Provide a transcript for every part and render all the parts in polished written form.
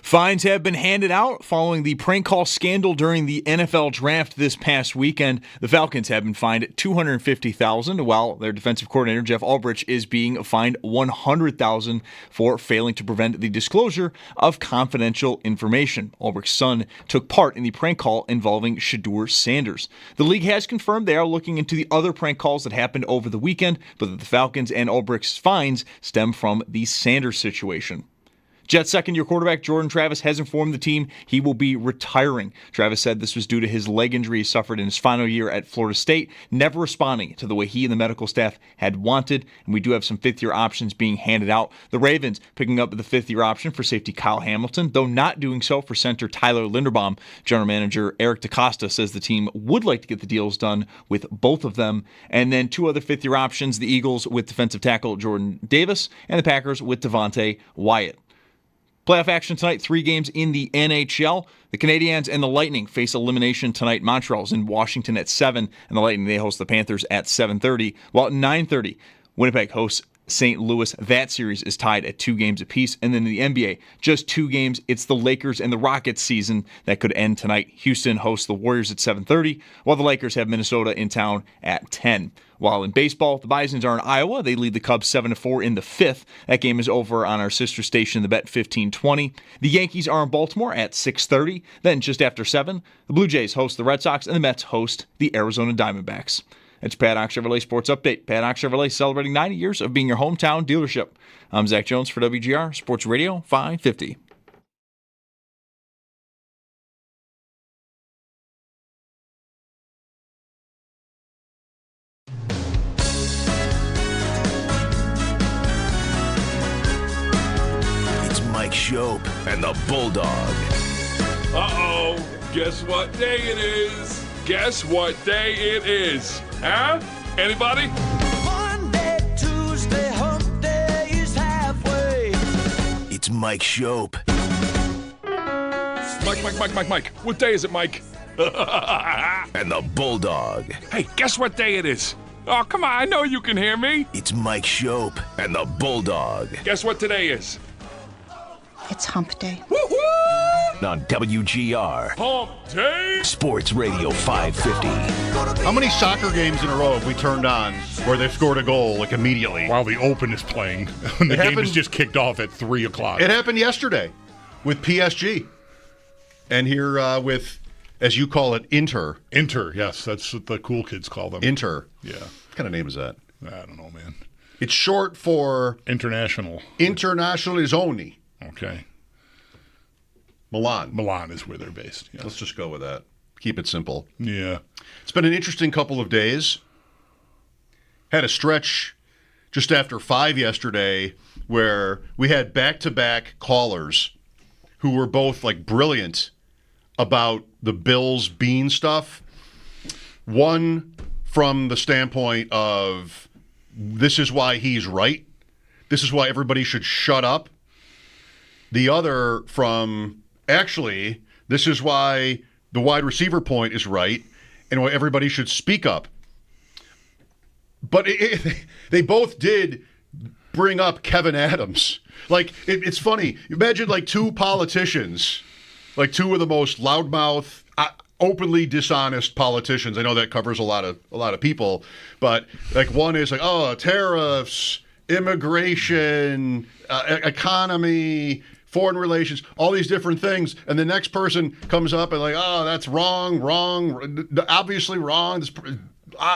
Fines have been handed out following the prank call scandal during the NFL draft this past weekend. The Falcons have been fined $250,000, while their defensive coordinator, Jeff Ulbrich, is being fined $100,000 for failing to prevent the disclosure of confidential information. Ulbrich's son took part in the prank call involving Shadur Sanders. The league has confirmed they are looking into the other prank calls that happened over the weekend, but that the Falcons and Ulbrich's fines stem from the Sanders situation. Jets second-year quarterback Jordan Travis has informed the team he will be retiring. Travis said this was due to his leg injury he suffered in his final year at Florida State, never responding to the way he and the medical staff had wanted, and we do have some fifth-year options being handed out. The Ravens picking up the fifth-year option for safety Kyle Hamilton, though not doing so for center Tyler Linderbaum. General manager Eric DeCosta says the team would like to get the deals done with both of them. And then two other fifth-year options, the Eagles with defensive tackle Jordan Davis, and the Packers with Devontae Wyatt. Playoff action tonight, 3 games in the NHL. The Canadiens and the Lightning face elimination tonight. Montreal's in Washington at 7, and the Lightning, they host the Panthers at 7:30. While at 9:30, Winnipeg hosts St. Louis. That series is tied at 2 games apiece. And then in the NBA, just 2 games. It's the Lakers and the Rockets season that could end tonight. Houston hosts the Warriors at 7:30, while the Lakers have Minnesota in town at 10. While in baseball, the Bisons are in Iowa. They lead the Cubs 7-4 in the 5th. That game is over on our sister station, the Bet 1520. The Yankees are in Baltimore at 6:30. Then just after 7, the Blue Jays host the Red Sox, and the Mets host the Arizona Diamondbacks. It's Paddock Chevrolet Sports Update. Paddock Chevrolet celebrating 90 years of being your hometown dealership. I'm Zach Jones for WGR Sports Radio 550. It's Mike Schopp and the Bulldog. Uh-oh. Guess what day it is? Guess what day it is? Huh? Anybody? Monday, Tuesday, hump day is halfway. It's Mike Schopp. Mike. What day is it, Mike? And the Bulldog. Hey, guess what day it is? Oh, come on. I know you can hear me. It's Mike Schopp and the Bulldog. Guess what today is? It's hump day. Woo-hoo! On WGR Hump day. Sports Radio 550. How many soccer games in a row have we turned on where they've scored a goal like immediately? While the Open is playing. When the game is just kicked off at 3 o'clock. It happened yesterday with PSG. And here with, as you call it, Inter. Inter, yes. That's what the cool kids call them. Inter. Yeah. What kind of name is that? I don't know, man. It's short for International. Internazionale. Okay. Milan. Milan is where they're based. Yes. Let's just go with that. Keep it simple. Yeah. It's been an interesting couple of days. Had a stretch just after 5 yesterday where we had back-to-back callers who were both like brilliant about the Bills Bean stuff. One from the standpoint of this is why he's right. This is why everybody should shut up. The other from actually, this is why the wide receiver point is right and why everybody should speak up. But they both did bring up Kevin Adams. Like, it's funny. Imagine, like, 2 politicians, like 2 of the most loudmouth, openly dishonest politicians. I know that covers a lot of people. But, like, one is like, oh, tariffs, immigration, economy, foreign relations, all these different things, and the next person comes up and like, oh, that's wrong, obviously wrong,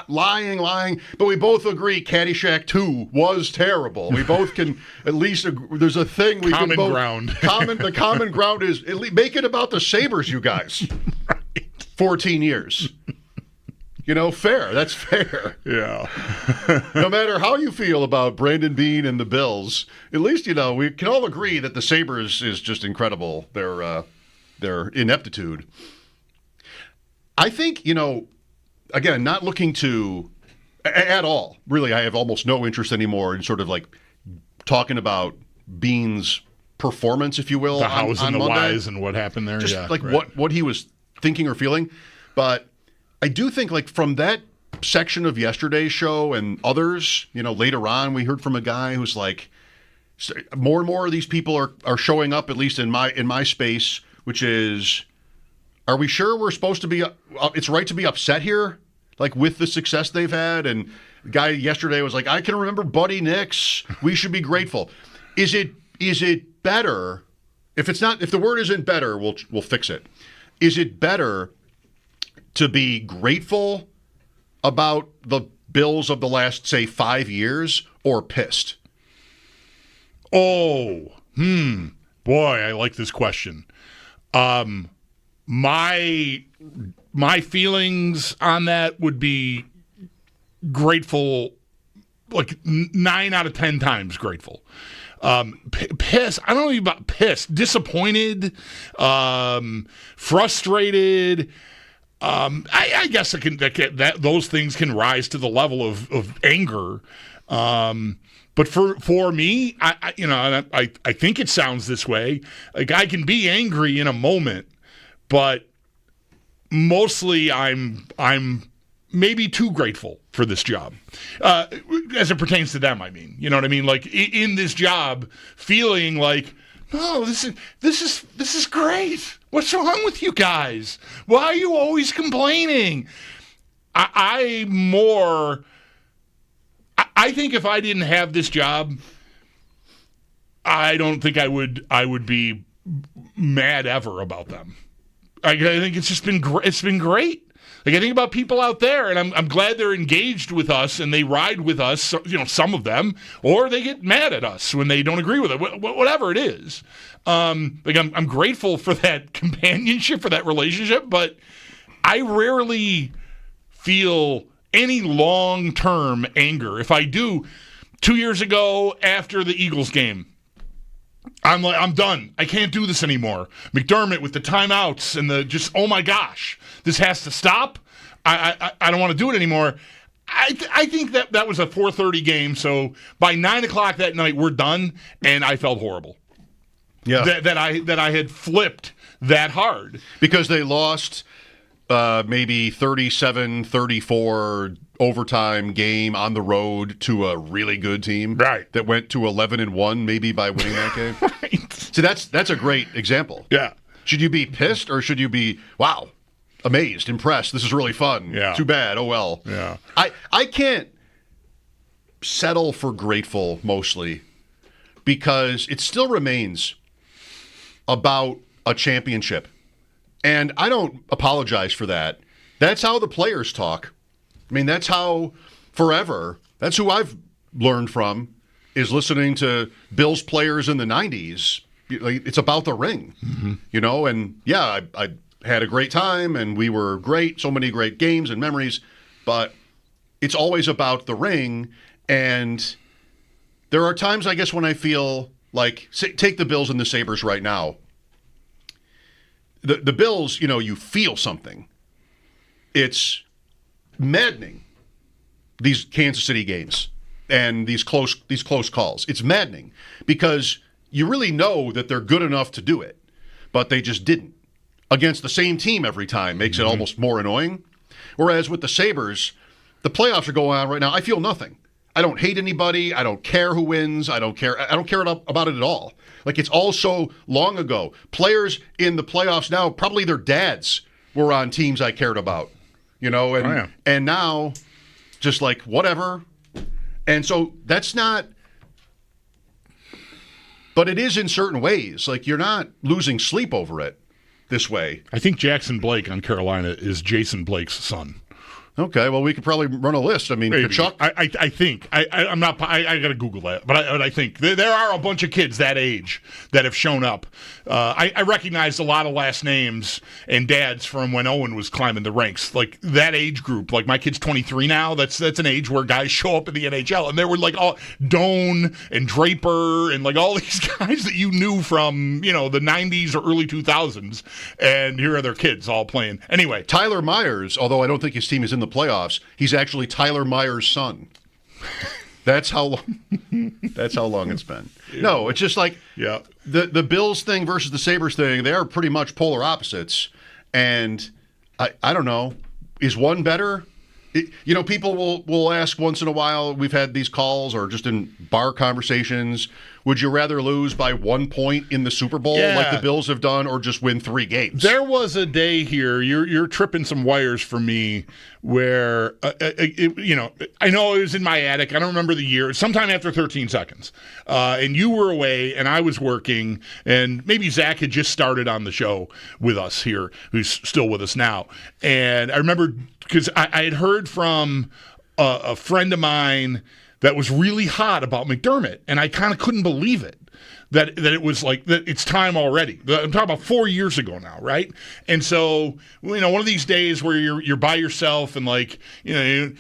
lying, but we both agree Caddyshack 2 was terrible. We both can at least agree, there's a thing we common can both, ground. The common ground is at least make it about the Sabres, you guys. Right. 14 years. You know, fair. That's fair. Yeah. No matter how you feel about Brandon Beane and the Bills, at least, you know, we can all agree that the Sabres is just incredible. Their ineptitude. I think, you know, again, not looking to at all. Really, I have almost no interest anymore in sort of like talking about Beane's performance, if you will. The hows and the Monday. whys and what happened there. Just yeah, like right. what he was thinking or feeling. But I do think, like, from that section of yesterday's show and others, you know, later on we heard from a guy who's like, more and more of these people are showing up, at least in my space, which is, are we sure we're supposed to be? It's right to be upset here, like with the success they've had. And the guy yesterday was like, I can remember Buddy Nix. We should be grateful. Is it better? If the word isn't better, we'll fix it. Is it better to be grateful about the Bills of the last, say, 5 years, or pissed? Oh, boy, I like this question. My feelings on that would be grateful, like 9 out of 10 times grateful. Pissed. I don't know about pissed. Disappointed, frustrated. I guess those things can rise to the level of anger. But for me, I think it sounds this way. Like, I can be angry in a moment, but mostly I'm maybe too grateful for this job, as it pertains to them. I mean, you know what I mean? Like, in this job, feeling like, no, this is great. What's wrong with you guys? Why are you always complaining? I think if I didn't have this job, I don't think I would be mad ever about them. I think it's just been it's been great. Like, I think about people out there, and I'm glad they're engaged with us and they ride with us. You know, some of them, or they get mad at us when they don't agree with it. Whatever it is, like, I'm grateful for that companionship, for that relationship. But I rarely feel any long-term anger. If I do, 2 years ago after the Eagles game, I'm like, I'm done. I can't do this anymore. McDermott with the timeouts and oh my gosh, this has to stop. I don't want to do it anymore. I think that was a 4:30 game, so by 9 o'clock that night we're done, and I felt horrible. Yeah, that I had flipped that hard because they lost maybe 37-34 overtime game on the road to a really good team, right? That went to 11-1 maybe by winning that game. Right. So that's a great example. Yeah. Should you be pissed or should you be, wow, amazed, impressed? This is really fun. Yeah. Too bad. Oh well. Yeah. I can't settle for grateful mostly because it still remains about a championship. And I don't apologize for that. That's how the players talk. I mean, that's how forever, that's who I've learned from, is listening to Bills players in the 90s. It's about the ring, you know? And yeah, I had a great time and we were great, so many great games and memories, but it's always about the ring. And there are times, I guess, when I feel like, take the Bills and the Sabres right now. The Bills, you know, you feel something. It's maddening, these Kansas City games and these close calls. It's maddening because you really know that they're good enough to do it, but they just didn't. Against the same team every time makes it almost more annoying. Whereas with the Sabres, the playoffs are going on right now. I feel nothing. I don't hate anybody. I don't care who wins. I don't care about it at all. Like, it's all so long ago. Players in the playoffs now, probably their dads were on teams I cared about, you know, and now just like whatever. And so that's not, but it is in certain ways. Like, you're not losing sleep over it this way. I think Jackson Blake on Carolina is Jason Blake's son. Okay, well, we could probably run a list. I mean, Kachuk. I think I'm not. I got to Google that, but I think there are a bunch of kids that age that have shown up. I recognized a lot of last names and dads from when Owen was climbing the ranks, like that age group. Like, my kid's 23 now. That's an age where guys show up in the NHL, and there were like all Doan and Draper and like all these guys that you knew from, you know, the 90s or early 2000s, and here are their kids all playing. Anyway, Tyler Myers, although I don't think his team is in the playoffs, he's actually Tyler Myers' son. That's how long it's been. Yeah. No, it's just like the Bills thing versus the Sabres thing, they are pretty much polar opposites. And I don't know, is one better? You know, people will ask once in a while, we've had these calls or just in bar conversations Would you rather lose by 1 point in the Super Bowl like the Bills have done, or just win 3 games? There was a day here, you're tripping some wires for me, where, I know it was in my attic. I don't remember the year. Sometime after 13 seconds. And you were away, and I was working, and maybe Zach had just started on the show with us here, who's still with us now. And I remember, because I had heard from a friend of mine that was really hot about McDermott, and I kind of couldn't believe it. That it was like that it's time already. I'm talking about 4 years ago now, right? And so, one of these days where you're by yourself and like, you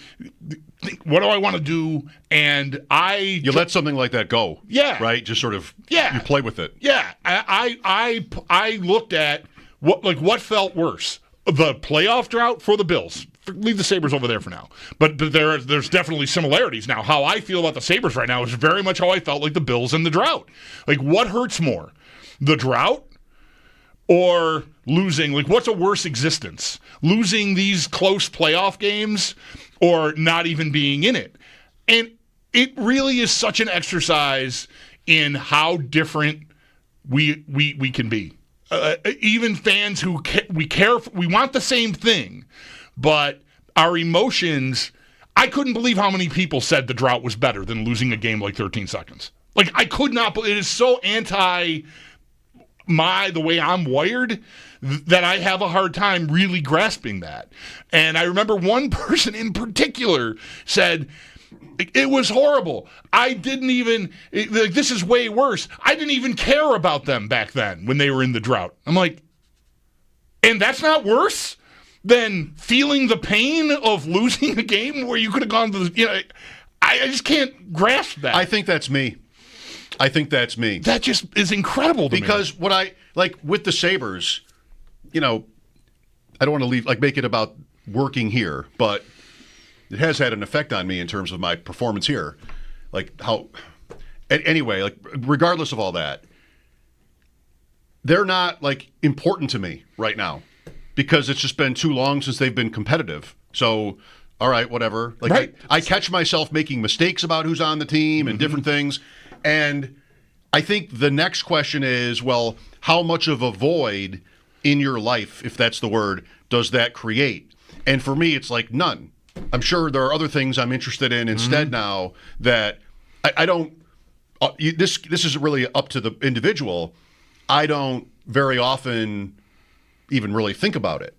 think, what do I want to do? And you let something like that go, right? Just sort of, you play with it. Yeah, I looked at what felt worse, the playoff drought for the Bills. Leave the Sabres over there for now. But there's definitely similarities now. How I feel about the Sabres right now is very much how I felt like the Bills in the drought. Like, what hurts more? The drought or losing? Like, what's a worse existence? Losing these close playoff games or not even being in it? And it really is such an exercise in how different we can be. Even fans who we want the same thing. But our emotions, I couldn't believe how many people said the drought was better than losing a game like 13 seconds. Like, I could not believe it is so the way I'm wired that I have a hard time really grasping that. And I remember one person in particular said, it was horrible. I didn't even, this is way worse. I didn't even care about them back then when they were in the drought. I'm like, and that's not worse than feeling the pain of losing a game where you could have gone to the, I just can't grasp that. I think that's me. That just is incredible to me. Because what I, with the Sabres, I don't want to make it about working here, but it has had an effect on me in terms of my performance here. Anyway, regardless of all that, they're not, important to me right now. Because it's just been too long since they've been competitive. So, all right, whatever. Right. I catch myself making mistakes about who's on the team and different things. And I think the next question is, well, how much of a void in your life, if that's the word, does that create? And for me, it's none. I'm sure there are other things I'm interested in instead now that I don't this is really up to the individual. I don't very often even really think about it.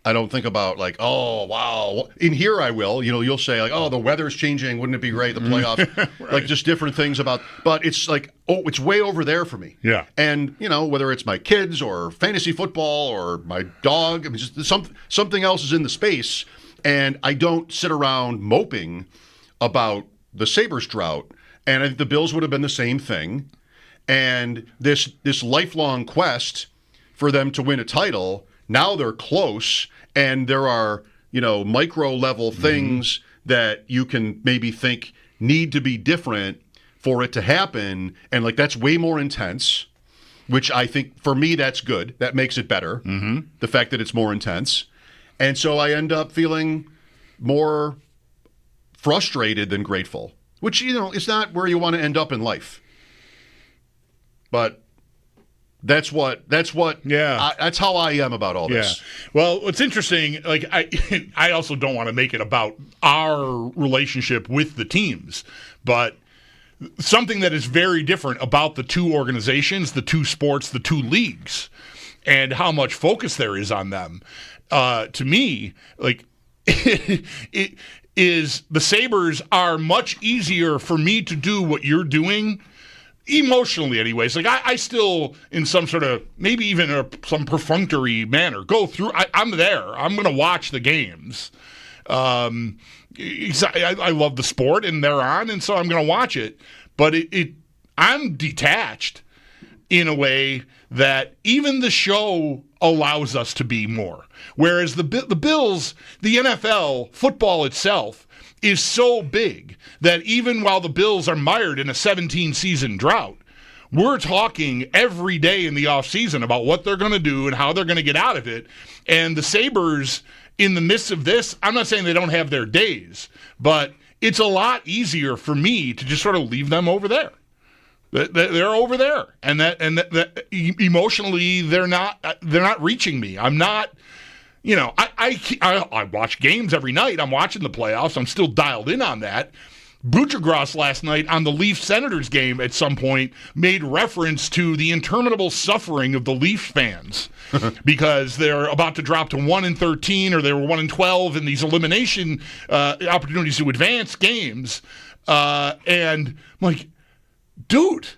I don't think about oh, wow. In here I will. You'll say oh, the weather's changing. Wouldn't it be great? The playoffs. Right. Just different things about. But it's it's way over there for me. Yeah. And, whether it's my kids or fantasy football or my dog, just something else is in the space. And I don't sit around moping about the Sabres drought. And I think the Bills would have been the same thing. And this lifelong quest for them to win a title, now they're close, and there are, micro level things that you can maybe think need to be different for it to happen, and that's way more intense, which I think for me that's good. That makes it better. The fact that it's more intense, and so I end up feeling more frustrated than grateful, which is not where you want to end up in life, but. That's how I am about all this. Yeah. Well, what's interesting, I also don't want to make it about our relationship with the teams, but something that is very different about the two organizations, the two sports, the two leagues, and how much focus there is on them. To me, it is the Sabres are much easier for me to do what you're doing. Emotionally, anyways. I still, in some sort of, maybe even some perfunctory manner, go through. I'm there. I'm going to watch the games. I love the sport, and they're on, and so I'm going to watch it. But I'm detached in a way that even the show allows us to be more. Whereas the Bills, the NFL, football itself, is so big that even while the Bills are mired in a 17-season drought, we're talking every day in the offseason about what they're going to do and how they're going to get out of it. And the Sabres, in the midst of this, I'm not saying they don't have their days, but it's a lot easier for me to just sort of leave them over there. They're over there, and that emotionally they're not reaching me. I'm not. I watch games every night. I'm watching the playoffs. I'm still dialed in on that. Buccaneers last night on the Leafs-Senators game at some point made reference to the interminable suffering of the Leafs fans because they're about to drop to 1-13 or they were 1-12 in these elimination opportunities to advance games. And I'm like, dude,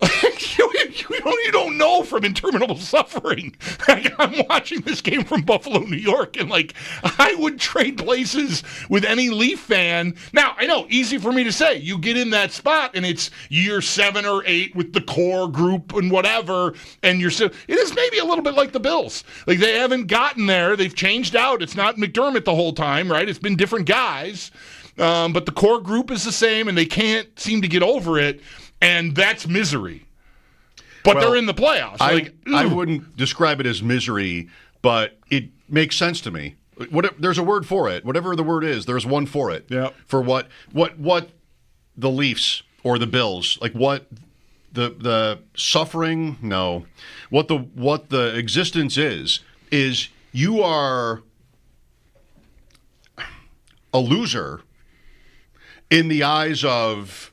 you don't know from interminable suffering. I'm watching this game from Buffalo, New York, and I would trade places with any Leaf fan. Now, I know, easy for me to say. You get in that spot, and it's year 7 or 8 with the core group and whatever, and it is maybe a little bit like the Bills. They haven't gotten there. They've changed out. It's not McDermott the whole time, right? It's been different guys. But the core group is the same, and they can't seem to get over it, and that's misery. But they're in the playoffs. I wouldn't describe it as misery, but it makes sense to me. There's a word for it. Whatever the word is, there's one for it. Yeah. For what the Leafs or the Bills, what the suffering, no. What the existence is you are a loser in the eyes of,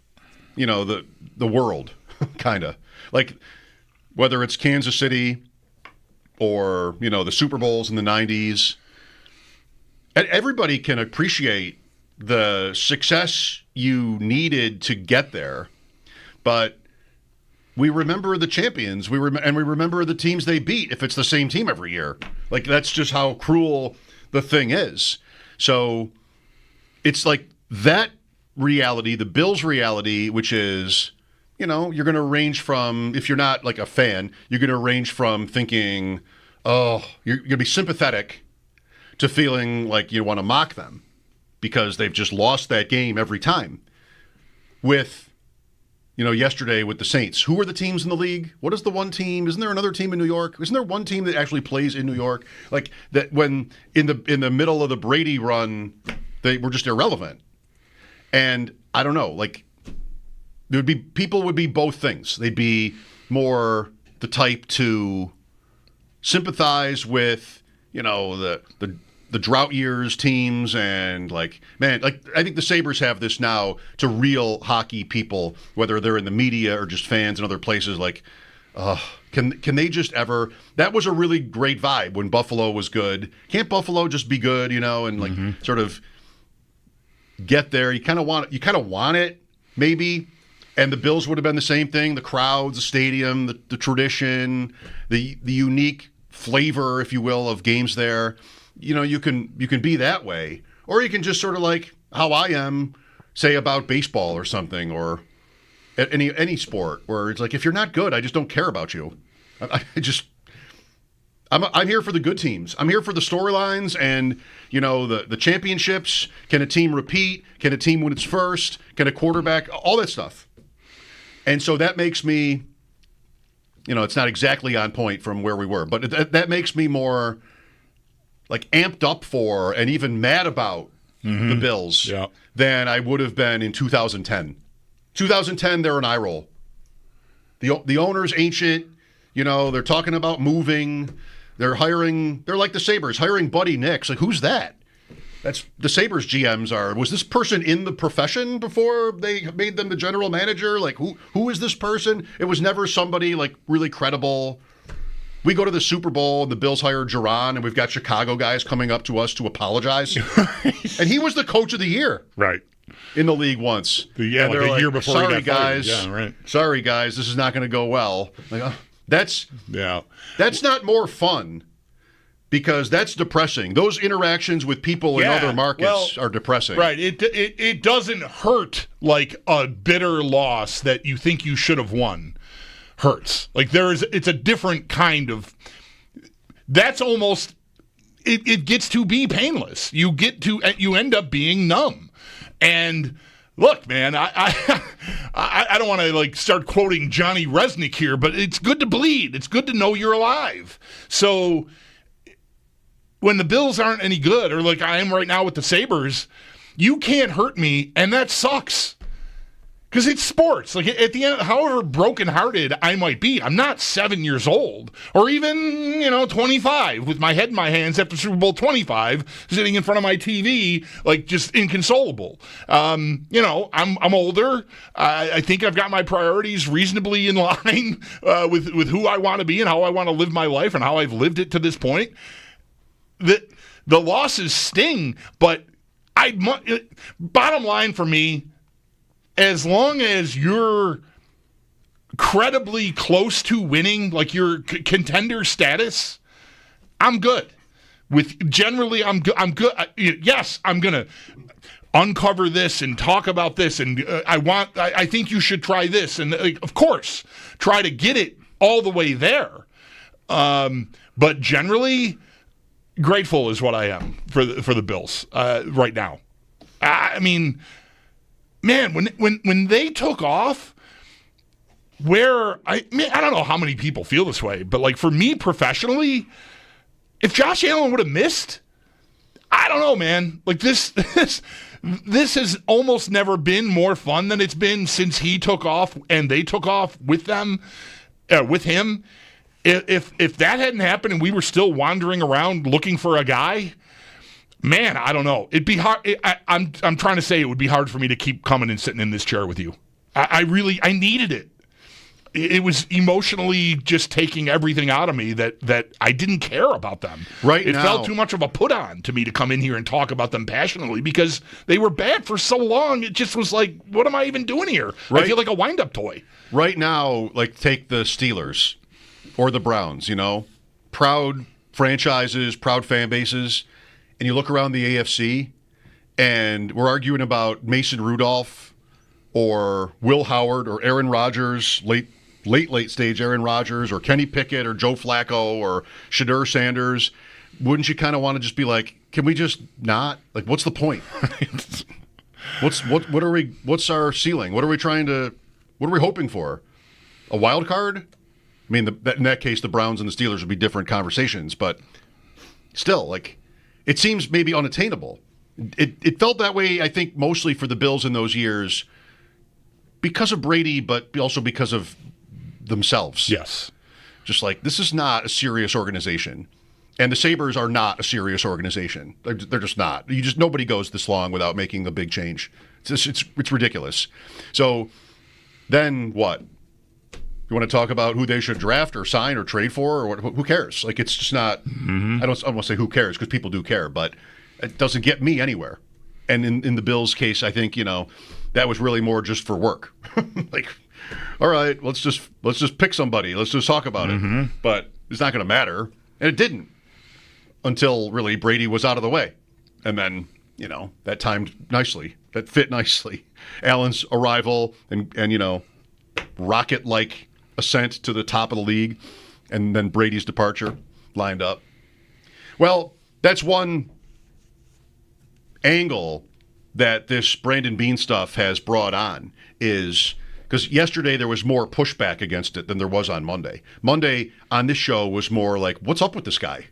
the world, kind of. Whether it's Kansas City or, the Super Bowls in the 90s, everybody can appreciate the success you needed to get there, but we remember the champions. We remember the teams they beat if it's the same team every year. That's just how cruel the thing is. So it's that reality, the Bills reality, which is, you're going to range from, if you're not a fan, you're going to range from thinking, oh, you're going to be sympathetic to feeling like you want to mock them because they've just lost that game every time. With, yesterday with the Saints, who are the teams in the league? What is the one team? Isn't there another team in New York? Isn't there one team that actually plays in New York? That when in the middle of the Brady run, they were just irrelevant. And I don't know, people would be both things. They'd be more the type to sympathize with, the drought years teams and I think the Sabres have this now to real hockey people, whether they're in the media or just fans in other places, can they just ever, that was a really great vibe when Buffalo was good. Can't Buffalo just be good, and sort of get there. You kind of want it, maybe. And the Bills would have been the same thing. The crowds, the stadium, the tradition, the unique flavor, if you will, of games there. You can be that way. Or you can just sort of how I am, say about baseball or something, or any sport, where it's if you're not good, I just don't care about you. I'm here for the good teams. I'm here for the storylines and, the championships. Can a team repeat? Can a team win its first? Can a quarterback? All that stuff. And so that makes me, it's not exactly on point from where we were, but that makes me more amped up for and even mad about the Bills than I would have been in 2010. 2010, they're an eye roll. The owner's ancient. They're talking about moving. They're like the Sabres, hiring Buddy Nix. Who's that? That's the Sabres GMs was this person in the profession before they made them the general manager? Who is this person? It was never somebody really credible. We go to the Super Bowl and the Bills hire Duran, and we've got Chicago guys coming up to us to apologize. And he was the coach of the year. Right. In the league once. Yeah, a year before sorry, he got guys. Fired. Yeah, right. Sorry, guys. This is not going to go well. That's not more fun. Because that's depressing. Those interactions with people in other markets are depressing. Right. It doesn't hurt like a bitter loss that you think you should have won hurts. It's a different kind of. That's almost. It gets to be painless. You end up being numb, and. Look, man, I don't want to start quoting Johnny Resnick here, but it's good to bleed. It's good to know you're alive. So. When the Bills aren't any good, or I am right now with the Sabres, you can't hurt me, and that sucks. Because it's sports. Like at the end, however brokenhearted I might be, I'm not 7 years old or even 25 with my head in my hands after Super Bowl 25, sitting in front of my TV, like just inconsolable. I'm older. I think I've got my priorities reasonably in line with who I want to be and how I want to live my life and how I've lived it to this point. The losses sting, but bottom line for me, as long as you're credibly close to winning, like your contender status, I'm good. I'm good. Yes, I'm gonna uncover this and talk about this, and I think you should try this, and of course, try to get it all the way there. But generally, grateful is what I am for the Bills right now. I mean. Man, when they took off, I don't know how many people feel this way, but like for me professionally, if Josh Allen would have missed, I don't know, man. Like this has almost never been more fun than it's been since he took off and they took off with him. If that hadn't happened and we were still wandering around looking for a guy. Man, I don't know. It'd be hard. I'm trying to say it would be hard for me to keep coming and sitting in this chair with you. I needed it. It was emotionally just taking everything out of me that I didn't care about them. It felt too much of a put on to me to come in here and talk about them passionately because they were bad for so long. It just was like, what am I even doing here? I feel like a wind-up toy. Right now, like take the Steelers or the Browns, proud franchises, proud fan bases. And you look around the AFC, and we're arguing about Mason Rudolph or Will Howard or Aaron Rodgers, late stage Aaron Rodgers, or Kenny Pickett or Joe Flacco or Shadur Sanders. Wouldn't you kind of want to just be like, can we just not? Like, what's the point? What's our ceiling? What are we hoping for? A wild card? I mean, in that case, the Browns and the Steelers would be different conversations, but still, like, it seems maybe unattainable. It felt that way, I think, mostly for the Bills in those years because of Brady, but also because of themselves. Yes. Just like, this is not a serious organization. And the Sabres are not a serious organization. They're just not. Nobody goes this long without making a big change. It's ridiculous. So then what? You want to talk about who they should draft or sign or trade for, or what? Who cares? Like, it's just not. Mm-hmm. I don't want to say who cares because people do care, but it doesn't get me anywhere. And in the Bills' case, I think that was really more just for work. Like, all right, let's just pick somebody. Let's just talk about it. But it's not going to matter, and it didn't until really Brady was out of the way, and then that timed nicely, that fit nicely. Allen's arrival and rocket-like ascent to the top of the league, and then Brady's departure lined up. Well, that's one angle that this Brandon Beane stuff has brought on, is because yesterday there was more pushback against it than there was on Monday. Monday on this show was more like, what's up with this guy?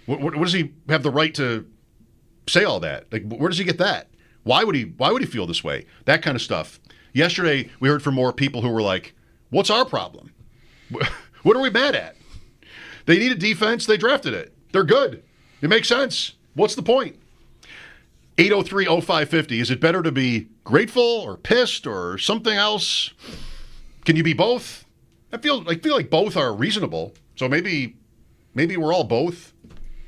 What does he have the right to say all that? Like, where does he get that? Why would he feel this way? That kind of stuff. Yesterday we heard from more people who were like, what's our problem? What are we bad at? They need a defense. They drafted it. They're good. It makes sense. What's the point? 803-0550. Is it better to be grateful or pissed or something else? Can you be both? I feel like both are reasonable. So maybe we're all both,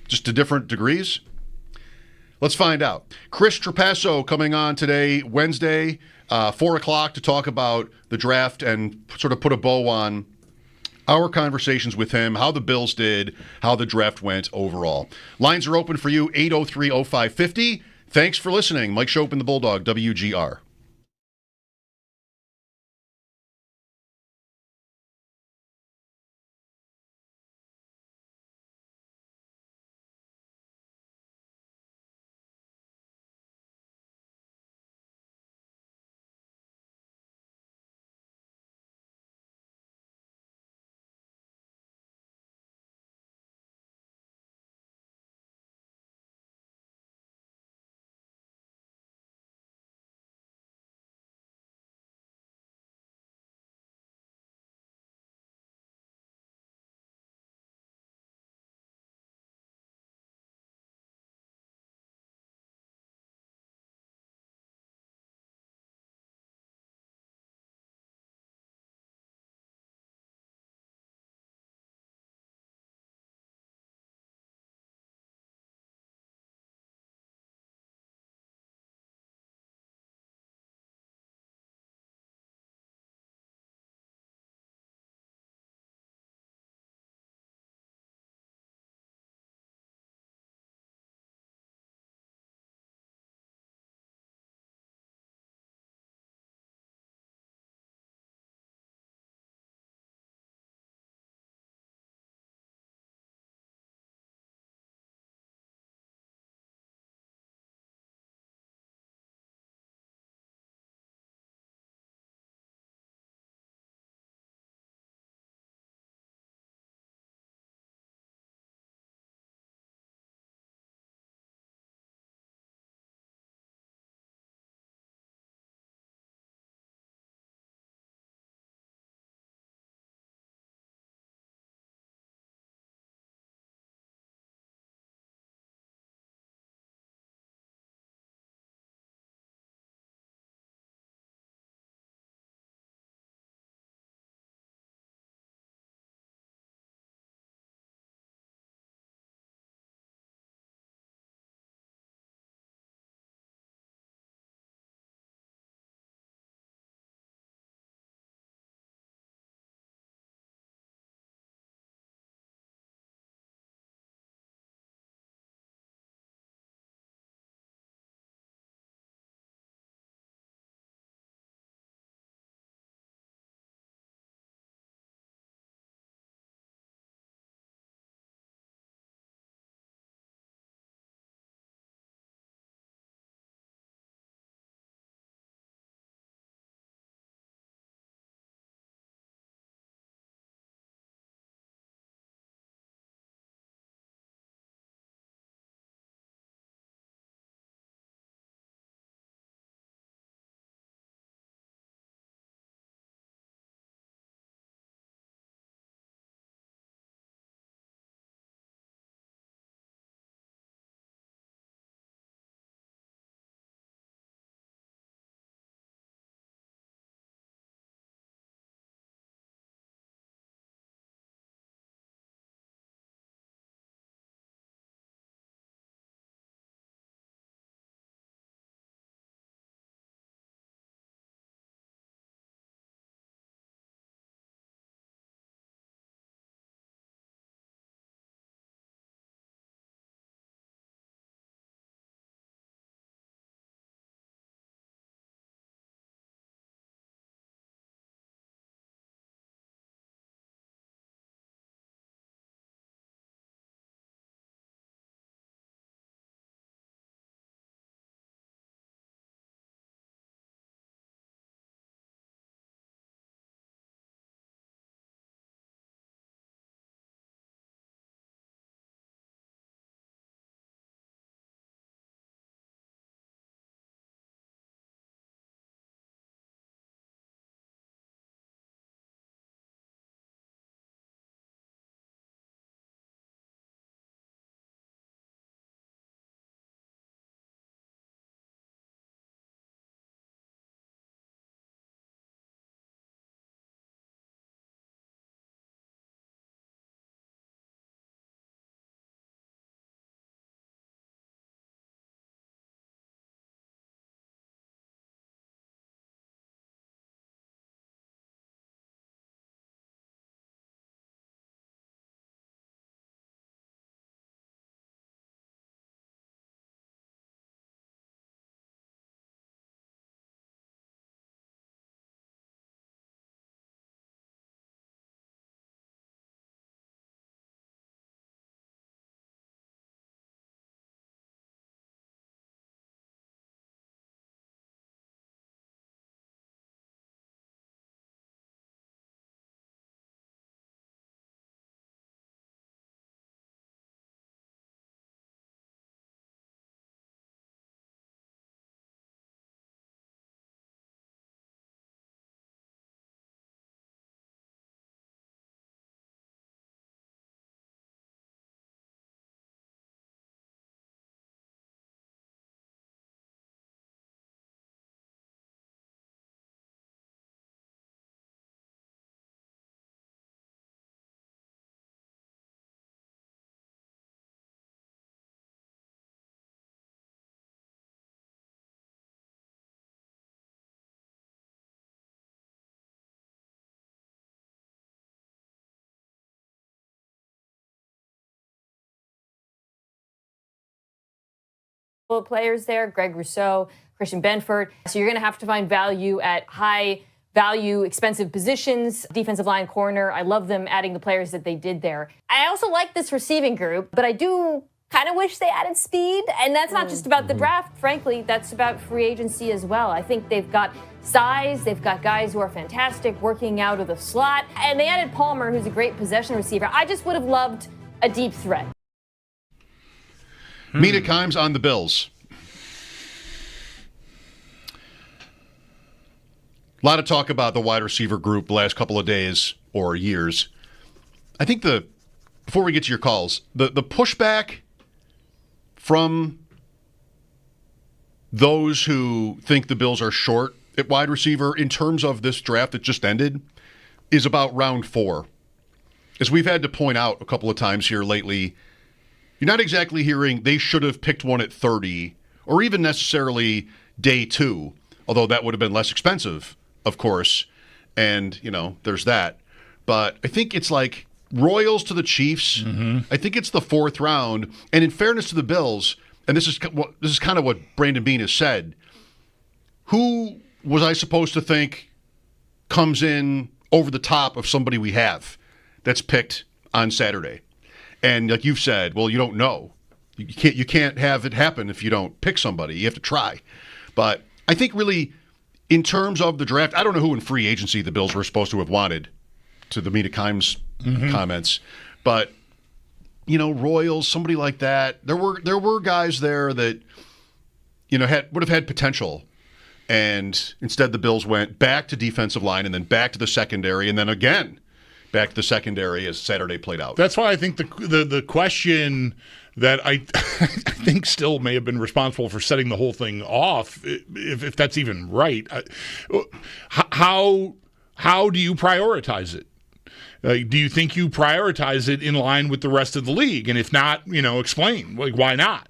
just to different degrees. Let's find out. Chris Trapaso coming on today, Wednesday, 4 o'clock, to talk about the draft and sort of put a bow on our conversations with him, how the Bills did, how the draft went overall. Lines are open for you, 803-0550. Thanks for listening. Mike Schopp and the Bulldog, WGR. players there, Greg Rousseau, Christian Benford. So you're going to have to find value at high value, expensive positions, defensive line, corner. I love them adding the players that they did there. I also like this receiving group, but I do kind of wish they added speed. And that's not just about the draft, frankly. That's about free agency as well. I think they've got size. They've got guys who are fantastic working out of the slot. And they added Palmer, who's a great possession receiver. I just would have loved a deep threat. Mina Kimes on the Bills. A lot of talk about the wide receiver group the last couple of days or years. I think before we get to your calls, the pushback from those who think the Bills are short at wide receiver in terms of this draft that just ended is about round 4. As we've had to point out a couple of times here lately, you're not exactly hearing they should have picked one at 30 or even necessarily day 2, although that would have been less expensive, of course, and, there's that. But I think it's like Royals to the Chiefs. I think it's the 4th round. And in fairness to the Bills, and this is kind of what Brandon Beane has said, who was I supposed to think comes in over the top of somebody we have that's picked on Saturday? And like you've said, well, you don't know. You can't have it happen if you don't pick somebody. You have to try. But I think really, in terms of the draft, I don't know who in free agency the Bills were supposed to have wanted, to the Mina Kimes comments. But, Royals, somebody like that, there were guys there that, would have had potential. And instead the Bills went back to defensive line and then back to the secondary and then again back to the secondary as Saturday played out. That's why I think the question that I think still may have been responsible for setting the whole thing off, if that's even right. How do you prioritize it? Do you think you prioritize it in line with the rest of the league? And if not, explain. Why not?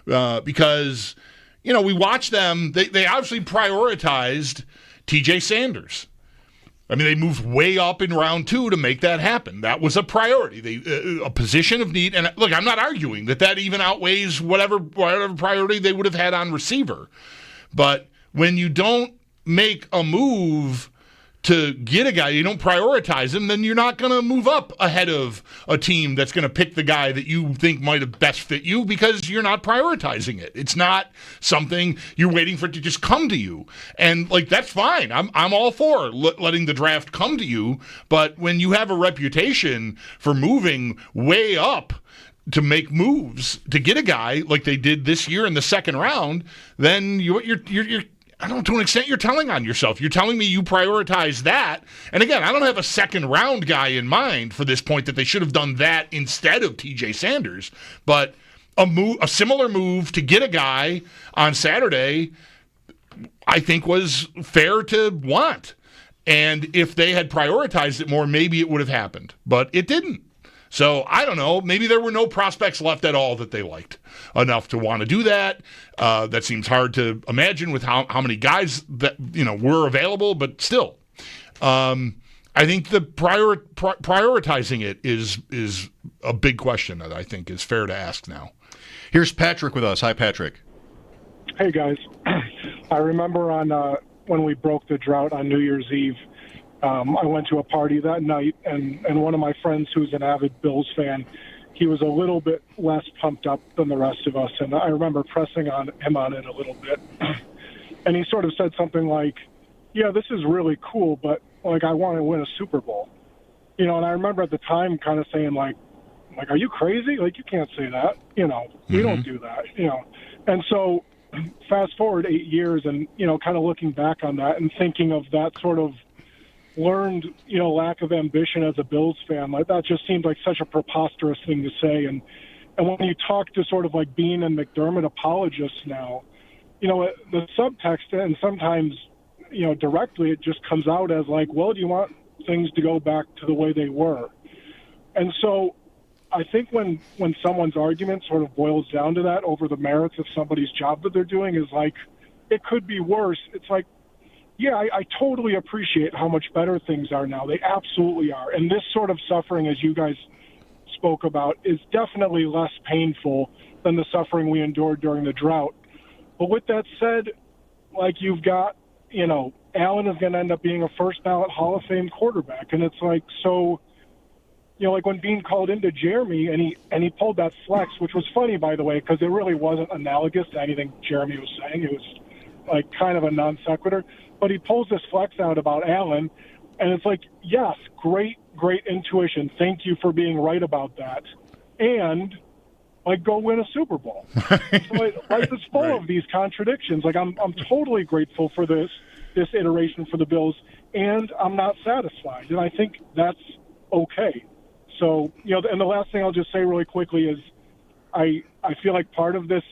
Because, we watch them. They obviously prioritized TJ Sanders. I mean, they moved way up in round 2 to make that happen. That was a priority, a position of need. And look, I'm not arguing that even outweighs whatever priority they would have had on receiver. But when you don't make a move to get a guy, you don't prioritize him, then you're not going to move up ahead of a team that's going to pick the guy that you think might have best fit you because you're not prioritizing it. It's not something you're waiting for it to just come to you. And, that's fine. I'm all for letting the draft come to you. But when you have a reputation for moving way up to make moves to get a guy like they did this year in the 2nd round, then you're I don't know, to an extent, you're telling on yourself. You're telling me you prioritize that. And again, I don't have a 2nd round guy in mind for this point that they should have done that instead of TJ Sanders. But a similar move to get a guy on Saturday, I think was fair to want. And if they had prioritized it more, maybe it would have happened. But it didn't. So I don't know. Maybe there were no prospects left at all that they liked enough to want to do that. That seems hard to imagine with how many guys that were available. But still, I think the prioritizing it is a big question that I think is fair to ask now. Here's Patrick with us. Hi, Patrick. Hey guys, I remember when we broke the drought on New Year's Eve. I went to a party that night, and one of my friends who's an avid Bills fan, he was a little bit less pumped up than the rest of us, and I remember pressing on him on it a little bit. And he sort of said something like, yeah, this is really cool, but, I want to win a Super Bowl. And I remember at the time kind of saying, are you crazy? You can't say that. We don't do that, And so fast forward 8 years and, kind of looking back on that and thinking of that sort of learned, lack of ambition as a Bills fan. That just seemed like such a preposterous thing to say. And when you talk to sort of Beane and McDermott apologists now, the subtext and sometimes, directly it just comes out as well, do you want things to go back to the way they were? And so I think when someone's argument sort of boils down to that over the merits of somebody's job that they're doing is it could be worse. It's yeah, I totally appreciate how much better things are now. They absolutely are. And this sort of suffering, as you guys spoke about, is definitely less painful than the suffering we endured during the drought. But with that said, like you've got, Allen is going to end up being a first ballot Hall of Fame quarterback. And it's like, so, like when Bean called into Jeremy and he pulled that flex, which was funny, by the way, because it really wasn't analogous to anything Jeremy was saying. It was like kind of a non sequitur. But he pulls this flex out about Allen, and it's like, yes, great intuition. Thank you for being right about that. And like, go win a Super Bowl. So life is full of these contradictions. Like, I'm totally grateful for this iteration for the Bills, and I'm not satisfied. And I think that's okay. So, and the last thing I'll just say really quickly is I feel like part of this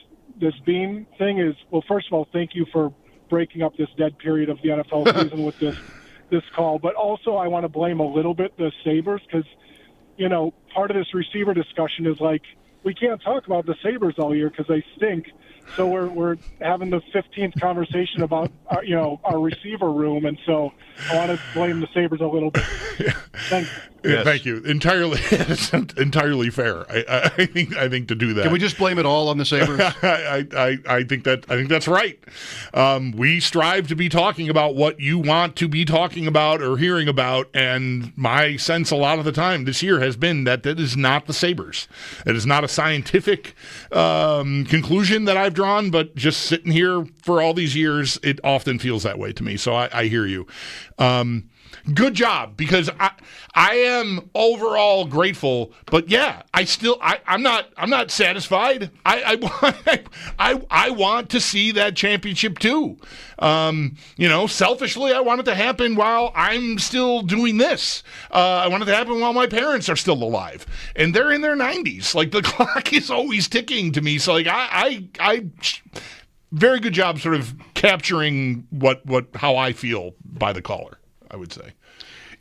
Beam thing is, well, first of all, thank you for breaking up this dead period of the NFL season with this call. But also I want to blame a little bit the Sabres because, part of this receiver discussion is like, we can't talk about the Sabres all year because they stink. So we're having the 15th conversation about our receiver room, and so I want to blame the Sabres a little bit. Thanks. Yes. Thank you. Entirely fair. I think to do that. Can we just blame it all on the Sabres? I think that's right. We strive to be talking about what you want to be talking about or hearing about, and my sense a lot of the time this year has been that is not the Sabres. It is not a scientific conclusion that I've drawn, but just sitting here for all these years, it often feels that way to me. So I hear you. Good job, because I am overall grateful, but yeah, I'm not satisfied. I want to see that championship too. Selfishly, I want it to happen while I'm still doing this. I want it to happen while my parents are still alive, and they're in their 90s. Like, the clock is always ticking to me. So like I very good job sort of capturing how I feel by the caller, I would say.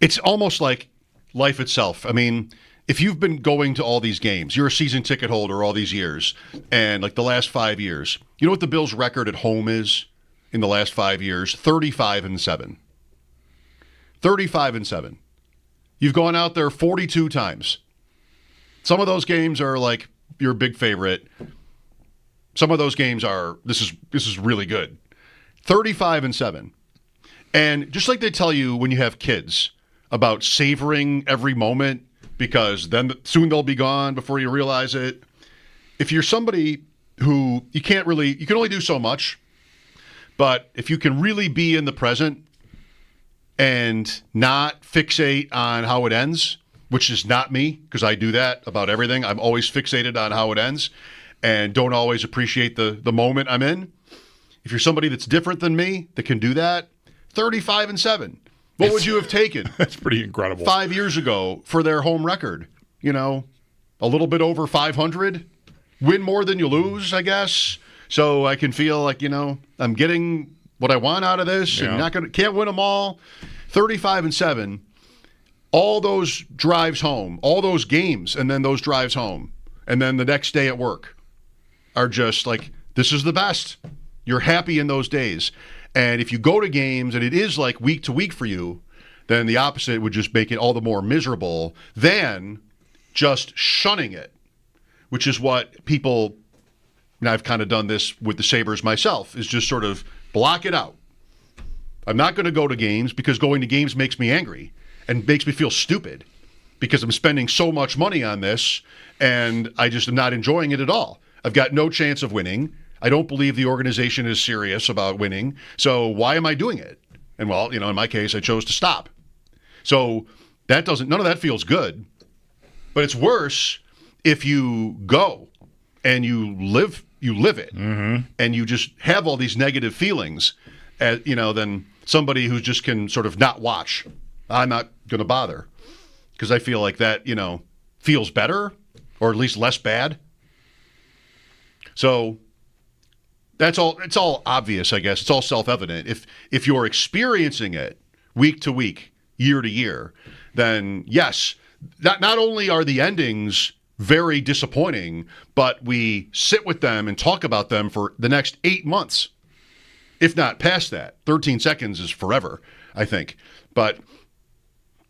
It's almost like life itself. I mean, if you've been going to all these games, you're a season ticket holder all these years, and like the last 5 years, you know what the Bills' record at home is in the last 5 years? 35-7. 35-7. You've gone out there 42 times. Some of those games are like your big favorite. Some of those games are this is really good. 35-7. And just like they tell you when you have kids about savoring every moment, because then soon they'll be gone before you realize it. If you're somebody who you can only do so much, but if you can really be in the present and not fixate on how it ends, which is not me, because I do that about everything. I'm always fixated on how it ends and don't always appreciate the moment I'm in. If you're somebody that's different than me that can do that, 35-7. What would you have taken? That's pretty incredible. 5 years ago for their home record, a little bit over 500, win more than you lose, I guess. So I can feel like, I'm getting what I want out of this, and can't win them all. 35-7. All those drives home, all those games, and then those drives home, and then the next day at work are just like, this is the best. You're happy in those days. And if you go to games and it is like week to week for you, then the opposite would just make it all the more miserable than just shunning it, which is what people, and I've kind of done this with the Sabres myself, is just sort of block it out. I'm not going to go to games because going to games makes me angry and makes me feel stupid because I'm spending so much money on this and I just am not enjoying it at all. I've got no chance of winning. I don't believe the organization is serious about winning. So why am I doing it? And well, in my case, I chose to stop. So none of that feels good. But it's worse if you go and you live it, and you just have all these negative feelings, than somebody who just can sort of not watch. I'm not going to bother because I feel like that, feels better or at least less bad. So that's all. It's all obvious, I guess. It's all self-evident. If you're experiencing it week to week, year to year, then yes, not only are the endings very disappointing, but we sit with them and talk about them for the next 8 months, if not past that. 13 seconds is forever, I think. But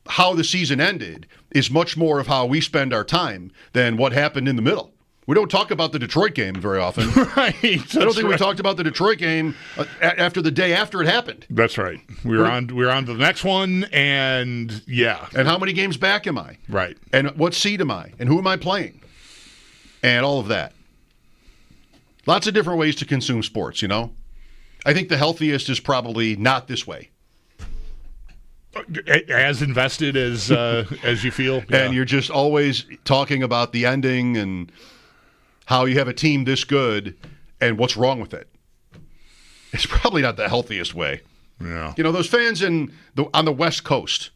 how the season ended is much more of how we spend our time than what happened in the middle. We don't talk about the Detroit game very often. Right. I don't think we talked about the Detroit game after the day after it happened. That's right. We're on to the next one, and yeah. And how many games back am I? Right. And what seed am I? And who am I playing? And all of that. Lots of different ways to consume sports, you know? I think the healthiest is probably not this way. As invested as you feel. Yeah. And you're just always talking about the ending and how you have a team this good and what's wrong with it. It's probably not the healthiest way. Yeah. You know, those fans on the West Coast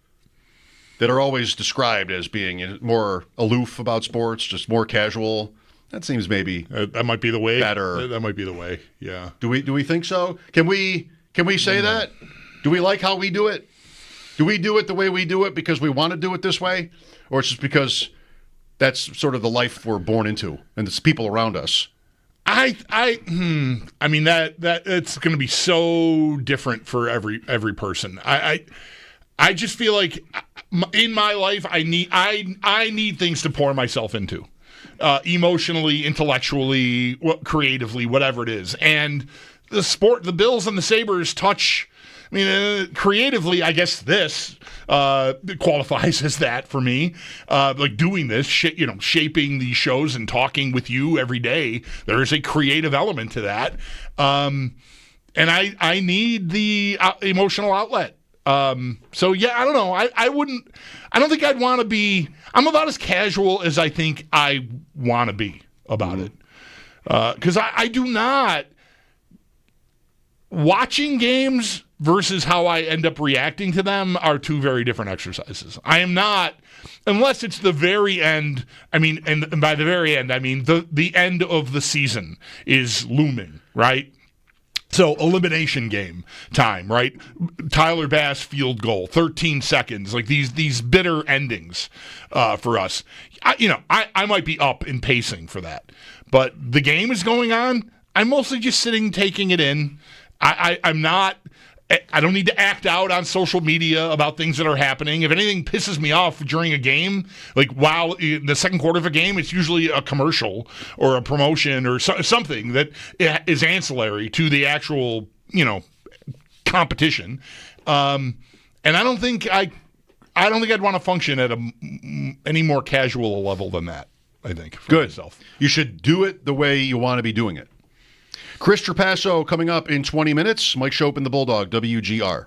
that are always described as being more aloof about sports, just more casual, that seems maybe that might be the way. Better. That might be the way. Yeah. Do we think so? Can we say that? Do we like how we do it? Do we do it the way we do it because we want to do it this way? Or it's just because that's sort of the life we're born into and it's people around us? I mean that it's going to be so different for every person. I just feel like in my life I need things to pour myself into, emotionally, intellectually, creatively, whatever it is. And the Bills and the Sabres touch. I mean, creatively, I guess this qualifies as that for me. Like doing this, shaping these shows and talking with you every day. There is a creative element to that, and I need the emotional outlet. So yeah, I don't know. I don't think I'd want to be. I'm about as casual as I think I want to be about it, because I do not watching games versus how I end up reacting to them are two very different exercises. I am not, unless it's the very end, I mean, and by the very end, I mean the end of the season is looming, right? So elimination game time, right? Tyler Bass field goal, 13 seconds, like these bitter endings for us. I might be up in pacing for that. But the game is going on. I'm mostly just sitting, taking it in. I'm not... I don't need to act out on social media about things that are happening. If anything pisses me off during a game, like while in the second quarter of a game, it's usually a commercial or a promotion or something that is ancillary to the actual, competition. And I don't think I'd want to function at any more casual a level than that. I think for Good. myself. You should do it the way you want to be doing it. Chris Trapaso coming up in 20 minutes. Mike Schopp and the Bulldog, WGR.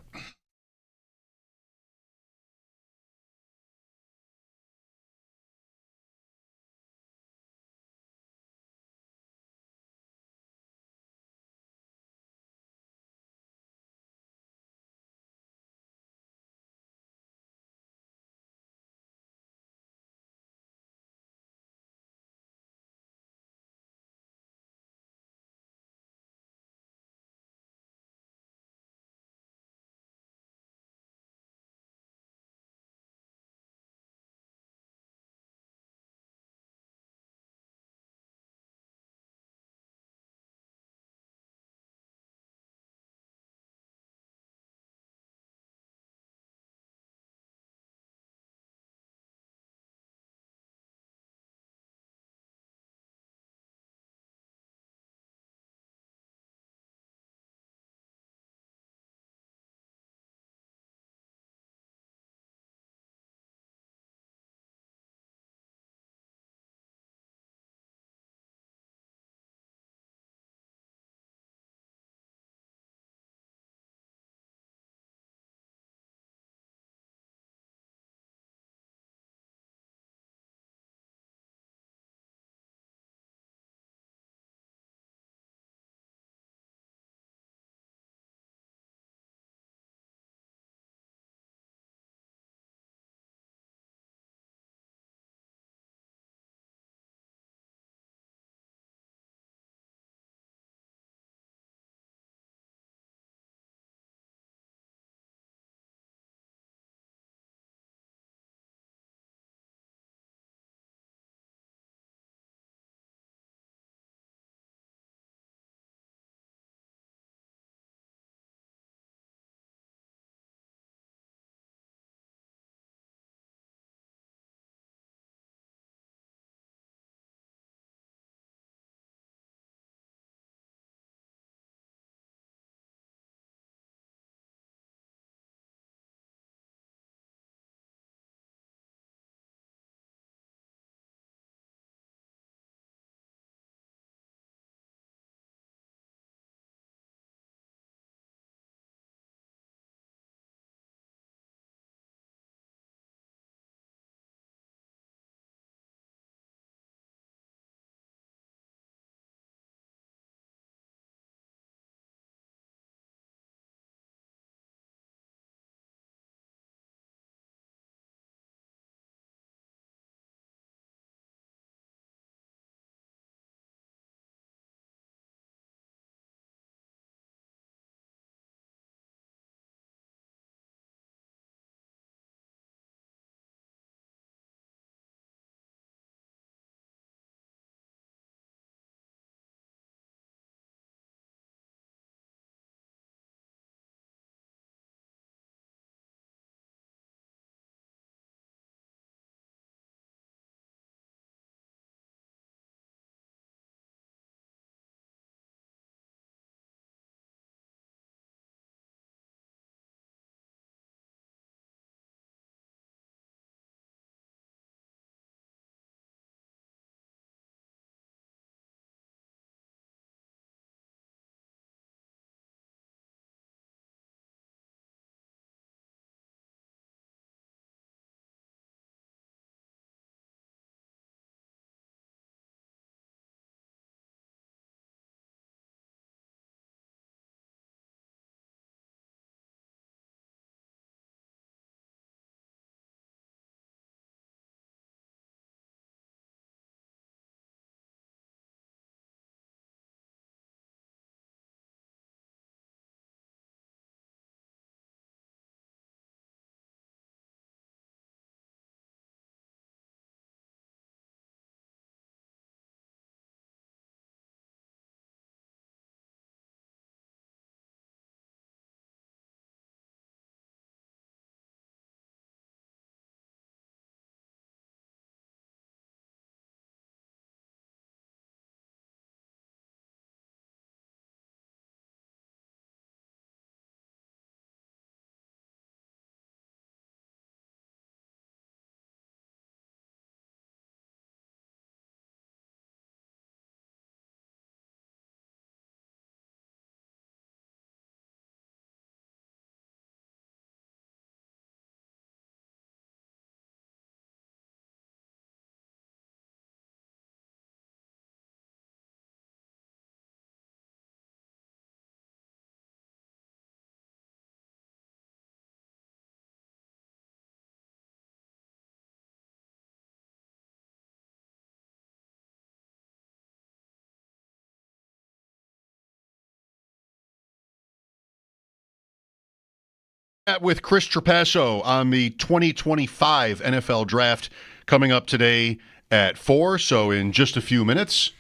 With Chris Trapaso on the 2025 NFL Draft coming up today at 4, so in just a few minutes.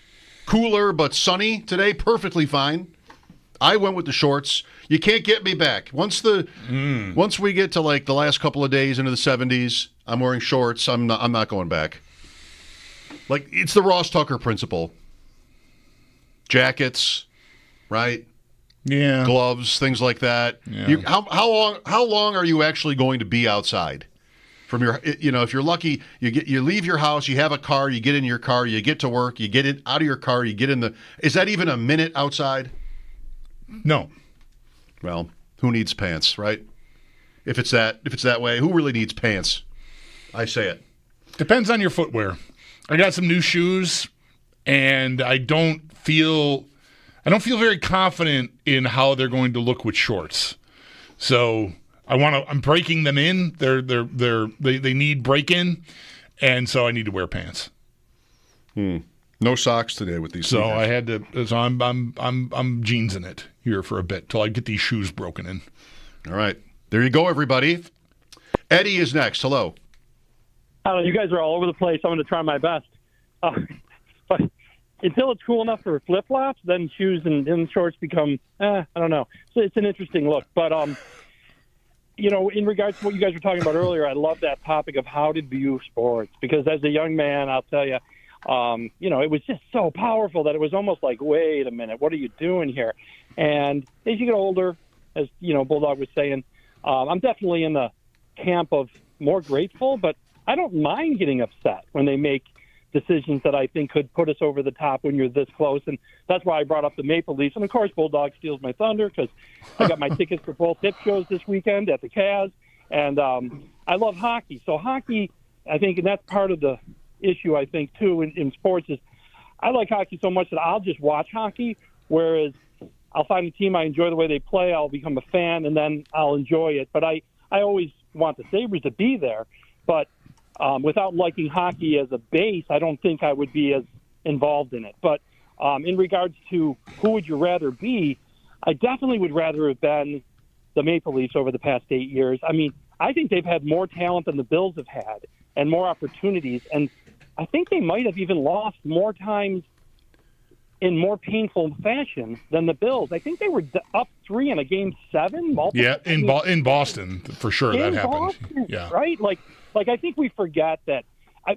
Cooler but sunny today, perfectly fine. I went with the shorts. You can't get me back. Once we get to like the last couple of days into the 70s, I'm wearing shorts. I'm not going back. Like, it's the Ross Tucker principle. Jackets, right? Yeah. Gloves, things like that. Yeah. How long are you actually going to be outside? From your, if you're lucky, you leave your house, you have a car, you get in your car, you get to work, you get out of your car, you get in the. Is that even a minute outside? No. Well, who needs pants, right? If it's that way, who really needs pants? I say it. Depends on your footwear. I got some new shoes, and I don't feel very confident in how they're going to look with shorts. So I'm breaking them in. They need break in, and so I need to wear pants. No socks today with these. So sneakers. I had to. So I'm jeansing it here for a bit till I get these shoes broken in. All right, there you go, everybody. Eddie is next. Hello. Hello. You guys are all over the place. I'm going to try my best. But until it's cool enough for flip-flops, then shoes and shorts become, I don't know. So it's an interesting look. But, in regards to what you guys were talking about earlier, I love that topic of how to view sports. Because as a young man, I'll tell you, it was just so powerful that it was almost like, wait a minute, what are you doing here? And as you get older, as, Bulldog was saying, I'm definitely in the camp of more grateful, but I don't mind getting upset when they make decisions that I think could put us over the top when you're this close. And that's why I brought up the Maple Leafs. And, of course, Bulldog steals my thunder because I got my tickets for both hip shows this weekend at the Cavs. And I love hockey. So hockey, I think, and that's part of the issue, I think, too, in sports is I like hockey so much that I'll just watch hockey, whereas I'll find a team I enjoy the way they play, I'll become a fan, and then I'll enjoy it. But I always want the Sabres to be there. But without liking hockey as a base, I don't think I would be as involved in it. But in regards to who would you rather be, I definitely would rather have been the Maple Leafs over the past 8 years. I mean, I think they've had more talent than the Bills have had and more opportunities. And I think they might have even lost more times in more painful fashion than the Bills. I think they were up 3 in a game 7. Yeah, in Boston, for sure that happened. Boston, yeah. Right? Like I think we forget that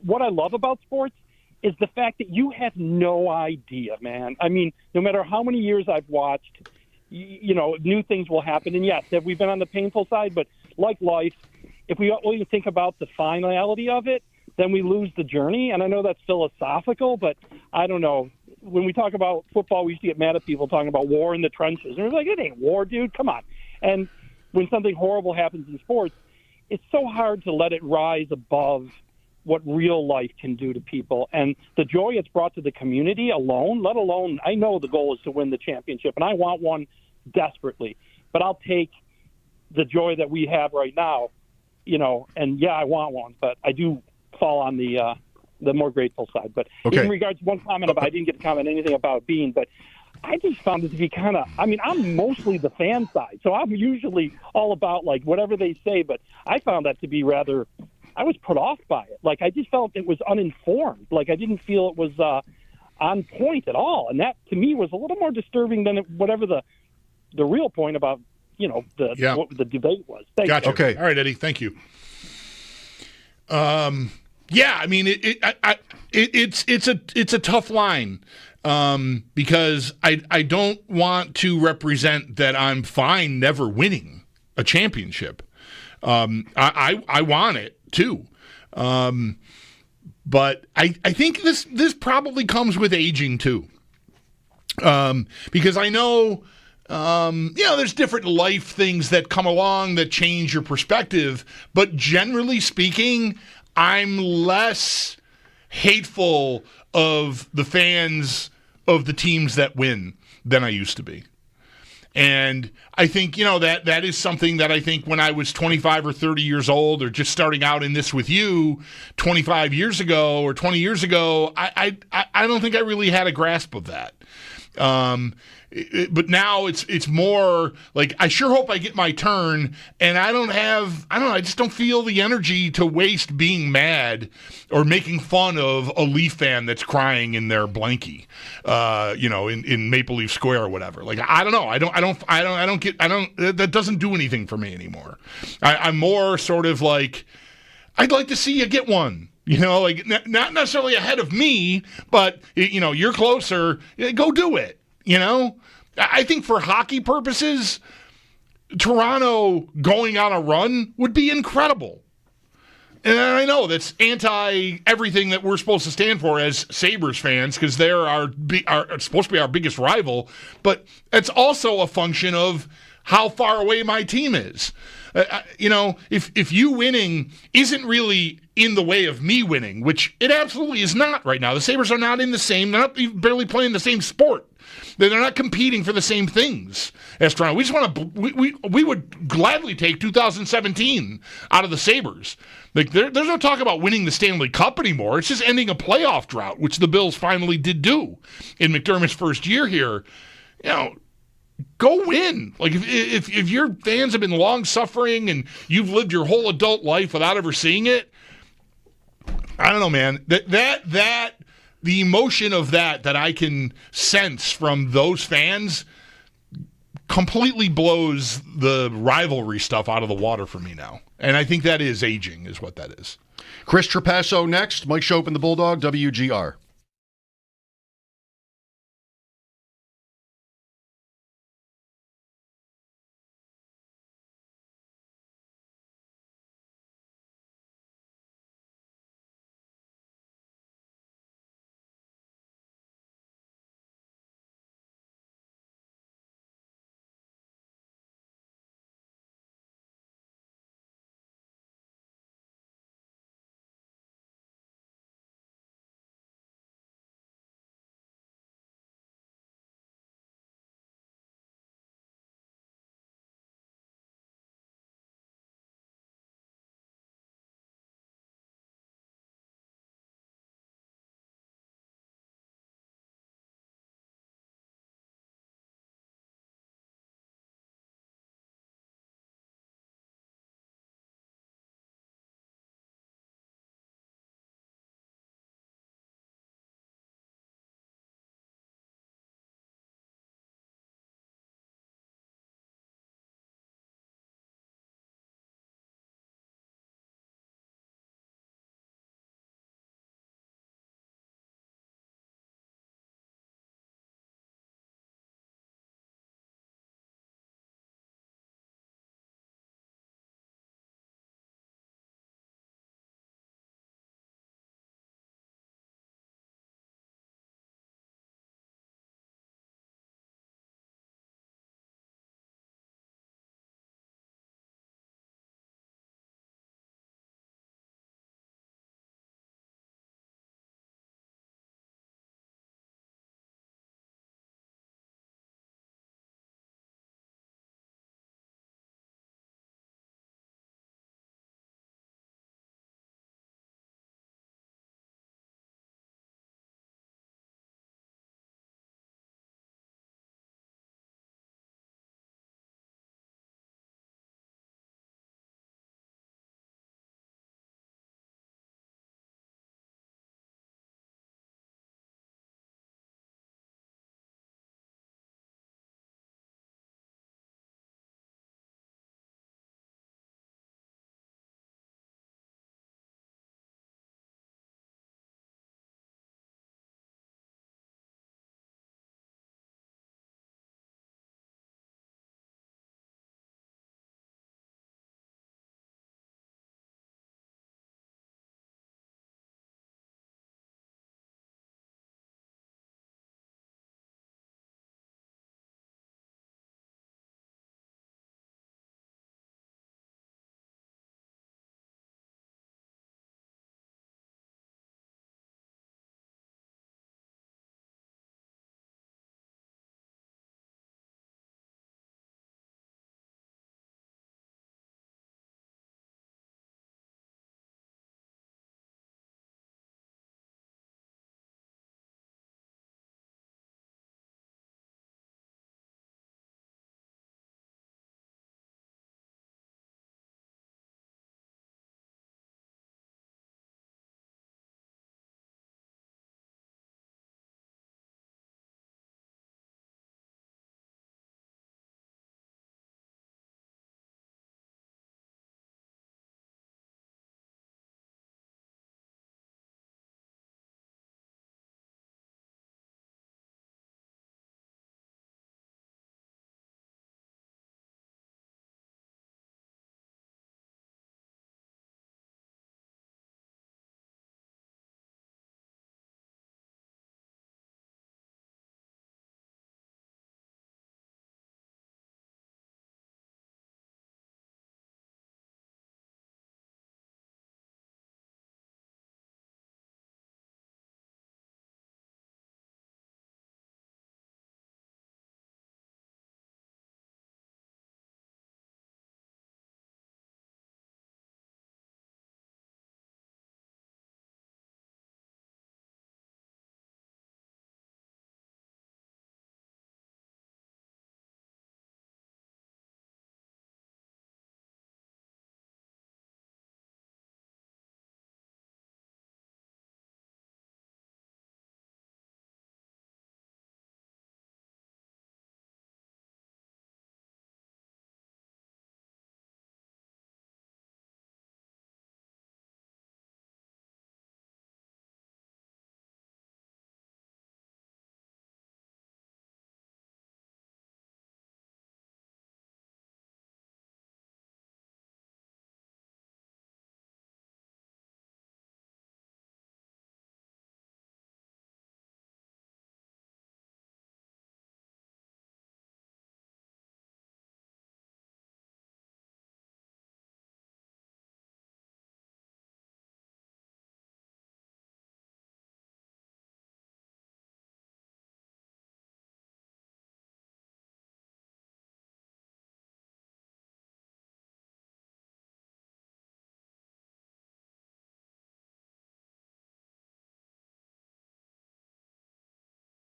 what I love about sports is the fact that you have no idea, man. I mean, no matter how many years I've watched, new things will happen. And yes, have we been on the painful side? But like life, if we only think about the finality of it, then we lose the journey. And I know that's philosophical, but I don't know. When we talk about football, we used to get mad at people talking about war in the trenches. And we're like, it ain't war, dude. Come on. And when something horrible happens in sports, it's so hard to let it rise above what real life can do to people. And the joy it's brought to the community alone, let alone, I know the goal is to win the championship, and I want one desperately. But I'll take the joy that we have right now, and yeah, I want one, but I do fall on the more grateful side. But in regards to one comment about, I didn't get to comment anything about Bean, but I just found it to be kind of, I'm mostly the fan side, so I'm usually all about, like, whatever they say, but I found that to be rather, I was put off by it. Like, I just felt it was uninformed. Like, I didn't feel it was on point at all, and that, to me, was a little more disturbing than whatever the real point about, what the debate was. Thank Gotcha. you. Okay. All right, Eddie, thank you. Yeah, I mean, it's a tough line. Because I don't want to represent that I'm fine never winning a championship. I want it too. But I think this probably comes with aging too. Because I know, there's different life things that come along that change your perspective. But generally speaking, I'm less hateful of the fans of the teams that win than I used to be. And I think, that is something that I think when I was 25 or 30 years old or just starting out in this with you 25 years ago or 20 years ago, I don't think I really had a grasp of that. But now it's more like I sure hope I get my turn, and I just don't feel the energy to waste being mad or making fun of a Leaf fan that's crying in their blankie, in Maple Leaf Square or whatever. Like I don't know, that doesn't do anything for me anymore. I'm more sort of like I'd like to see you get one. Like not necessarily ahead of me, but you're closer. Go do it. I think for hockey purposes, Toronto going on a run would be incredible. And I know that's anti everything that we're supposed to stand for as Sabres fans, because they're supposed to be our biggest rival. But it's also a function of how far away my team is. If you winning isn't really in the way of me winning, which it absolutely is not right now. The Sabres are not in they're not barely playing the same sport. They're not competing for the same things as Toronto. We just want to. We would gladly take 2017 out of the Sabres. Like there's no talk about winning the Stanley Cup anymore. It's just ending a playoff drought, which the Bills finally did do in McDermott's first year here. Go win. Like if your fans have been long suffering and you've lived your whole adult life without ever seeing it, I don't know, man. That the emotion of that I can sense from those fans completely blows the rivalry stuff out of the water for me now. And I think that is aging, is what that is. Chris Trapaso next. Mike Schopp and the Bulldog, WGR.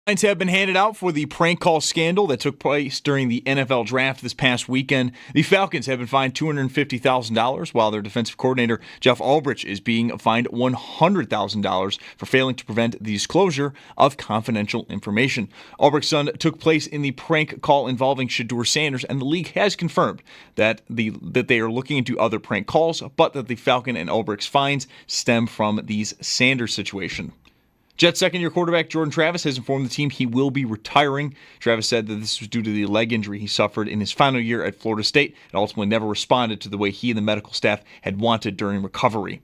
Fines have been handed out for the prank call scandal that took place during the NFL draft this past weekend. The Falcons have been fined $250,000, while their defensive coordinator, Jeff Ulbrich, is being fined $100,000 for failing to prevent the disclosure of confidential information. Ulbrich's son took place in the prank call involving Shadur Sanders, and the league has confirmed that they are looking into other prank calls, but that the Falcon and Ulbrich's fines stem from these Sanders situation. Jets second-year quarterback Jordan Travis has informed the team he will be retiring. Travis said that this was due to the leg injury he suffered in his final year at Florida State and ultimately never responded to the way he and the medical staff had wanted during recovery.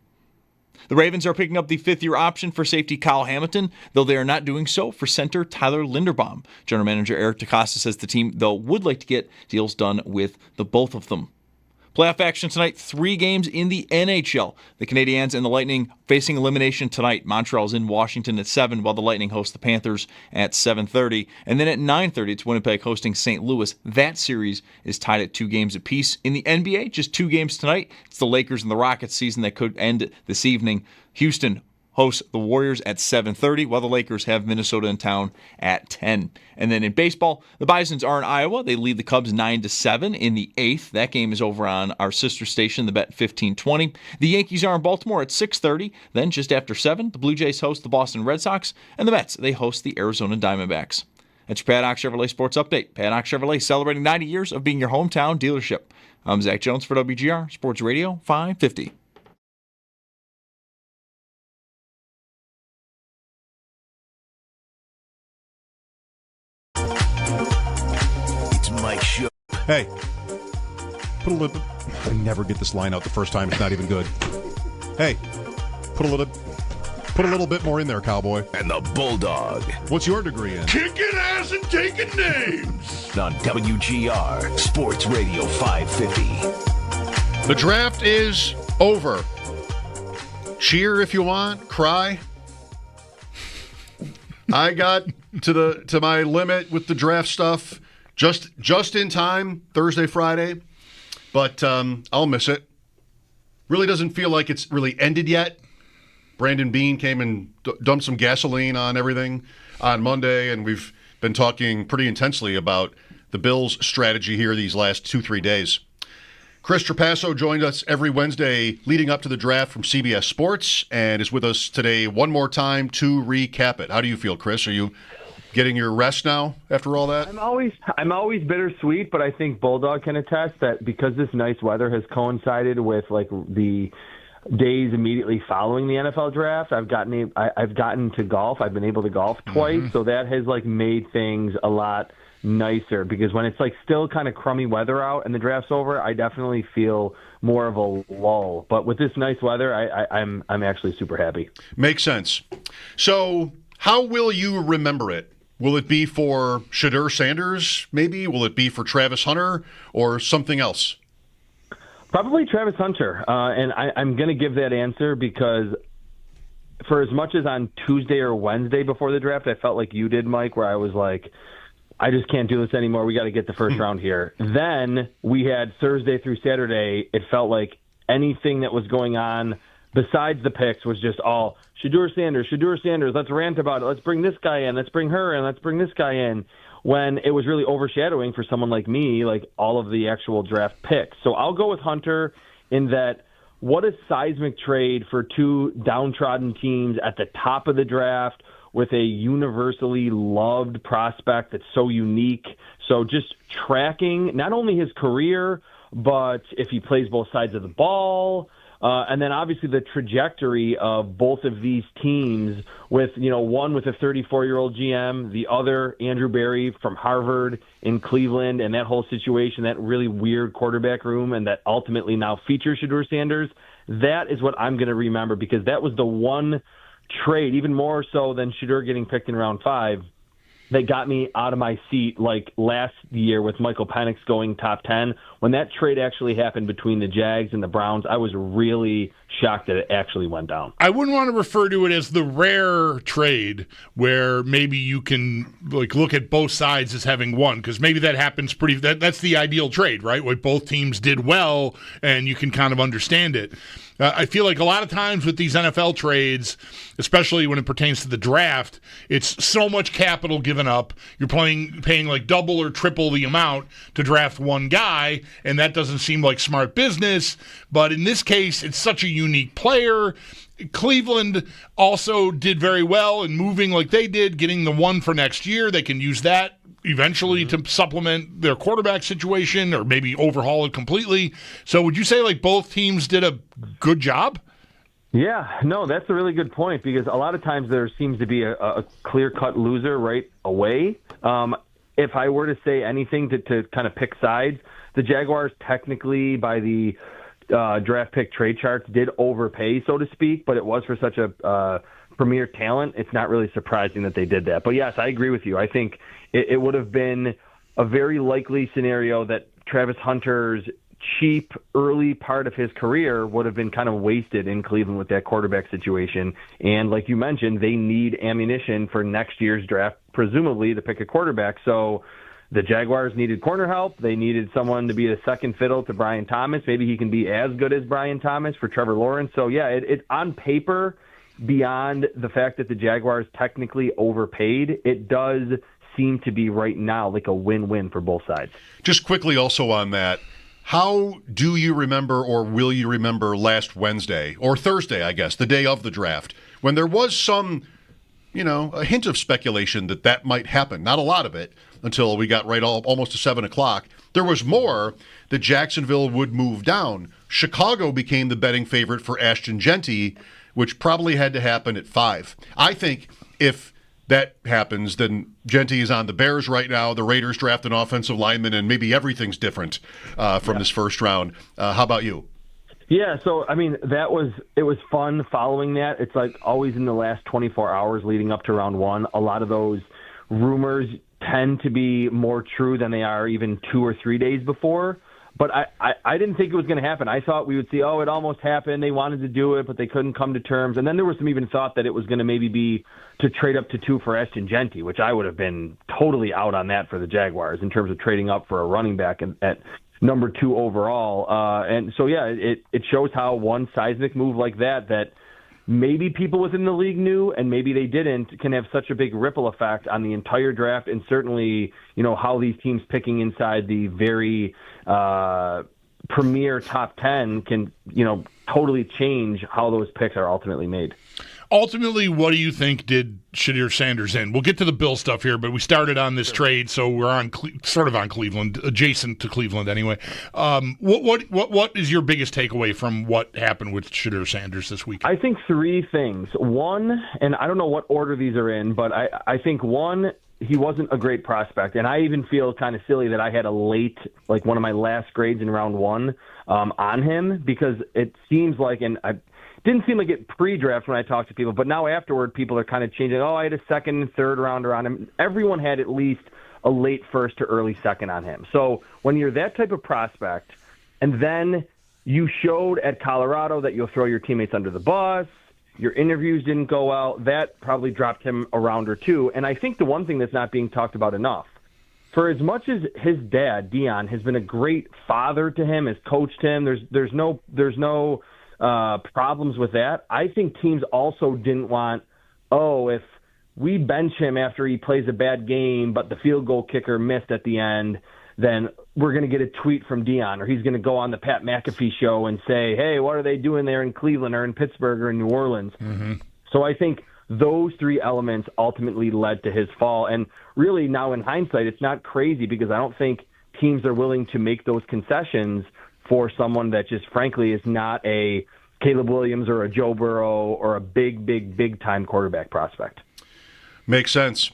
The Ravens are picking up the fifth-year option for safety Kyle Hamilton, though they are not doing so for center Tyler Linderbaum. General manager Eric DeCosta says the team, though, would like to get deals done with the both of them. Playoff action tonight, 3 games in the NHL. The Canadiens and the Lightning facing elimination tonight. Montreal's in Washington at 7, while the Lightning host the Panthers at 7:30. And then at 9:30, it's Winnipeg hosting St. Louis. That series is tied at 2 games apiece. In the NBA, just 2 games tonight. It's the Lakers and the Rockets season that could end this evening. Houston hosts the Warriors at 7:30, while the Lakers have Minnesota in town at 10. And then in baseball, the Bisons are in Iowa. They lead the Cubs 9-7 in the 8th. That game is over on our sister station, the Bet 1520. The Yankees are in Baltimore at 6:30. Then just after 7, the Blue Jays host the Boston Red Sox, and the Mets, they host the Arizona Diamondbacks. That's your Paddock Chevrolet Sports Update. Paddock Chevrolet celebrating 90 years of being your hometown dealership. I'm Zach Jones for WGR Sports Radio 550. Hey, put a little. I never get this line out the first time. It's not even good. Hey, put a little bit more in there, cowboy. And the Bulldog. What's your degree in? Kicking ass and taking names. On WGR Sports Radio 550. The draft is over. Cheer if you want. Cry. I got to my limit with the draft stuff. Just in time, Thursday, Friday, but I'll miss it. Really doesn't feel like it's really ended yet. Brandon Beane came and dumped some gasoline on everything on Monday, and we've been talking pretty intensely about the Bills' strategy here these last 2-3 days. Chris Trapaso joined us every Wednesday leading up to the draft from CBS Sports and is with us today one more time to recap it. How do you feel, Chris? Are you getting your rest now after all that? I'm always bittersweet, but I think Bulldog can attest that because this nice weather has coincided with like the days immediately following the NFL draft, I've gotten to golf. I've been able to golf twice, so that has like made things a lot nicer because when it's like still kind of crummy weather out and the draft's over, I definitely feel more of a lull. But with this nice weather, I'm actually super happy. Makes sense. So how will you remember it? Will it be for Shadur Sanders, maybe? Will it be for Travis Hunter or something else? Probably Travis Hunter. And I'm going to give that answer because for as much as on Tuesday or Wednesday before the draft, I felt like you did, Mike, where I was like, I just can't do this anymore. We got to get the first round here. Then we had Thursday through Saturday. It felt like anything that was going on besides the picks was just all Shadur Sanders, let's rant about it. Let's bring this guy in. Let's bring her in. Let's bring this guy in. When it was really overshadowing for someone like me, like all of the actual draft picks. So I'll go with Hunter in that what a seismic trade for 2 downtrodden teams at the top of the draft with a universally loved prospect that's so unique. So just tracking not only his career, but if he plays both sides of the ball, and then obviously the trajectory of both of these teams with, one with a 34-year-old GM, the other Andrew Berry from Harvard in Cleveland, and that whole situation, that really weird quarterback room, and that ultimately now features Shadur Sanders. That is what I'm going to remember because that was the one trade, even more so than Shadur getting picked in round 5, that got me out of my seat like last year with Michael Penix going top 10. When that trade actually happened between the Jags and the Browns, I was really shocked that it actually went down. I wouldn't want to refer to it as the rare trade where maybe you can like look at both sides as having won, because maybe that happens that's the ideal trade, right? Where both teams did well and you can kind of understand it. I feel like a lot of times with these NFL trades, especially when it pertains to the draft, it's so much capital given given up. You're paying like double or triple the amount to draft one guy, and that doesn't seem like smart business. But in this case, it's such a unique player. Cleveland also did very well in moving like they did, getting the one for next year. They can use that eventually to supplement their quarterback situation or maybe overhaul it completely. So would you say like both teams did a good job? Yeah, no, that's a really good point because a lot of times there seems to be a clear-cut loser right away. If I were to say anything to kind of pick sides, the Jaguars technically by the draft pick trade charts did overpay, so to speak, but it was for such a premier talent. It's not really surprising that they did that. But yes, I agree with you. I think it would have been a very likely scenario that Travis Hunter's cheap early part of his career would have been kind of wasted in Cleveland with that quarterback situation. And like you mentioned, they need ammunition for next year's draft, presumably to pick a quarterback. So the Jaguars needed corner help. They needed someone to be a second fiddle to Brian Thomas. Maybe he can be as good as Brian Thomas for Trevor Lawrence. So, yeah, it on paper, beyond the fact that the Jaguars technically overpaid, it does seem to be right now like a win-win for both sides. Just quickly also on that, how do you remember or will you remember last Wednesday, or Thursday, I guess, the day of the draft, when there was some, a hint of speculation that might happen? Not a lot of it, until we got almost to 7 o'clock. There was more that Jacksonville would move down. Chicago became the betting favorite for Ashton Genty, which probably had to happen at 5. I think if that happens, then Genty is on the Bears right now. The Raiders draft an offensive lineman, and maybe everything's different from this first round. How about you? Yeah, so, I mean, it was fun following that. It's like always in the last 24 hours leading up to round 1, a lot of those rumors tend to be more true than they are even 2 or 3 days before. But I didn't think it was going to happen. I thought we would see, it almost happened. They wanted to do it, but they couldn't come to terms. And then there was some even thought that it was going to maybe be to trade up to 2 for Ashton Genty, which I would have been totally out on that for the Jaguars in terms of trading up for a running back at number 2 overall. And so, yeah, it shows how one seismic move like that maybe people within the league knew and maybe they didn't, can have such a big ripple effect on the entire draft and certainly, how these teams picking inside the very premier top 10 can, totally change how those picks are ultimately made. Ultimately, what do you think did Shadur Sanders in? We'll get to the Bill stuff here, but we started on this trade, so we're on sort of on Cleveland, adjacent to Cleveland anyway. What is your biggest takeaway from what happened with Shadur Sanders this week? I think 3 things. One, and I don't know what order these are in, but I think one, he wasn't a great prospect, and I even feel kind of silly that I had a late, like one of my last grades in round 1 on him because it seems like, and I didn't seem like it pre-draft when I talked to people, but now afterward, people are kind of changing. I had a second and third rounder on him. Everyone had at least a late first to early second on him. So when you're that type of prospect, and then you showed at Colorado that you'll throw your teammates under the bus, your interviews didn't go well, that probably dropped him a round or 2. And I think the one thing that's not being talked about enough, for as much as his dad, Dion, has been a great father to him, has coached him, there's no problems with that. I think teams also didn't want, if we bench him after he plays a bad game, but the field goal kicker missed at the end, then we're going to get a tweet from Dion, or he's going to go on the Pat McAfee show and say, hey, what are they doing there in Cleveland or in Pittsburgh or in New Orleans? Mm-hmm. So I think those 3 elements ultimately led to his fall. And really now in hindsight, it's not crazy because I don't think teams are willing to make those concessions for someone that just frankly is not a Caleb Williams or a Joe Burrow or a big time quarterback prospect. Makes sense.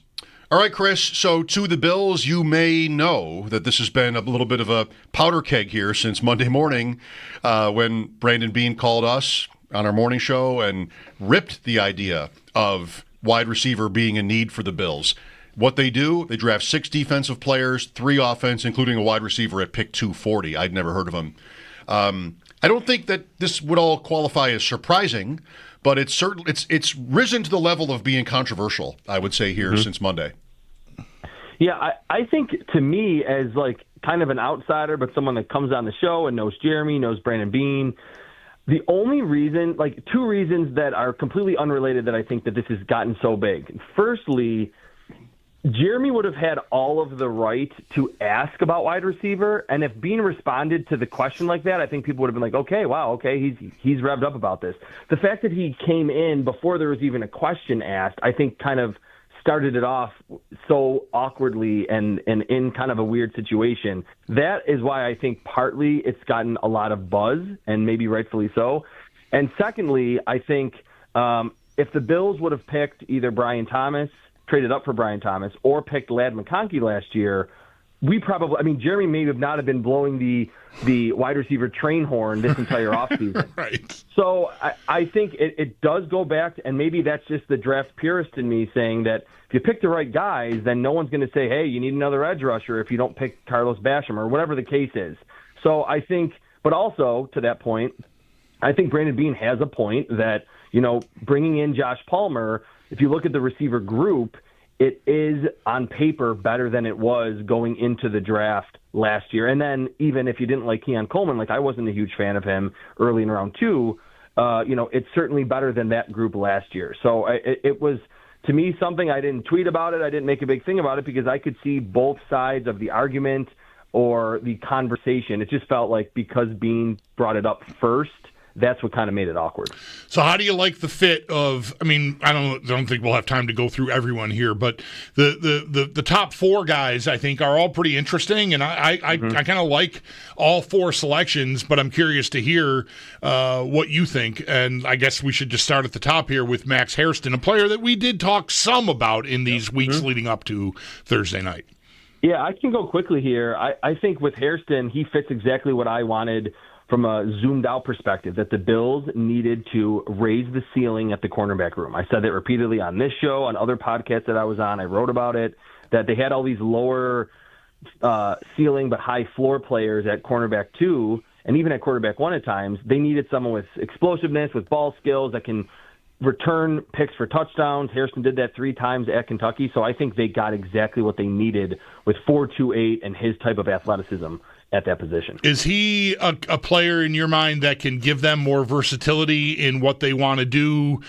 All right, Chris, so to the Bills, you may know that this has been a little bit of a powder keg here since Monday morning when Brandon Beane called us on our morning show and ripped the idea of wide receiver being a need for the Bills. What they do, they draft 6 defensive players, 3 offense, including a wide receiver at pick 240. I'd never heard of him. I don't think that this would all qualify as surprising, but it's risen to the level of being controversial, I would say, here since Monday. Yeah, I think to me, as like kind of an outsider, but someone that comes on the show and knows Jeremy, knows Brandon Beane, the only reason, 2 reasons that are completely unrelated that I think that this has gotten so big. Firstly, Jeremy would have had all of the right to ask about wide receiver, and if Bean responded to the question like that, I think people would have been like, okay, wow, okay, he's revved up about this. The fact that he came in before there was even a question asked, I think kind of started it off so awkwardly and in kind of a weird situation. That is why I think partly it's gotten a lot of buzz, and maybe rightfully so. And secondly, I think if the Bills would have picked either Brian Thomas, traded up for Brian Thomas, or picked Ladd McConkey last year, Jeremy may have not have been blowing the wide receiver train horn this entire offseason. Right. So I think it does go back, and maybe that's just the draft purist in me saying that if you pick the right guys, then no one's going to say, hey, you need another edge rusher if you don't pick Carlos Basham or whatever the case is. So I think, but also to that point, I think Brandon Beane has a point that, bringing in Josh Palmer, if you look at the receiver group, it is on paper better than it was going into the draft last year. And then even if you didn't like Keon Coleman, like I wasn't a huge fan of him early in round 2, it's certainly better than that group last year. So it was, to me, something. I didn't tweet about it. I didn't make a big thing about it because I could see both sides of the argument or the conversation. It just felt like because Bean brought it up first, that's what kind of made it awkward. So how do you like the fit of, I don't think we'll have time to go through everyone here, but the top 4 guys, I think, are all pretty interesting, and I kind of like all 4 selections, but I'm curious to hear what you think, and I guess we should just start at the top here with Max Hairston, a player that we did talk some about in these weeks leading up to Thursday night. Yeah, I can go quickly here. I think with Hairston, he fits exactly what I wanted from a zoomed-out perspective, that the Bills needed to raise the ceiling at the cornerback room. I said that repeatedly on this show, on other podcasts that I was on. I wrote about it, that they had all these lower ceiling but high floor players at cornerback 2, and even at quarterback 1 at times. They needed someone with explosiveness, with ball skills, that can return picks for touchdowns. Hairston did that 3 times at Kentucky, so I think they got exactly what they needed with 4.28 and his type of athleticism at that position. Is he a player in your mind that can give them more versatility in what they want to do,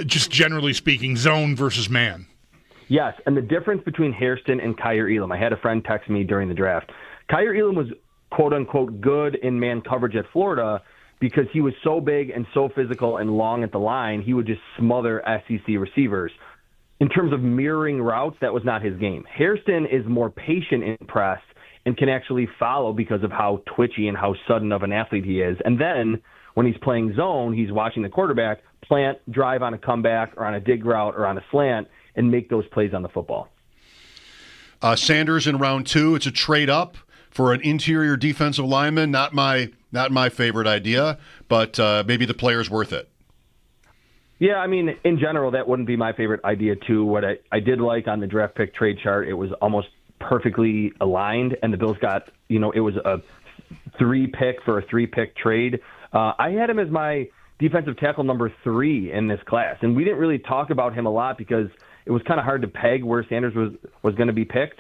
just generally speaking, zone versus man? Yes, and the difference between Hairston and Kyer Elam, I had a friend text me during the draft. Kyer Elam was quote-unquote good in man coverage at Florida because he was so big and so physical and long at the line, he would just smother SEC receivers. In terms of mirroring routes, that was not his game. Hairston is more patient in press and can actually follow because of how twitchy and how sudden of an athlete he is. And then when he's playing zone, he's watching the quarterback plant, drive on a comeback or on a dig route or on a slant and make those plays on the football. Sanders in round 2, it's a trade up for an interior defensive lineman. Not my favorite idea, but maybe the player's worth it. Yeah, in general, that wouldn't be my favorite idea too. What I did like on the draft pick trade chart, it was almost perfectly aligned, and the Bills got, it was a 3-pick for a 3-pick trade. I had him as my defensive tackle number 3 in this class, and we didn't really talk about him a lot because it was kind of hard to peg where Sanders was going to be picked.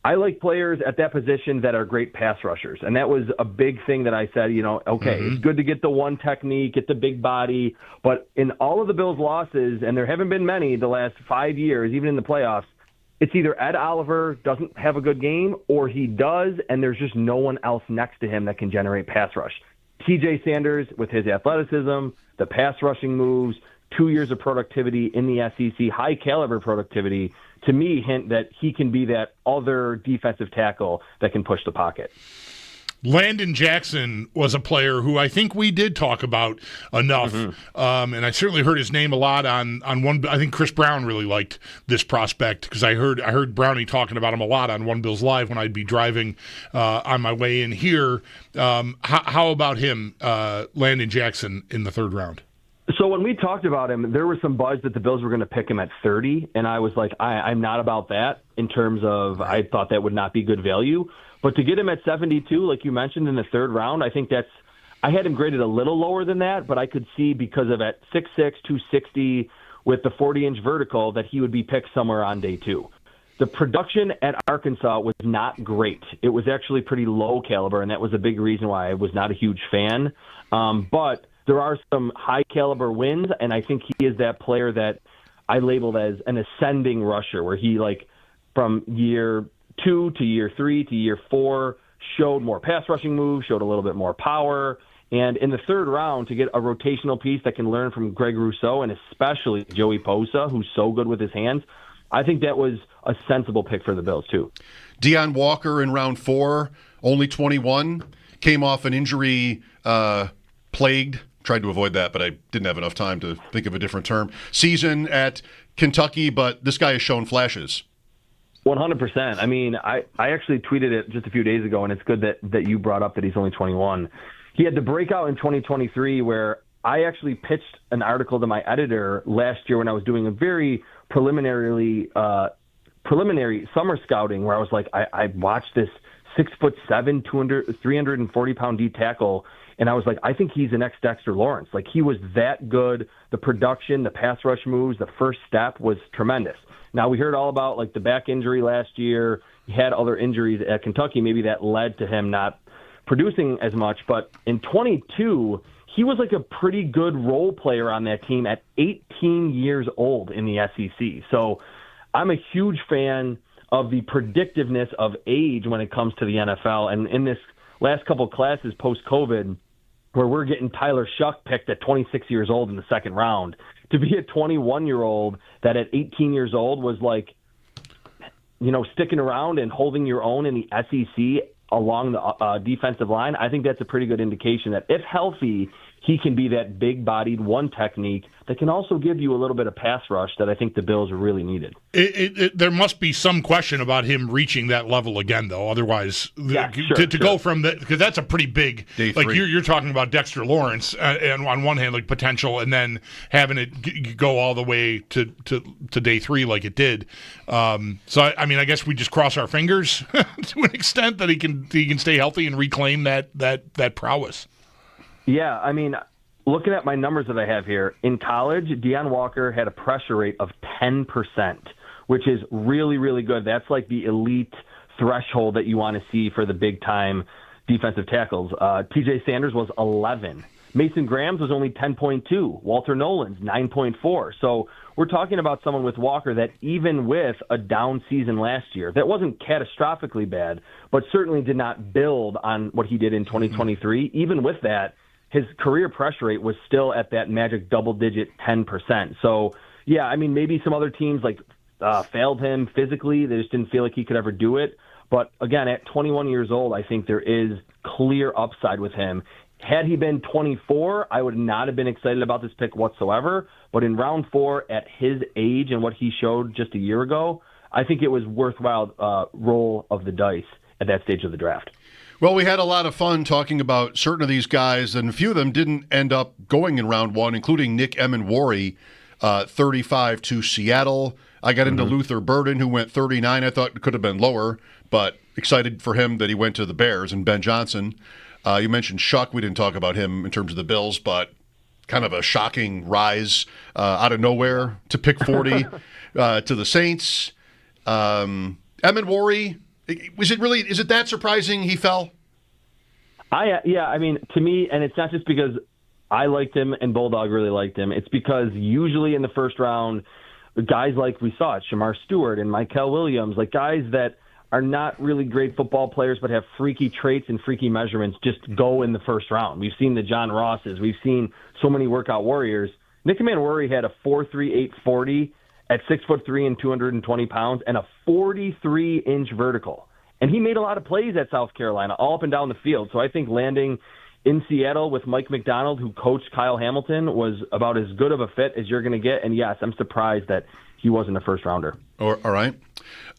I like players at that position that are great pass rushers, and that was a big thing that I said, it's good to get the one technique, get the big body, but in all of the Bills' losses, and there haven't been many the last 5 years, even in the playoffs, it's either Ed Oliver doesn't have a good game or he does, and there's just no one else next to him that can generate pass rush. TJ Sanders, with his athleticism, the pass rushing moves, 2 years of productivity in the SEC, high caliber productivity, to me hint that he can be that other defensive tackle that can push the pocket. Landon Jackson was a player who I think we did talk about enough, and I certainly heard his name a lot on one. I think Chris Brown really liked this prospect because I heard Brownie talking about him a lot on One Bills Live when I'd be driving on my way in here. How about him, Landon Jackson, in the 3rd round? So when we talked about him, there was some buzz that the Bills were going to pick him at 30, and I was like, I'm not about that in terms of I thought that would not be good value. But to get him at 72, like you mentioned, in the 3rd round, I think I had him graded a little lower than that, but I could see because of at 6'6", 260 with the 40-inch vertical that he would be picked somewhere on day 2. The production at Arkansas was not great. It was actually pretty low caliber, and that was a big reason why I was not a huge fan. But there are some high caliber wins, and I think he is that player that I labeled as an ascending rusher, where he from year 2 to year 3 to year 4, showed more pass rushing moves, showed a little bit more power. And in the third round, to get a rotational piece that can learn from Greg Rousseau and especially Joey Bosa, who's so good with his hands, I think that was a sensible pick for the Bills, too. Deion Walker in round 4, only 21, came off an injury plagued. Tried to avoid that, but I didn't have enough time to think of a different term. Season at Kentucky, but this guy has shown flashes. 100%. I mean, I actually tweeted it just a few days ago, and it's good that you brought up that he's only 21. He had the breakout in 2023 where I actually pitched an article to my editor last year when I was doing a very preliminary summer scouting where I was like, I watched this 6'7", 340-pound D tackle, and I was like, I think he's the next Dexter Lawrence. Like, he was that good. The production, the pass rush moves, the first step was tremendous. Now, we heard all about, like, the back injury last year. He had other injuries at Kentucky. Maybe that led to him not producing as much. But in 22, he was like a pretty good role player on that team at 18 years old in the SEC. So I'm a huge fan of the predictiveness of age when it comes to the NFL. And in this last couple classes post-COVID, where we're getting Tyler Shuck picked at 26 years old in the second round, to be a 21-year-old that at 18 years old was like, sticking around and holding your own in the SEC along the defensive line, I think that's a pretty good indication that if healthy, he can be that big-bodied one technique that can also give you a little bit of pass rush that I think the Bills really needed. There must be some question about him reaching that level again, though. Otherwise, sure. Go from that, because that's a pretty big. Like you're talking about Dexter Lawrence, and on one hand, like potential, and then having it go all the way to day 3 like it did. So I mean, I guess we just cross our fingers to an extent that he can stay healthy and reclaim that prowess. Yeah, I mean, looking at my numbers that I have here, in college, Deion Walker had a pressure rate of 10%, which is really, really good. That's like the elite threshold that you want to see for the big-time defensive tackles. T.J. Sanders was 11. Mason Graham's was only 10.2. Walter Nolan's 9.4. So we're talking about someone with Walker that even with a down season last year, that wasn't catastrophically bad, but certainly did not build on what he did in 2023. Even with that, his career pressure rate was still at that magic double-digit 10%. So, yeah, I mean, maybe some other teams failed him physically. They just didn't feel like he could ever do it. But, again, at 21 years old, I think there is clear upside with him. Had he been 24, I would not have been excited about this pick whatsoever. But in round 4, at his age and what he showed just a year ago, I think it was worthwhile roll of the dice at that stage of the draft. Well, we had a lot of fun talking about certain of these guys, and a few of them didn't end up going in round 1, including Nick Emenwari, 35 to Seattle. I got into Luther Burden, who went 39. I thought it could have been lower, but excited for him that he went to the Bears, and Ben Johnson. You mentioned Shuck. We didn't talk about him in terms of the Bills, but kind of a shocking rise out of nowhere to pick 40 to the Saints. Emenwari, is it that surprising he fell? I mean, to me, and it's not just because I liked him and Bulldog really liked him. It's because usually in the first round, guys like we saw it, Shamar Stewart and Mykel Williams, like guys that are not really great football players but have freaky traits and freaky measurements just go in the first round. We've seen the John Rosses. We've seen so many workout warriors. Nick Emenwari had a 4.38 40 at 6'3" and 220 pounds and a 43-inch vertical. And he made a lot of plays at South Carolina, all up and down the field. So I think landing in Seattle with Mike McDonald, who coached Kyle Hamilton, was about as good of a fit as you're going to get. And, yes, I'm surprised that he wasn't a first-rounder. All right.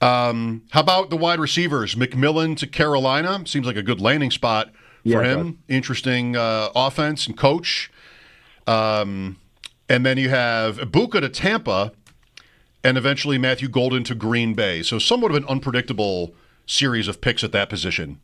How about the wide receivers? McMillan to Carolina. Seems like a good landing spot for him. Interesting offense and coach. And then you have Ibuka to Tampa and eventually Matthew Golden to Green Bay. So somewhat of an unpredictable series of picks at that position.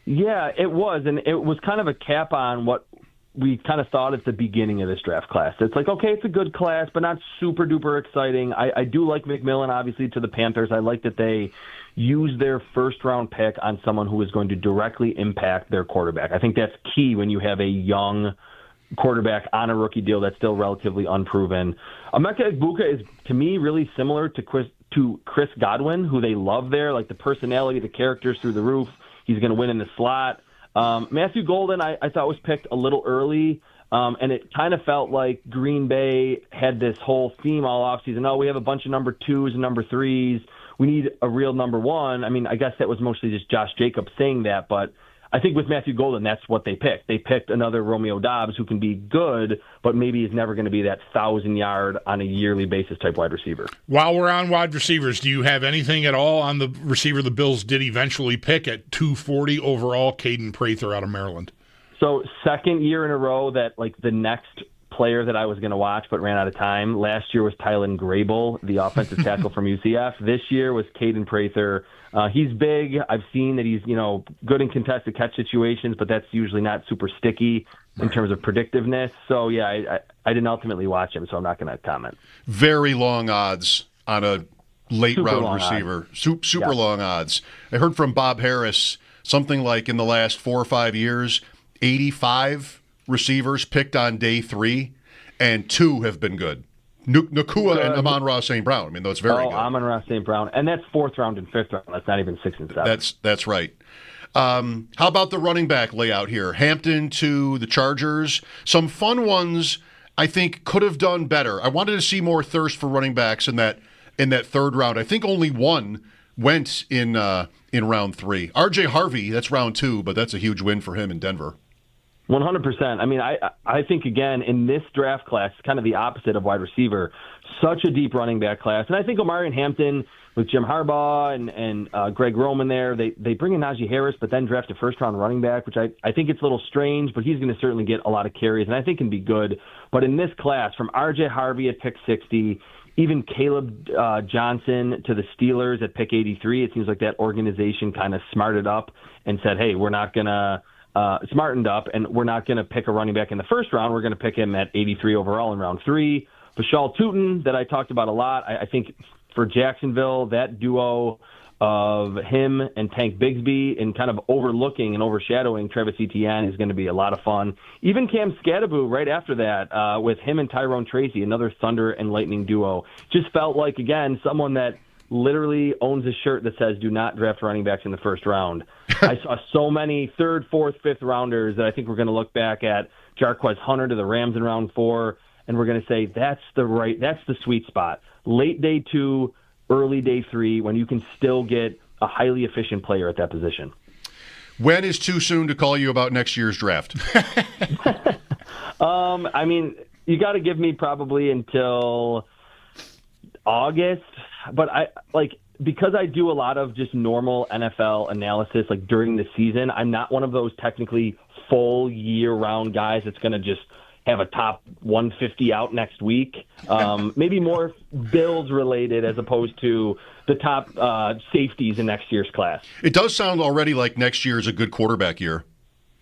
Yeah, it was, and it was kind of a cap on what we kind of thought at the beginning of this draft class. It's like, okay, it's a good class, but not super duper exciting. I do like McMillan, obviously, to the Panthers. I like that they use their first-round pick on someone who is going to directly impact their quarterback. I think that's key when you have a young quarterback on a rookie deal that's still relatively unproven. Emeka Egbuka is, to me, really similar to Chris Godwin, who they love there, like the personality, the characters through the roof. He's going to win in the slot. Matthew Golden, I thought was picked a little early, and it kind of felt like Green Bay had this whole theme all offseason. Oh, we have a bunch of number 2s and number 3s. We need a real number 1. I mean, I guess that was mostly just Josh Jacobs saying that, but I think with Matthew Golden, that's what they picked. They picked another Romeo Doubs who can be good, but maybe is never going to be that 1,000-yard on a yearly basis type wide receiver. While we're on wide receivers, do you have anything at all on the receiver the Bills did eventually pick at 240 overall, Caden Prather out of Maryland? So second year in a row that like the next player that I was going to watch but ran out of time. Last year was Tylen Grable, the offensive tackle from UCF. This year was Caden Prather. He's big. I've seen that he's, good in contested catch situations, but that's usually not super sticky in terms of predictiveness. So, yeah, I didn't ultimately watch him, so I'm not going to comment. Very long odds on a late-round receiver. Super long odds. I heard from Bob Harris something like in the last 4 or 5 years, 85 receivers picked on day 3, and 2 have been good. Nakua and Amon-Ra St. Brown. I mean, that's very good. Amon-Ra St. Brown. And that's 4th round and 5th round. That's not even 6 and 7. That's right. How about the running back layout here? Hampton to the Chargers. Some fun ones I think could have done better. I wanted to see more thirst for running backs in that 3rd round. I think only one went in round 3. RJ Harvey, that's round 2, but that's a huge win for him in Denver. 100%. I mean, I think, again, in this draft class, kind of the opposite of wide receiver, such a deep running back class. And I think Omarion Hampton with Jim Harbaugh and Greg Roman there, they bring in Najee Harris, but then draft a first-round running back, which I think it's a little strange, but he's going to certainly get a lot of carries, and I think can be good. But in this class, from R.J. Harvey at pick 60, even Caleb Johnson to the Steelers at pick 83, it seems like that organization kind of smarted up and said, hey, we're not going to smartened up, and we're not going to pick a running back in the 1st round. We're going to pick him at 83 overall in round 3. Vishal Tootin, that I talked about a lot, I think for Jacksonville, that duo of him and Tank Bigsby and kind of overlooking and overshadowing Travis Etienne is going to be a lot of fun. Even Cam Scadaboo right after that with him and Tyrone Tracy, another Thunder and Lightning duo. Just felt like, again, someone that literally owns a shirt that says do not draft running backs in the 1st round. I saw so many 3rd, 4th, 5th rounders that I think we're going to look back at Jarquez Hunter to the Rams in round 4, and we're going to say that's the sweet spot. Late day 2, early day 3, when you can still get a highly efficient player at that position. When is too soon to call you about next year's draft? I mean, you got to give me probably until August, but because I do a lot of just normal NFL analysis like during the season, I'm not one of those technically full year-round guys that's going to just have a top 150 out next week. Maybe more Bills related as opposed to the top safeties in next year's class. It does sound already like next year is a good quarterback year.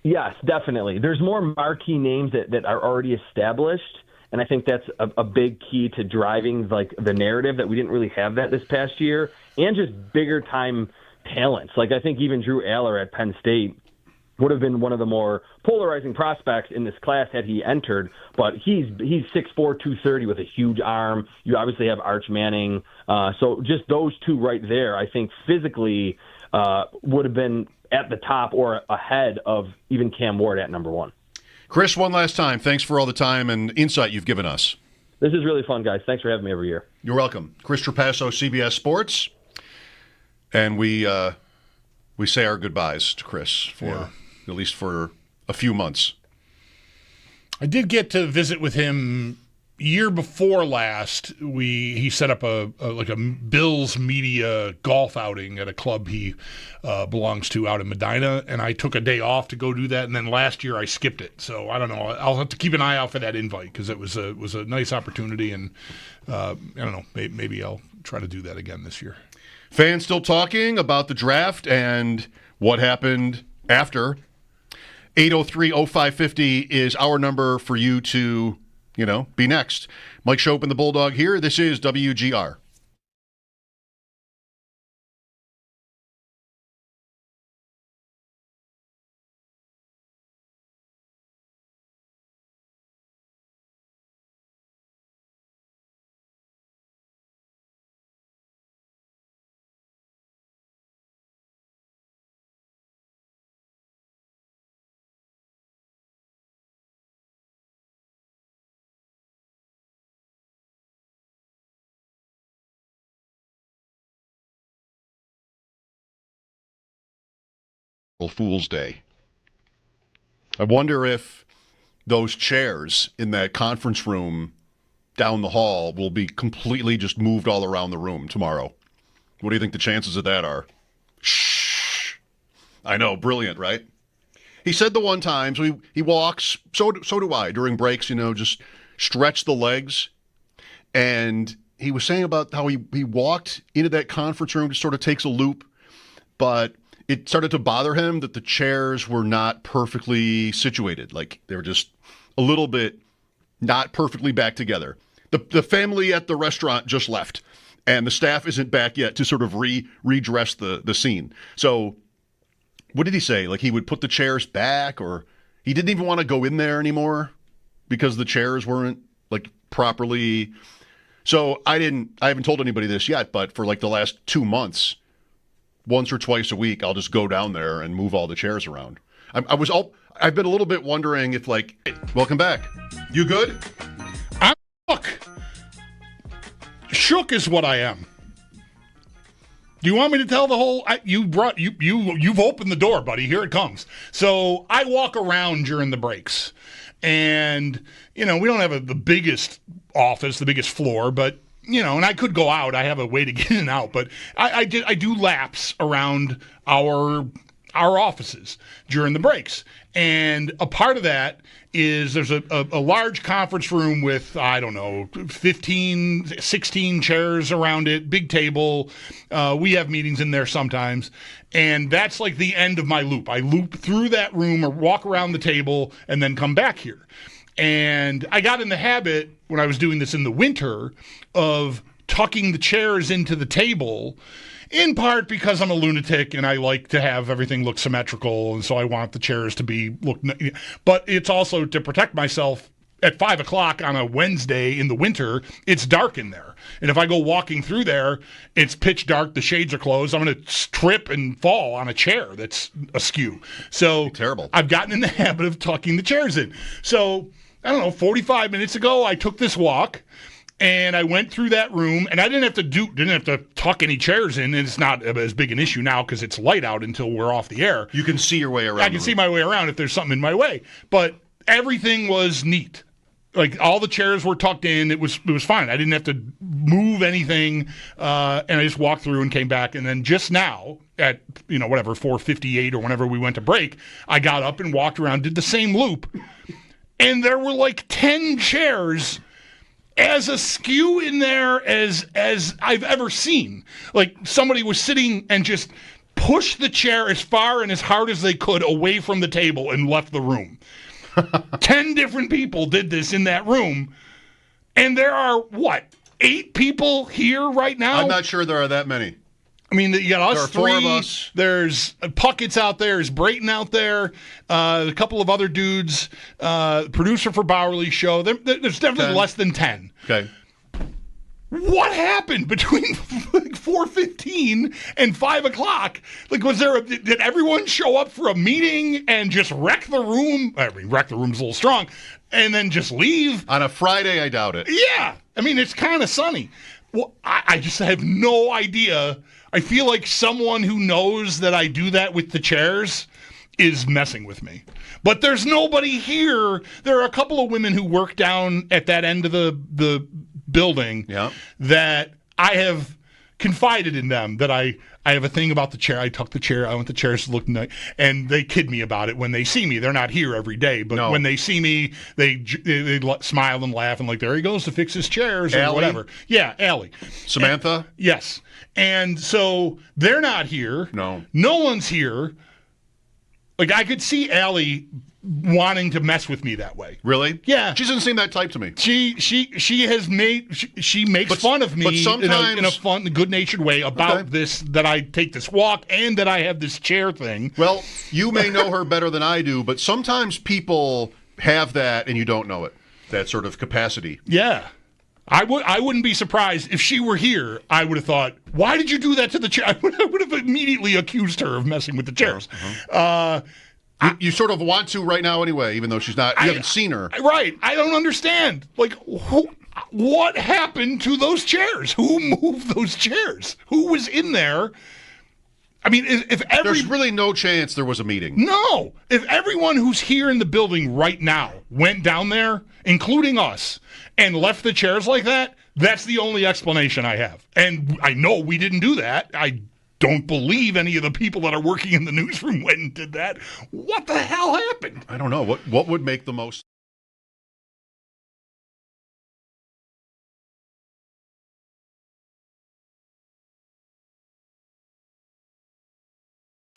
Yes, definitely. There's more marquee names that are already established. And I think that's a big key to driving like the narrative that we didn't really have that this past year, and just bigger time talents. Like I think even Drew Aller at Penn State would have been one of the more polarizing prospects in this class had he entered. But he's 6'4", 230 with a huge arm. You obviously have Arch Manning. So just those two right there, I think physically would have been at the top or ahead of even Cam Ward at number 1. Chris, one last time, thanks for all the time and insight you've given us. This is really fun, guys. Thanks for having me every year. You're welcome. Chris Trapaso, CBS Sports. And we say our goodbyes to Chris for at least for a few months. I did get to visit with him year before last. He set up a Bills media golf outing at a club he belongs to out in Medina, and I took a day off to go do that. And then last year I skipped it, so I don't know. I'll have to keep an eye out for that invite because it was a nice opportunity, and I don't know. Maybe I'll try to do that again this year. Fans still talking about the draft and what happened after. 803-0550 is our number for you to be next. Mike Schopp and the Bulldog here. This is WGR. Fool's Day. I wonder if those chairs in that conference room down the hall will be completely just moved all around the room tomorrow. What do you think the chances of that are? Shh. I know, brilliant, right? He said the one time, so he walks, so do I, during breaks, just stretch the legs. And he was saying about how he walked into that conference room, just sort of takes a loop, but it started to bother him that the chairs were not perfectly situated. Like they were just a little bit not perfectly back together. The family at the restaurant just left, and the staff isn't back yet to sort of redress the scene. So what did he say? Like he would put the chairs back, or he didn't even want to go in there anymore because the chairs weren't like properly. So I haven't told anybody this yet, but for like the last 2 months, once or twice a week, I'll just go down there and move all the chairs around. I've been a little bit wondering if welcome back. You good? I'm shook. Shook is what I am. Do you want me to tell the whole? You've opened the door, buddy. Here it comes. So I walk around during the breaks, and we don't have the biggest office, the biggest floor, but and I could go out. I have a way to get in and out, but I do laps around our offices during the breaks. And a part of that is there's a large conference room with, 15, 16 chairs around it, big table. We have meetings in there sometimes. And that's like the end of my loop. I loop through that room or walk around the table and then come back here. And I got in the habit when I was doing this in the winter of tucking the chairs into the table, in part because I'm a lunatic and I like to have everything look symmetrical, and so I want the chairs to look. But it's also to protect myself. At 5 o'clock on a Wednesday in the winter, it's dark in there. And if I go walking through there, it's pitch dark, the shades are closed, I'm going to trip and fall on a chair that's askew. So terrible. I've gotten in the habit of tucking the chairs in. So, 45 minutes ago, I took this walk, and I went through that room, and I didn't have to tuck any chairs in, and it's not as big an issue now because it's light out until we're off the air. You can see your way around. I can see my way around if there's something in my way. But everything was neat. Like all the chairs were tucked in. It was fine. I didn't have to move anything, and I just walked through and came back. And then just now at 4:58 or whenever we went to break, I got up and walked around, did the same loop, and there were like 10 chairs as askew in there as I've ever seen. Like somebody was sitting and just pushed the chair as far and as hard as they could away from the table and left the room. 10 different people did this in that room, and there are 8 people here right now? I'm not sure there are that many. I mean, you got us there are 4 three. of us. There's Puckett's out there. There's Brayton out there. A couple of other dudes. Producer for Bowerly's show. There's definitely 10. less than 10. Okay. What happened between 4:15 and 5 o'clock? Like, did everyone show up for a meeting and just wreck the room? I mean, wreck the room's a little strong, and then just leave? On a Friday, I doubt it. Yeah. I mean, it's kind of sunny. Well, I just have no idea. I feel like someone who knows that I do that with the chairs is messing with me. But there's nobody here. There are a couple of women who work down at that end of the building that I have confided in them that I have a thing about the chair. I tuck the chair. I want the chairs to look nice. And they kid me about it when they see me. They're not here every day. But when they see me, they smile and laugh and like, there he goes to fix his chairs or Allie? whatever. Yeah, Allie. Samantha? Yes. And so they're not here. No one's here. Like, I could see Allie wanting to mess with me that way. Really? Yeah. She doesn't seem that type to me. She makes fun of me in a fun, good-natured way about this, that I take this walk and that I have this chair thing. Well, you may know her better than I do, but sometimes people have that and you don't know it. That sort of capacity. Yeah. I wouldn't be surprised if she were here. I would have thought, why did you do that to the chair? I would have immediately accused her of messing with the chairs. You sort of want to right now anyway, even though she's not. You haven't seen her. Right. I don't understand. Like, what happened to those chairs? Who moved those chairs? Who was in there? I mean, if there's really no chance there was a meeting. No. If everyone who's here in the building right now went down there, including us, and left the chairs like that, that's the only explanation I have. And I know we didn't do that. I don't believe any of the people that are working in the newsroom went and did that. What the hell happened? I don't know. What would make the most...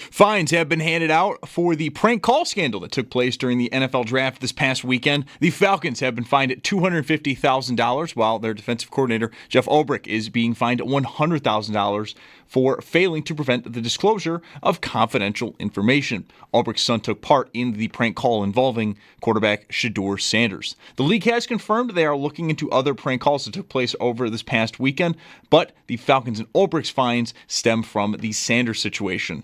Fines have been handed out for the prank call scandal that took place during the NFL draft this past weekend. The Falcons have been fined $250,000, while their defensive coordinator, Jeff Ulbrich, is being fined $100,000 for failing to prevent the disclosure of confidential information. Ulbrich's son took part in the prank call involving quarterback Shadur Sanders. The league has confirmed they are looking into other prank calls that took place over this past weekend, but the Falcons and Ulbrich's fines stem from the Sanders situation.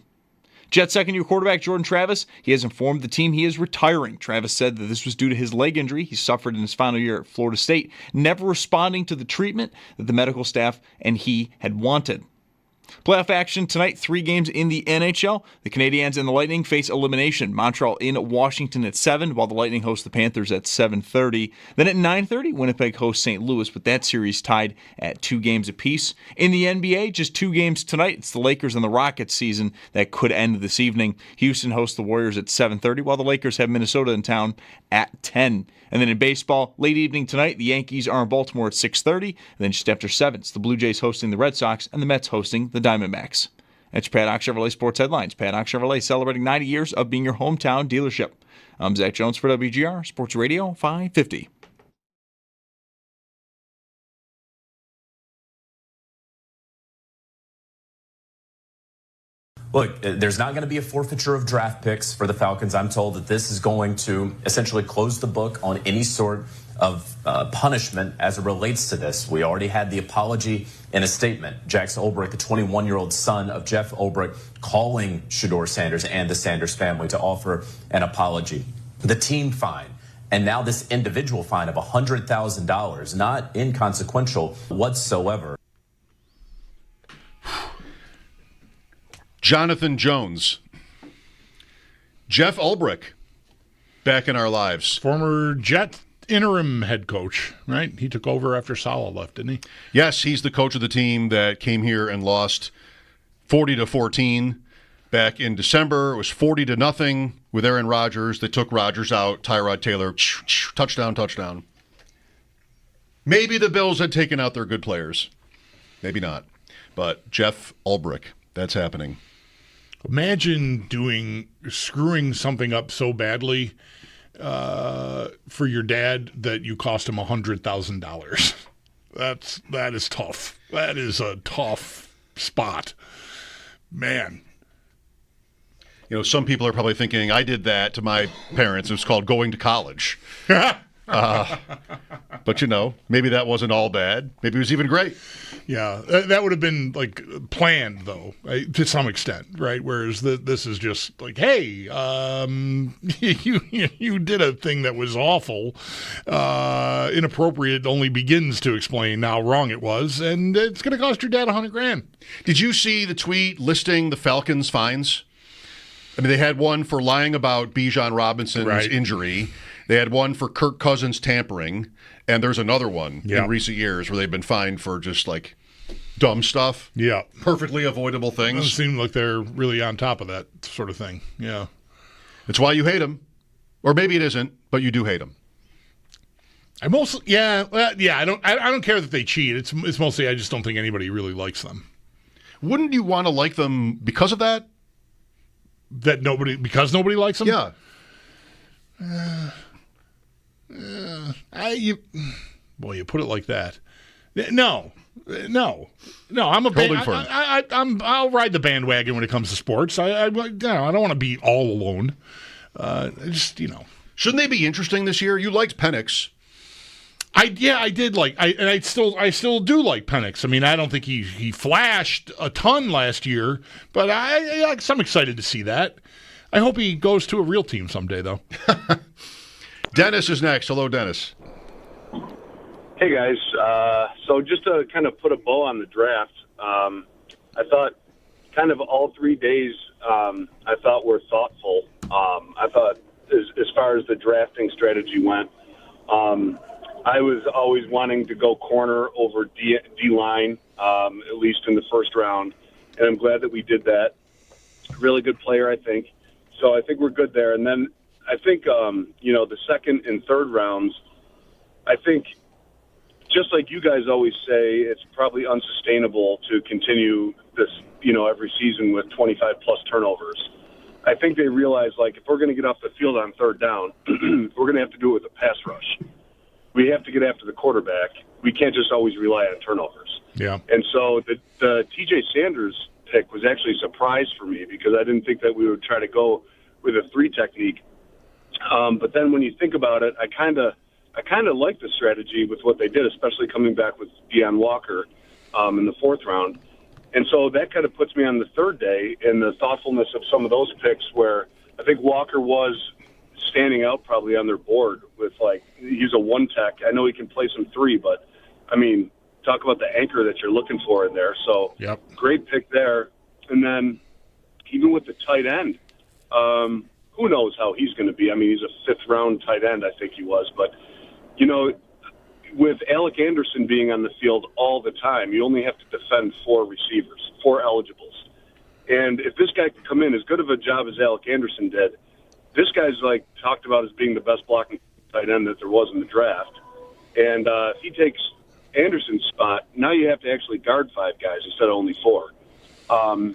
Jets second-year quarterback Jordan Travis, he has informed the team he is retiring. Travis said that this was due to his leg injury he suffered in his final year at Florida State, never responding to the treatment that the medical staff and he had wanted. Playoff action tonight, 3 games in the NHL. The Canadiens and the Lightning face elimination. Montreal in Washington at 7, while the Lightning host the Panthers at 7:30. Then at 9:30, Winnipeg hosts St. Louis, with that series tied at 2 games apiece. In the NBA, just 2 games tonight. It's the Lakers and the Rockets season that could end this evening. Houston hosts the Warriors at 7:30, while the Lakers have Minnesota in town at 10. And then in baseball, late evening tonight, the Yankees are in Baltimore at 6:30. And then just after 7, it's the Blue Jays hosting the Red Sox and the Mets hosting the Diamondbacks. That's your Paddock Chevrolet Sports Headlines. Paddock Chevrolet celebrating 90 years of being your hometown dealership. I'm Zach Jones for WGR Sports Radio 550. Look, there's not going to be a forfeiture of draft picks for the Falcons. I'm told that this is going to essentially close the book on any sort of punishment as it relates to this. We already had the apology in a statement. Jackson Ulbrich, the 21-year-old son of Jeff Ulbrich, calling Shadur Sanders and the Sanders family to offer an apology. The team fine, and now this individual fine of $100,000, not inconsequential whatsoever. Jonathan Jones. Jeff Ulbrich, back in our lives. Former Jet interim head coach, right? He took over after Sal left, didn't he? Yes, he's the coach of the team that came here and lost 40-14 back in December. It was 40-0 with Aaron Rodgers. They took Rodgers out. Tyrod Taylor, touchdown. Maybe the Bills had taken out their good players. Maybe not. But Jeff Ulbrich, that's happening. Imagine screwing something up so badly for your dad that you cost him $100,000. That is tough. That is a tough spot, man. You know, some people are probably thinking I did that to my parents. It was called going to college. But, you know, maybe that wasn't all bad. Maybe it was even great. Yeah, that would have been, like, planned, though, to some extent, right? Whereas this is just like, hey, you did a thing that was awful. Inappropriate only begins to explain how wrong it was, and it's going to cost your dad $100,000. Did you see the tweet listing the Falcons' fines? I mean, they had one for lying about Bijan Robinson's injury. They had one for Kirk Cousins tampering, and there's another one in recent years where they've been fined for just like dumb stuff. Yeah. Perfectly avoidable things. It doesn't seem like they're really on top of that sort of thing. Yeah. It's why you hate them. Or maybe it isn't, but you do hate them. I don't care that they cheat. It's mostly I just don't think anybody really likes them. Wouldn't you want to like them because of that? Because nobody likes them? Yeah. You put it like that. No. I'm a I'll ride the bandwagon when it comes to sports. I don't want to be all alone. Shouldn't they be interesting this year? You liked Penix. I did like. I still do like Penix. I mean, I don't think he flashed a ton last year, but I'm excited to see that. I hope he goes to a real team someday, though. Dennis is next. Hello, Dennis. Hey, guys. So just to kind of put a bow on the draft, I thought kind of all 3 days I thought were thoughtful. I thought as far as the drafting strategy went, I was always wanting to go corner over D-line, at least in the first round, and I'm glad that we did that. Really good player, I think. So I think we're good there. And then I think, the second and third rounds, I think, just like you guys always say, it's probably unsustainable to continue this, every season with 25-plus turnovers. I think they realize, if we're going to get off the field on third down, we're going to have to do it with a pass rush. We have to get after the quarterback. We can't just always rely on turnovers. Yeah. And so the T.J. Sanders pick was actually a surprise for me because I didn't think that we would try to go with a 3 technique. But then when you think about it, I kind of like the strategy with what they did, especially coming back with Deion Walker in the 4th round. And so that kind of puts me on the third day in the thoughtfulness of some of those picks where I think Walker was standing out probably on their board with, he's a 1 tech. I know he can play some 3, but, talk about the anchor that you're looking for in there. So Great pick there. And then even with the tight end, who knows how he's going to be. He's a 5th-round tight end, I think he was. But, with Alec Anderson being on the field all the time, you only have to defend 4 receivers, 4 eligibles. And if this guy could come in as good of a job as Alec Anderson did, this guy's talked about as being the best blocking tight end that there was in the draft. And if he takes Anderson's spot, now you have to actually guard 5 guys instead of only 4. So,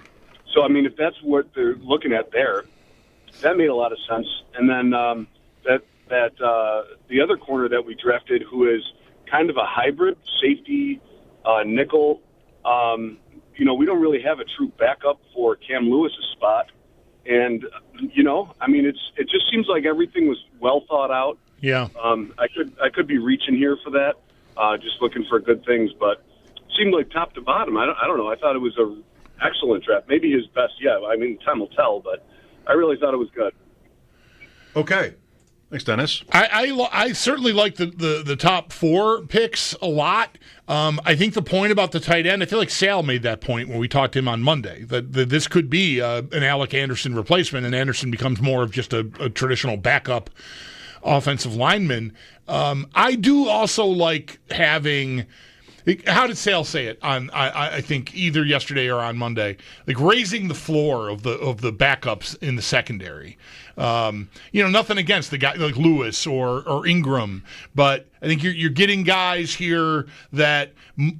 if that's what they're looking at there, that made a lot of sense. And then the other corner that we drafted, who is kind of a hybrid safety nickel, we don't really have a true backup for Cam Lewis's spot. And, it just seems like everything was well thought out. Yeah. I could be reaching here for that, just looking for good things, but it seemed like top to bottom. I don't know. I thought it was an excellent draft. Maybe his best yet. Time will tell, but I really thought it was good. Okay. Thanks, Dennis. I certainly like the top 4 picks a lot. I think the point about the tight end, I feel like Sal made that point when we talked to him on Monday, that this could be an Alec Anderson replacement, and Anderson becomes more of just a traditional backup offensive lineman. I do also like having... How did Sal say it on? I think either yesterday or on Monday, raising the floor of the backups in the secondary. Nothing against the guy like Lewis or Ingram, but I think you're getting guys here that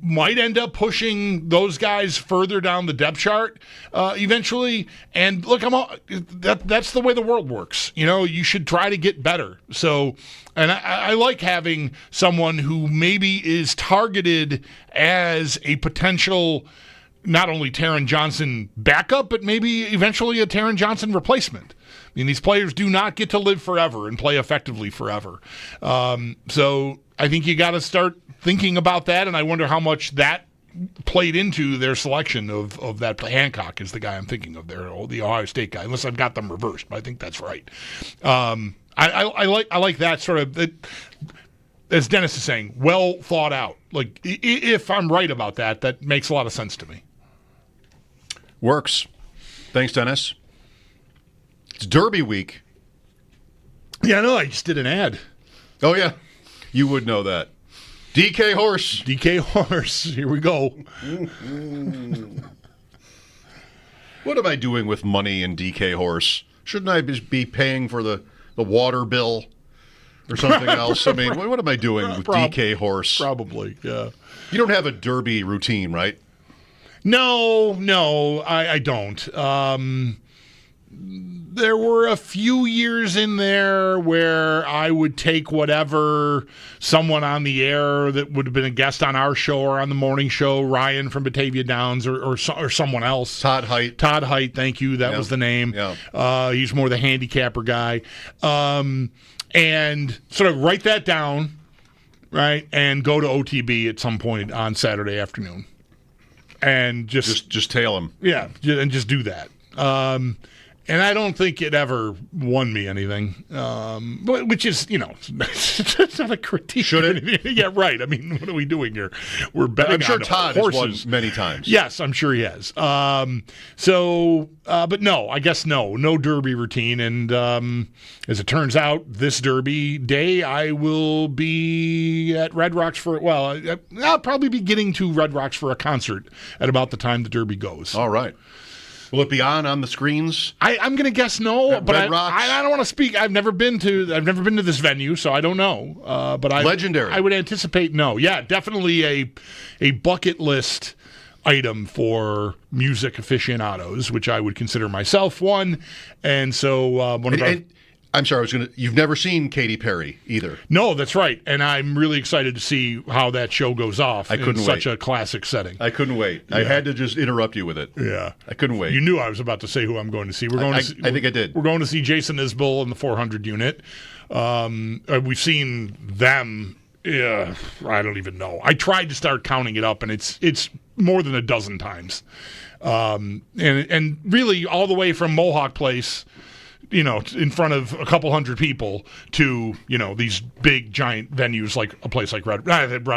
might end up pushing those guys further down the depth chart eventually. And look, that's the way the world works. You should try to get better. So. And I like having someone who maybe is targeted as a potential, not only Taron Johnson backup, but maybe eventually a Taron Johnson replacement. These players do not get to live forever and play effectively forever. So I think you got to start thinking about that, and I wonder how much that played into their selection of that. Hancock is the guy I'm thinking of there, the Ohio State guy, unless I've got them reversed, but I think that's right. I like that sort of, as Dennis is saying, well thought out. If I'm right about that, that makes a lot of sense to me. Works. Thanks, Dennis. It's Derby week. Yeah, I know. I just did an ad. Oh, yeah. You would know that. DK Horse. DK Horse. Here we go. What am I doing with money in DK Horse? Shouldn't I be paying for the water bill or something else? What am I doing with DK Horse? Probably, yeah. You don't have a Derby routine, right? No, I don't. There were a few years in there where I would take whatever someone on the air that would have been a guest on our show or on the morning show, Ryan from Batavia Downs or someone else. Todd Height, thank you. That was the name. Yeah. He's more the handicapper guy. And sort of write that down, right, and go to OTB at some point on Saturday afternoon. And just tail him. Yeah, and just do that. And I don't think it ever won me anything, which is, it's not a critique. Should it? Yeah, right. I mean, what are we doing here? We're betting I'm sure on Todd horses. has won many times. Yes, I'm sure he has. But no, I guess no Derby routine. And as it turns out, this Derby day, I will be at Red Rocks I'll probably be getting to Red Rocks for a concert at about the time the Derby goes. All right. Will it be on the screens? I'm going to guess no, but I don't want to speak. I've never been to this venue, so I don't know. But legendary. I would anticipate no. Yeah, definitely a bucket list item for music aficionados, which I would consider myself one. And so I'm sorry, you've never seen Katy Perry either. No, that's right. And I'm really excited to see how that show goes off in such a classic setting. I couldn't wait. Yeah. I had to just interrupt you with it. Yeah. I couldn't wait. You knew I was about to say who I'm going to see. I think I did. We're going to see Jason Isbell in the 400 unit. We've seen them. Yeah, I don't even know. I tried to start counting it up, and it's more than a dozen times. And really all the way from Mohawk Place, in front of a couple hundred people to, these big giant venues like a place like Red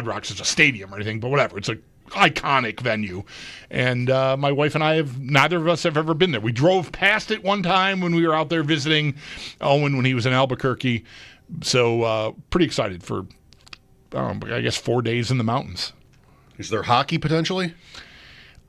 Rocks is a stadium or anything, but whatever. It's an iconic venue. And my wife and neither of us have ever been there. We drove past it one time when we were out there visiting Owen when he was in Albuquerque. So pretty excited for, I guess, 4 days in the mountains. Is there hockey potentially?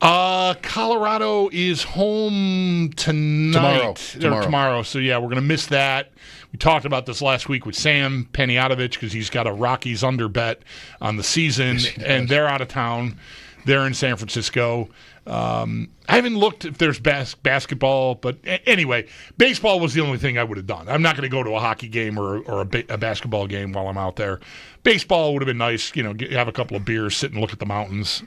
Colorado is home tonight. Tomorrow. So, yeah, we're going to miss that. We talked about this last week with Sam Paniatovich because he's got a Rockies under bet on the season, and they're out of town. They're in San Francisco. I haven't looked if there's basketball, but anyway, baseball was the only thing I would have done. I'm not going to go to a hockey game or a basketball game while I'm out there. Baseball would have been nice, have a couple of beers, sit and look at the mountains,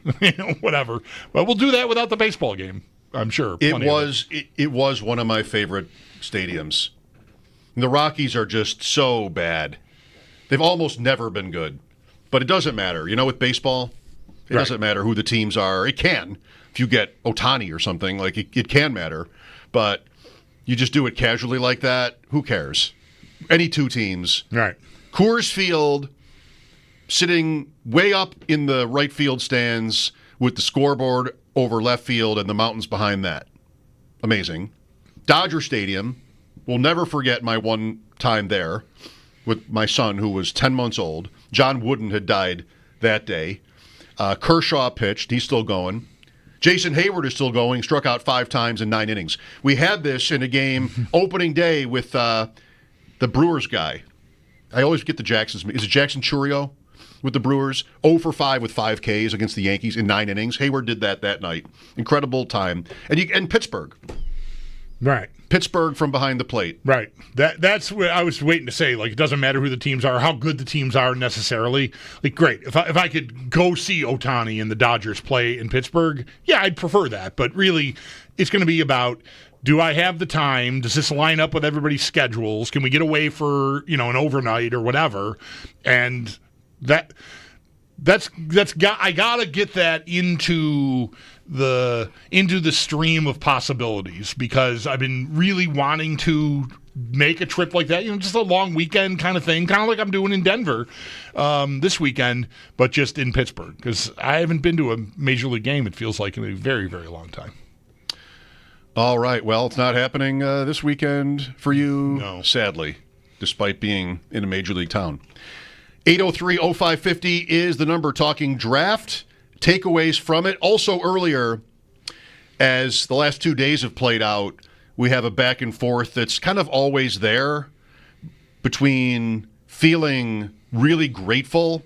whatever. But we'll do that without the baseball game, I'm sure. It was one of my favorite stadiums. The Rockies are just so bad. They've almost never been good. But it doesn't matter. With baseball, it doesn't matter who the teams are. It can. If you get Ohtani or something, like it can matter. But you just do it casually like that, who cares? Any two teams. Right. Coors Field, sitting way up in the right field stands with the scoreboard over left field and the mountains behind that. Amazing. Dodger Stadium, will never forget my one time there with my son who was 10 months old. John Wooden had died that day. Kershaw pitched. He's still going. Jason Hayward is still going. Struck out 5 times in 9 innings. We had this in a game opening day with the Brewers guy. I always get the Jackson's. Is it Jackson Churio with the Brewers? 0 for 5 with 5 Ks against the Yankees in 9 innings. Hayward did that night. Incredible time. And Pittsburgh. Right. Pittsburgh from behind the plate. Right. That's what I was waiting to say. Like, it doesn't matter who the teams are, how good the teams are necessarily. Like, great. If I could go see Ohtani and the Dodgers play in Pittsburgh, yeah, I'd prefer that. But really, it's going to be about, do I have the time? Does this line up with everybody's schedules? Can we get away for, an overnight or whatever? And I gotta get that into the stream of possibilities, because I've been really wanting to make a trip like that, just a long weekend kind of thing, kind of like I'm doing in Denver this weekend, but just in Pittsburgh, because I haven't been to a major league game, it feels like, in a very, very long time. All right. Well, it's not happening this weekend for you, No. Sadly, despite being in a major league town. 803-0550 is the number. Talking draft, takeaways from it. Also earlier, as the last 2 days have played out, we have a back and forth that's kind of always there between feeling really grateful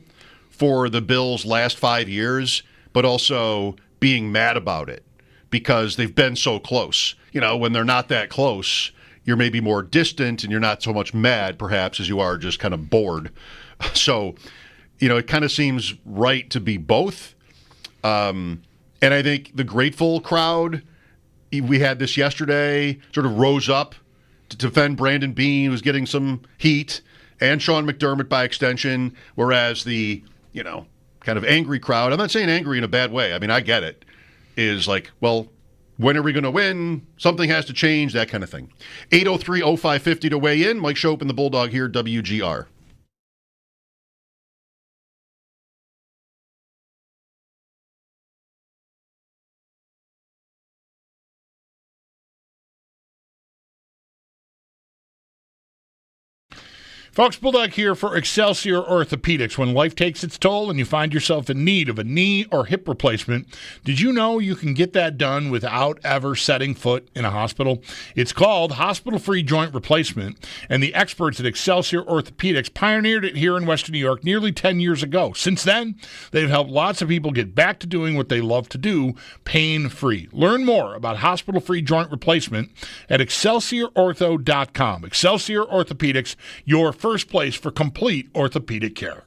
for the Bills' last 5 years, but also being mad about it because they've been so close. When they're not that close, you're maybe more distant and you're not so much mad, perhaps, as you are just kind of bored. So, it kind of seems right to be both. And I think the grateful crowd, we had this yesterday, sort of rose up to defend Brandon Beane, who was getting some heat, and Sean McDermott by extension, whereas the, kind of angry crowd, I'm not saying angry in a bad way, I mean, I get it, is like, well, When are we going to win? Something has to change, that kind of thing. 803-0550 to weigh in. Mike Schopp and the Bulldog here, WGR. Folks, Bulldog here for Excelsior Orthopedics. When life takes its toll and you find yourself in need of a knee or hip replacement, did you know you can get that done without ever setting foot in a hospital? It's called hospital-free joint replacement, and the experts at Excelsior Orthopedics pioneered it here in Western New York nearly 10 years ago. Since then, they've helped lots of people get back to doing what they love to do, pain-free. Learn more about hospital-free joint replacement at ExcelsierOrtho.com. Excelsior Orthopedics, your first place for complete orthopedic care.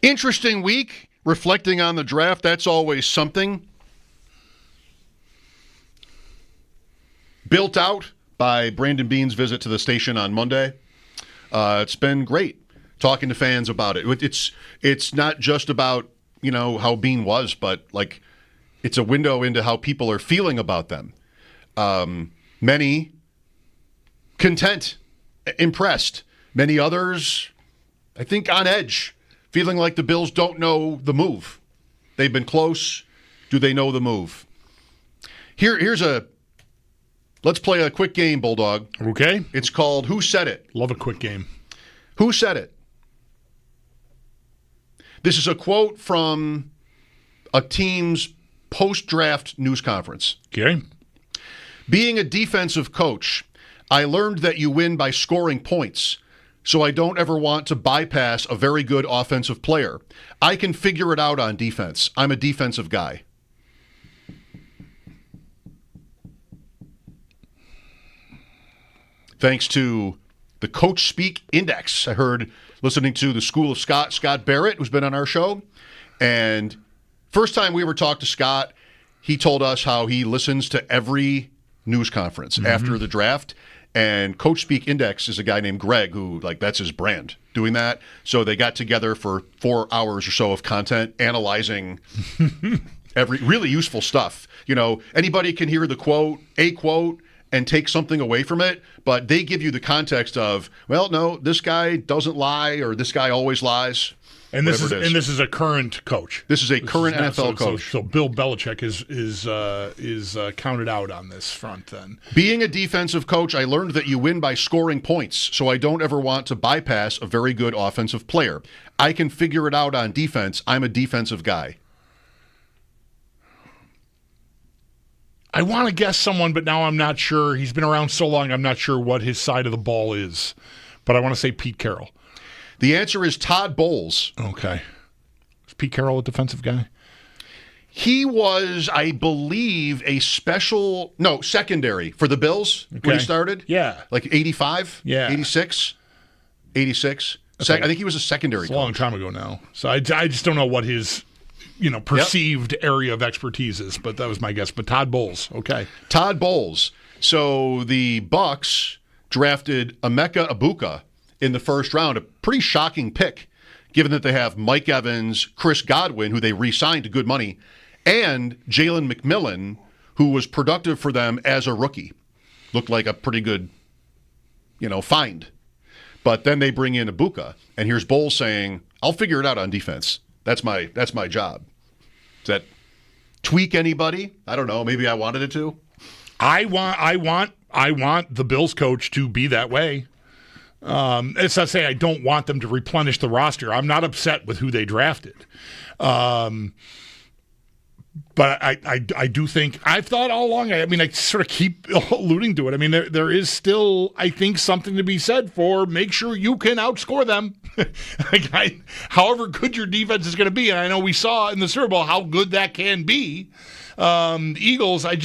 Interesting week, reflecting on the draft. That's always something. Built out by Brandon Bean's visit to the station on Monday. It's been great talking to fans about it. It's not just about, how Bean was, but like it's a window into how people are feeling about them. Many content, impressed. Many others, I think, on edge, feeling like the Bills don't know the move. They've been close. Do they know the move? Let's play a quick game, Bulldog. Okay. It's called Who Said It? Love a quick game. Who said it? This is a quote from a team's post-draft news conference. Okay. Being a defensive coach, I learned that you win by scoring points, so I don't ever want to bypass a very good offensive player. I can figure it out on defense. I'm a defensive guy. Thanks to the Coach Speak Index. I heard listening to the School of Scott Barrett, who's been on our show. And first time we ever talked to Scott, he told us how he listens to every news conference after the draft. And Coach Speak Index is a guy named Greg who, that's his brand, doing that. So they got together for 4 hours or so of content, analyzing every really useful stuff. Anybody can hear a quote, and take something away from it, but they give you the context of, well, no, this guy doesn't lie, or this guy always lies. And this is a current coach. This is a current NFL coach. So Bill Bellichic is counted out on this front then. Being a defensive coach, I learned that you win by scoring points, so I don't ever want to bypass a very good offensive player. I can figure it out on defense. I'm a defensive guy. I want to guess someone, but now I'm not sure. He's been around so long, I'm not sure what his side of the ball is. But I want to say Pete Carroll. The answer is Todd Bowles. Okay. Is Pete Carroll a defensive guy? He was, I believe, secondary for the Bills when he started. Yeah. Like 85? Yeah. 86? 86? Okay. I think he was a secondary coach. A long time ago now. So I just don't know what his perceived area of expertise is, but that was my guess. But Todd Bowles, okay. Todd Bowles. So the Bucs drafted Emeka Egbuka in the first round, a pretty shocking pick, given that they have Mike Evans, Chris Godwin, who they re-signed to good money, and Jalen McMillan, who was productive for them as a rookie. Looked like a pretty good, find. But then they bring in Egbuka, and here's Bowles saying, I'll figure it out on defense. That's my job. Does that tweak anybody? I don't know. Maybe I wanted it to. I want the Bills coach to be that way. It's not saying I don't want them to replenish the roster. I'm not upset with who they drafted. But I do think, I've thought all along, I sort of keep alluding to it. There is still, I think, something to be said for make sure you can outscore them. However good your defense is going to be, and I know we saw in the Super Bowl how good that can be. The Eagles, I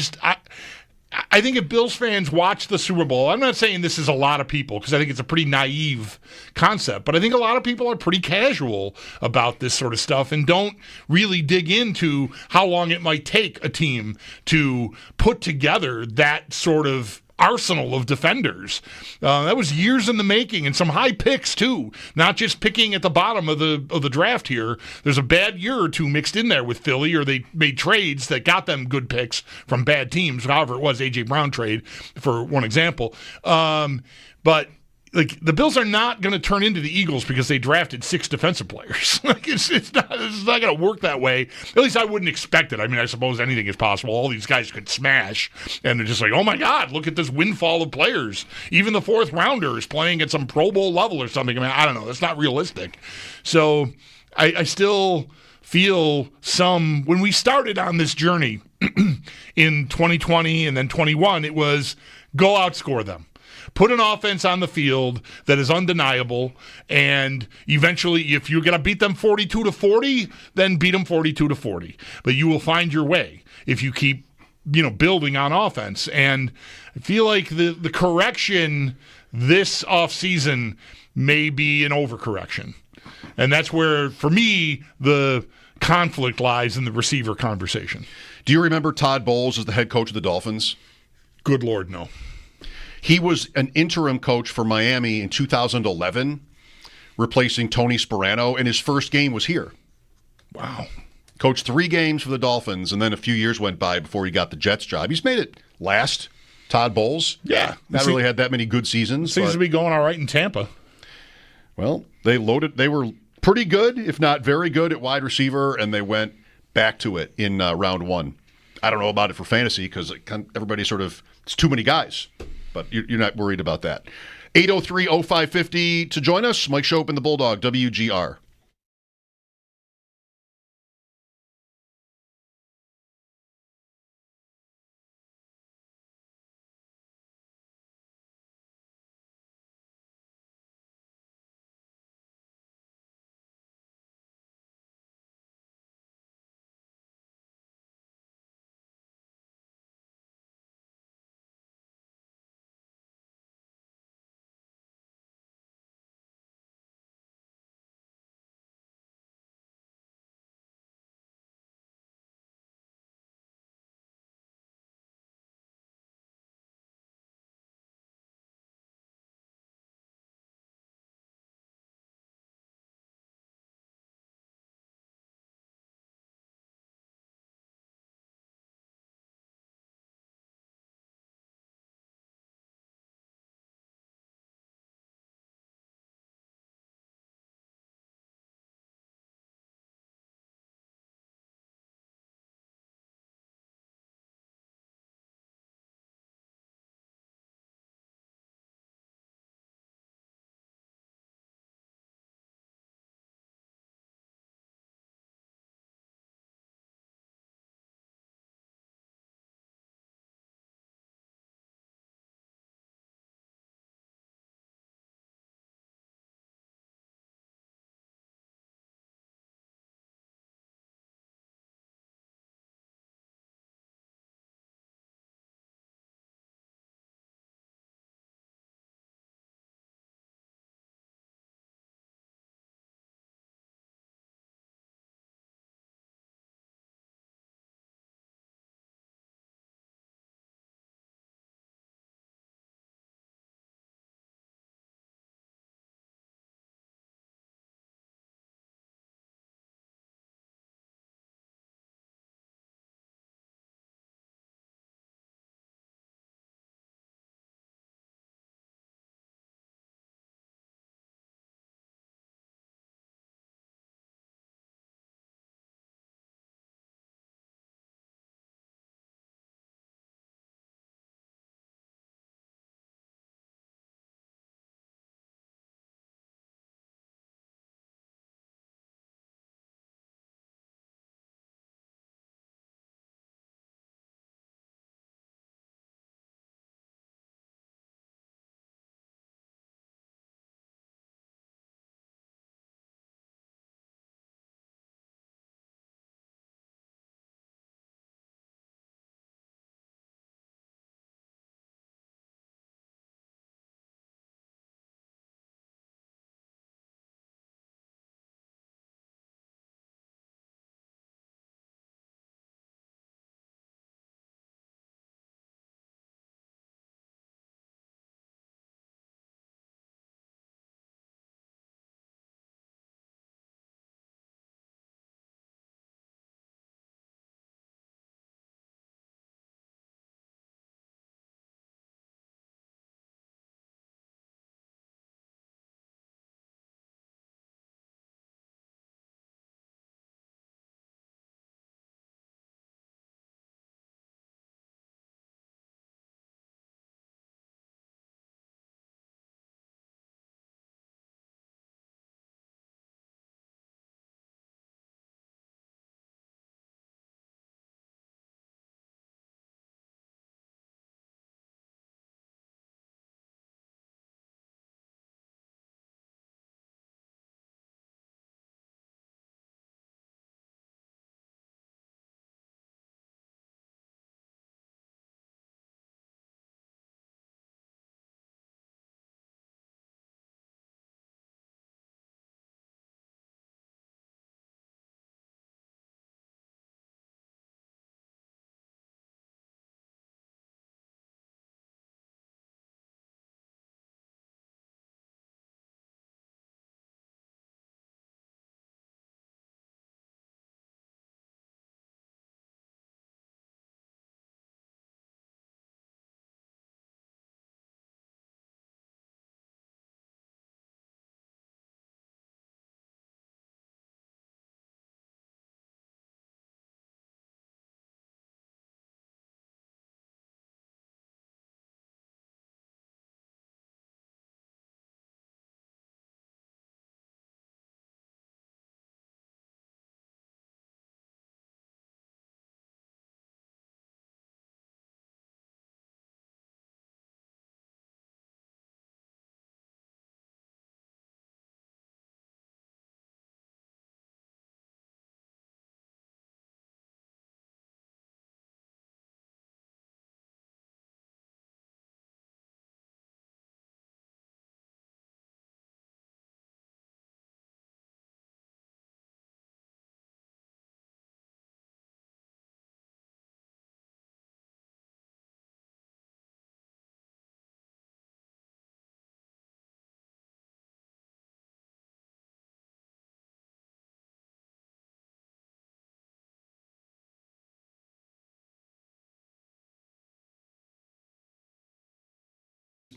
think if Bills fans watch the Super Bowl, I'm not saying this is a lot of people because I think it's a pretty naive concept, but I think a lot of people are pretty casual about this sort of stuff and don't really dig into how long it might take a team to put together that sort of arsenal of defenders. That was years in the making and some high picks too, not just picking at the bottom of the draft here. There's a bad year or two mixed in there with Philly, or they made trades that got them good picks from bad teams. However, it was A.J. Brown trade for one example. But the Bills are not going to turn into the Eagles because they drafted 6 defensive players. It's not going to work that way. At least I wouldn't expect it. I suppose anything is possible. All these guys could smash, and they're just like, oh my God, look at this windfall of players. Even the 4th rounder is playing at some Pro Bowl level or something. I don't know. That's not realistic. So I still feel when we started on this journey in 2020 and then 21, it was go outscore them. Put an offense on the field that is undeniable, and eventually, if you're going to beat them 42-40, then beat them 42-40. But you will find your way if you keep, building on offense. And I feel like the correction this offseason may be an overcorrection. And that's where, for me, the conflict lies in the receiver conversation. Do you remember Todd Bowles as the head coach of the Dolphins? Good Lord, no. He was an interim coach for Miami in 2011, replacing Tony Sperano, and his first game was here. Wow. Coached 3 games for the Dolphins, and then a few years went by before he got the Jets job. He's made it last. Todd Bowles. Yeah. Not really had that many good seasons. Seems to be going all right in Tampa. Well, they were pretty good, if not very good, at wide receiver, and they went back to it in round 1. I don't know about it for fantasy because everybody it's too many guys, but you're not worried about that. 803-0550 to join us. Mike Schopp and the Bulldog, WGR.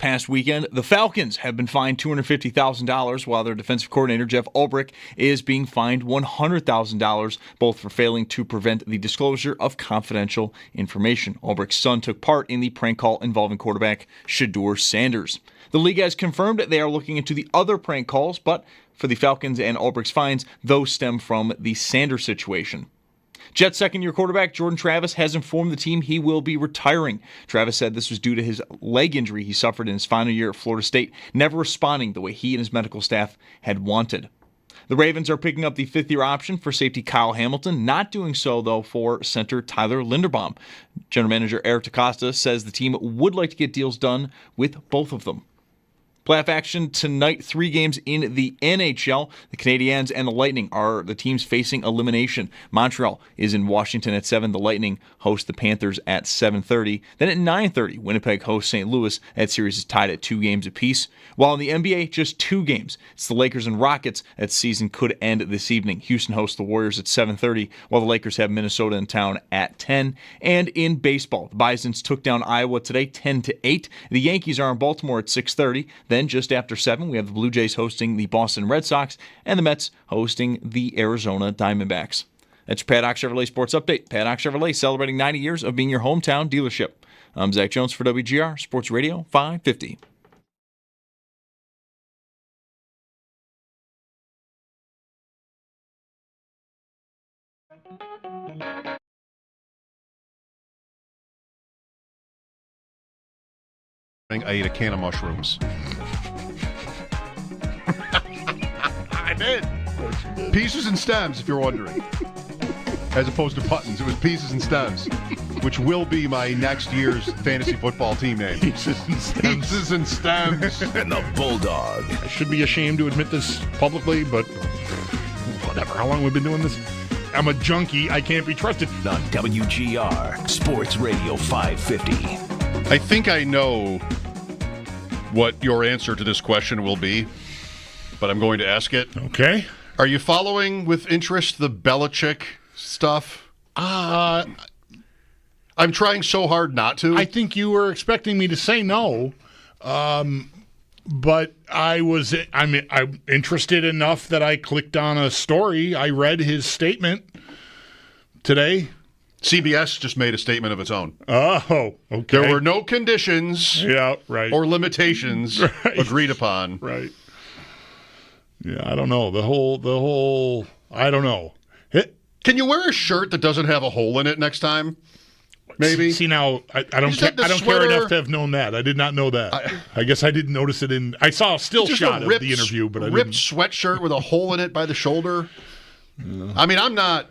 past weekend, the Falcons have been fined $250,000, while their defensive coordinator, Jeff Ulbrich, is being fined $100,000, both for failing to prevent the disclosure of confidential information. Ulbrich's son took part in the prank call involving quarterback Shadur Sanders. The league has confirmed that they are looking into the other prank calls, but for the Falcons and Ulbrich's fines, those stem from the Sanders situation. Jets second-year quarterback Jordan Travis has informed the team he will be retiring. Travis said this was due to his leg injury he suffered in his final year at Florida State, never responding the way he and his medical staff had wanted. The Ravens are picking up the fifth-year option for safety Kyle Hamilton, not doing so, though, for center Tyler Linderbaum. General Manager Eric DaCosta says the team would like to get deals done with both of them. Playoff action tonight, 3 games in the NHL. The Canadiens and the Lightning are the teams facing elimination. Montreal is in Washington at 7. The Lightning host the Panthers at 7:30. Then at 9:30, Winnipeg hosts St. Louis. That series is tied at 2 games apiece. While in the NBA, just 2 games. It's the Lakers and Rockets. That season could end this evening. Houston hosts the Warriors at 7:30, while the Lakers have Minnesota in town at 10. And in baseball, the Bisons took down Iowa today 10-8. The Yankees are in Baltimore at 6:30. Then just after 7, we have the Blue Jays hosting the Boston Red Sox and the Mets hosting the Arizona Diamondbacks. That's your Paddock Chevrolet Sports Update. Paddock Chevrolet celebrating 90 years of being your hometown dealership. I'm Zach Jones for WGR Sports Radio 550. I ate a can of mushrooms. I did. Pieces and stems, if you're wondering. As opposed to buttons. It was pieces and stems, which will be my next year's fantasy football team name. Pieces and stems. Pieces and stems. And the Bulldog. I should be ashamed to admit this publicly, but whatever. How long have we been doing this? I'm a junkie. I can't be trusted. On WGR Sports Radio 550. I think I know what your answer to this question will be, but I'm going to ask it. Okay. Are you following with interest the Bellichic stuff? I'm trying so hard not to. I think you were expecting me to say no, but I'm interested enough that I clicked on a story. I read his statement today. CBS just made a statement of its own. Oh, okay. There were no conditions or limitations agreed upon. Right. Yeah, I don't know. The whole I don't know. Can you wear a shirt that doesn't have a hole in it next time? Maybe. See now, I don't care enough to have known that. I did not know that. I guess I didn't notice it in. I saw a still shot of the interview, but I didn't. Ripped sweatshirt with a hole in it by the shoulder. Yeah. I mean, I'm not.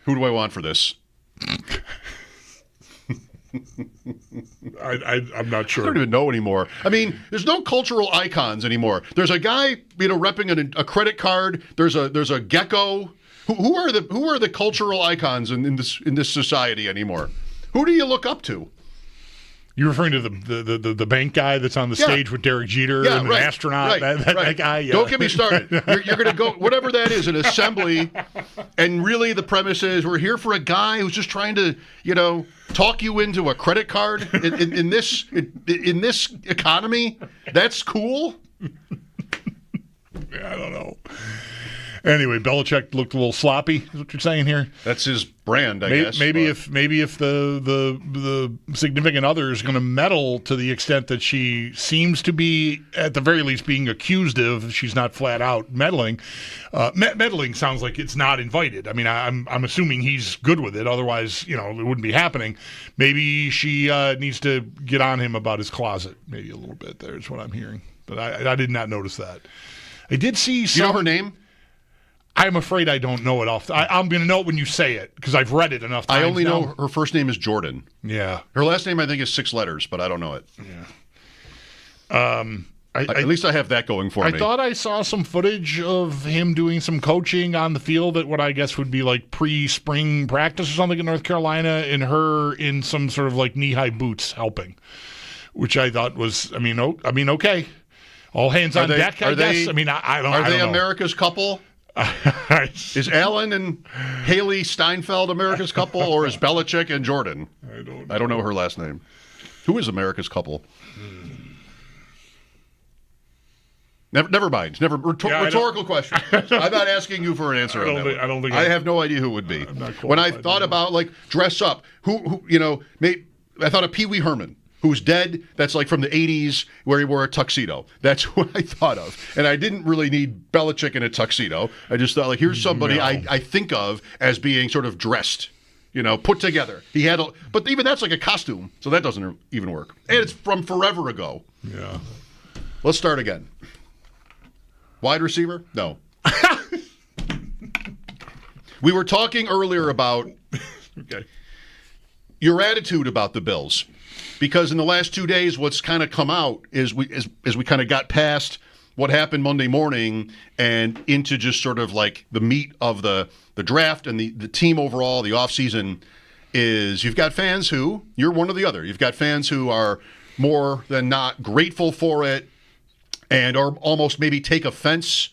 Who do I want for this? I'm not sure. I don't even know anymore. I mean, there's no cultural icons anymore. There's a guy, repping a credit card. There's a gecko. Who are the cultural icons in this society anymore? Who do you look up to? You're referring to the bank guy that's on the stage with Derek Jeter and an astronaut, that guy? Yeah. Don't get me started. You're going to go, whatever that is, an assembly, and really the premise is we're here for a guy who's just trying to, talk you into a credit card in this economy. That's cool? I don't know. Anyway, Bellichic looked a little sloppy, is what you're saying here? That's his brand, I guess. Maybe if the significant other is going to meddle to the extent that she seems to be, at the very least, being accused of, she's not flat out meddling. Meddling sounds like it's not invited. I mean, I'm assuming he's good with it. Otherwise, it wouldn't be happening. Maybe she needs to get on him about his closet, maybe a little bit. There's what I'm hearing. But I did not notice that. I did see some... You know her name? I'm afraid I don't know it off. I'm going to know it when you say it because I've read it enough times. I only know her first name is Jordan. Yeah. Her last name, I think, is 6 letters, but I don't know it. Yeah. At least I have that going for me. I thought I saw some footage of him doing some coaching on the field at what I guess would be like pre-spring practice or something in North Carolina, and her in some sort of like knee-high boots helping, which I thought was, okay. All hands on deck, I guess. I don't know. Are they America's couple? Is Alan and Haley Steinfeld America's couple, or is Bellichic and Jordan? I don't know. I don't know her last name. Who is America's couple? Never mind. Rhetorical question. I'm not asking you for an answer. I don't think I have no idea who it would be. When I thought about like dress up, who I thought of Pee Wee Herman, who's dead. That's like from the 80s where he wore a tuxedo. That's what I thought of. And I didn't really need Bellichic in a tuxedo. I just thought, like, here's somebody I think of as being sort of dressed, put together. But even that's like a costume, so that doesn't even work. And it's from forever ago. Yeah. Let's start again. Wide receiver? No. We were talking earlier about your attitude about the Bills. Because in the last 2 days, what's kind of come out is we kind of got past what happened Monday morning and into just sort of like the meat of the draft and the team overall, the offseason, is you've got fans who, you're one or the other. You've got fans who are more than not grateful for it and are almost maybe take offense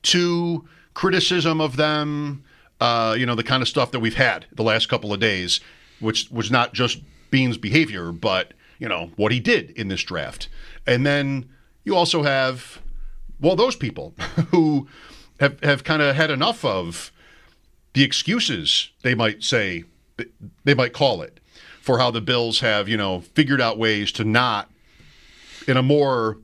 to criticism of them, the kind of stuff that we've had the last couple of days, which was not just Bean's behavior, but, what he did in this draft. And then you also have, those people who have kind of had enough of the excuses, they might say, they might call it, for how the Bills have, figured out ways to not, in a more,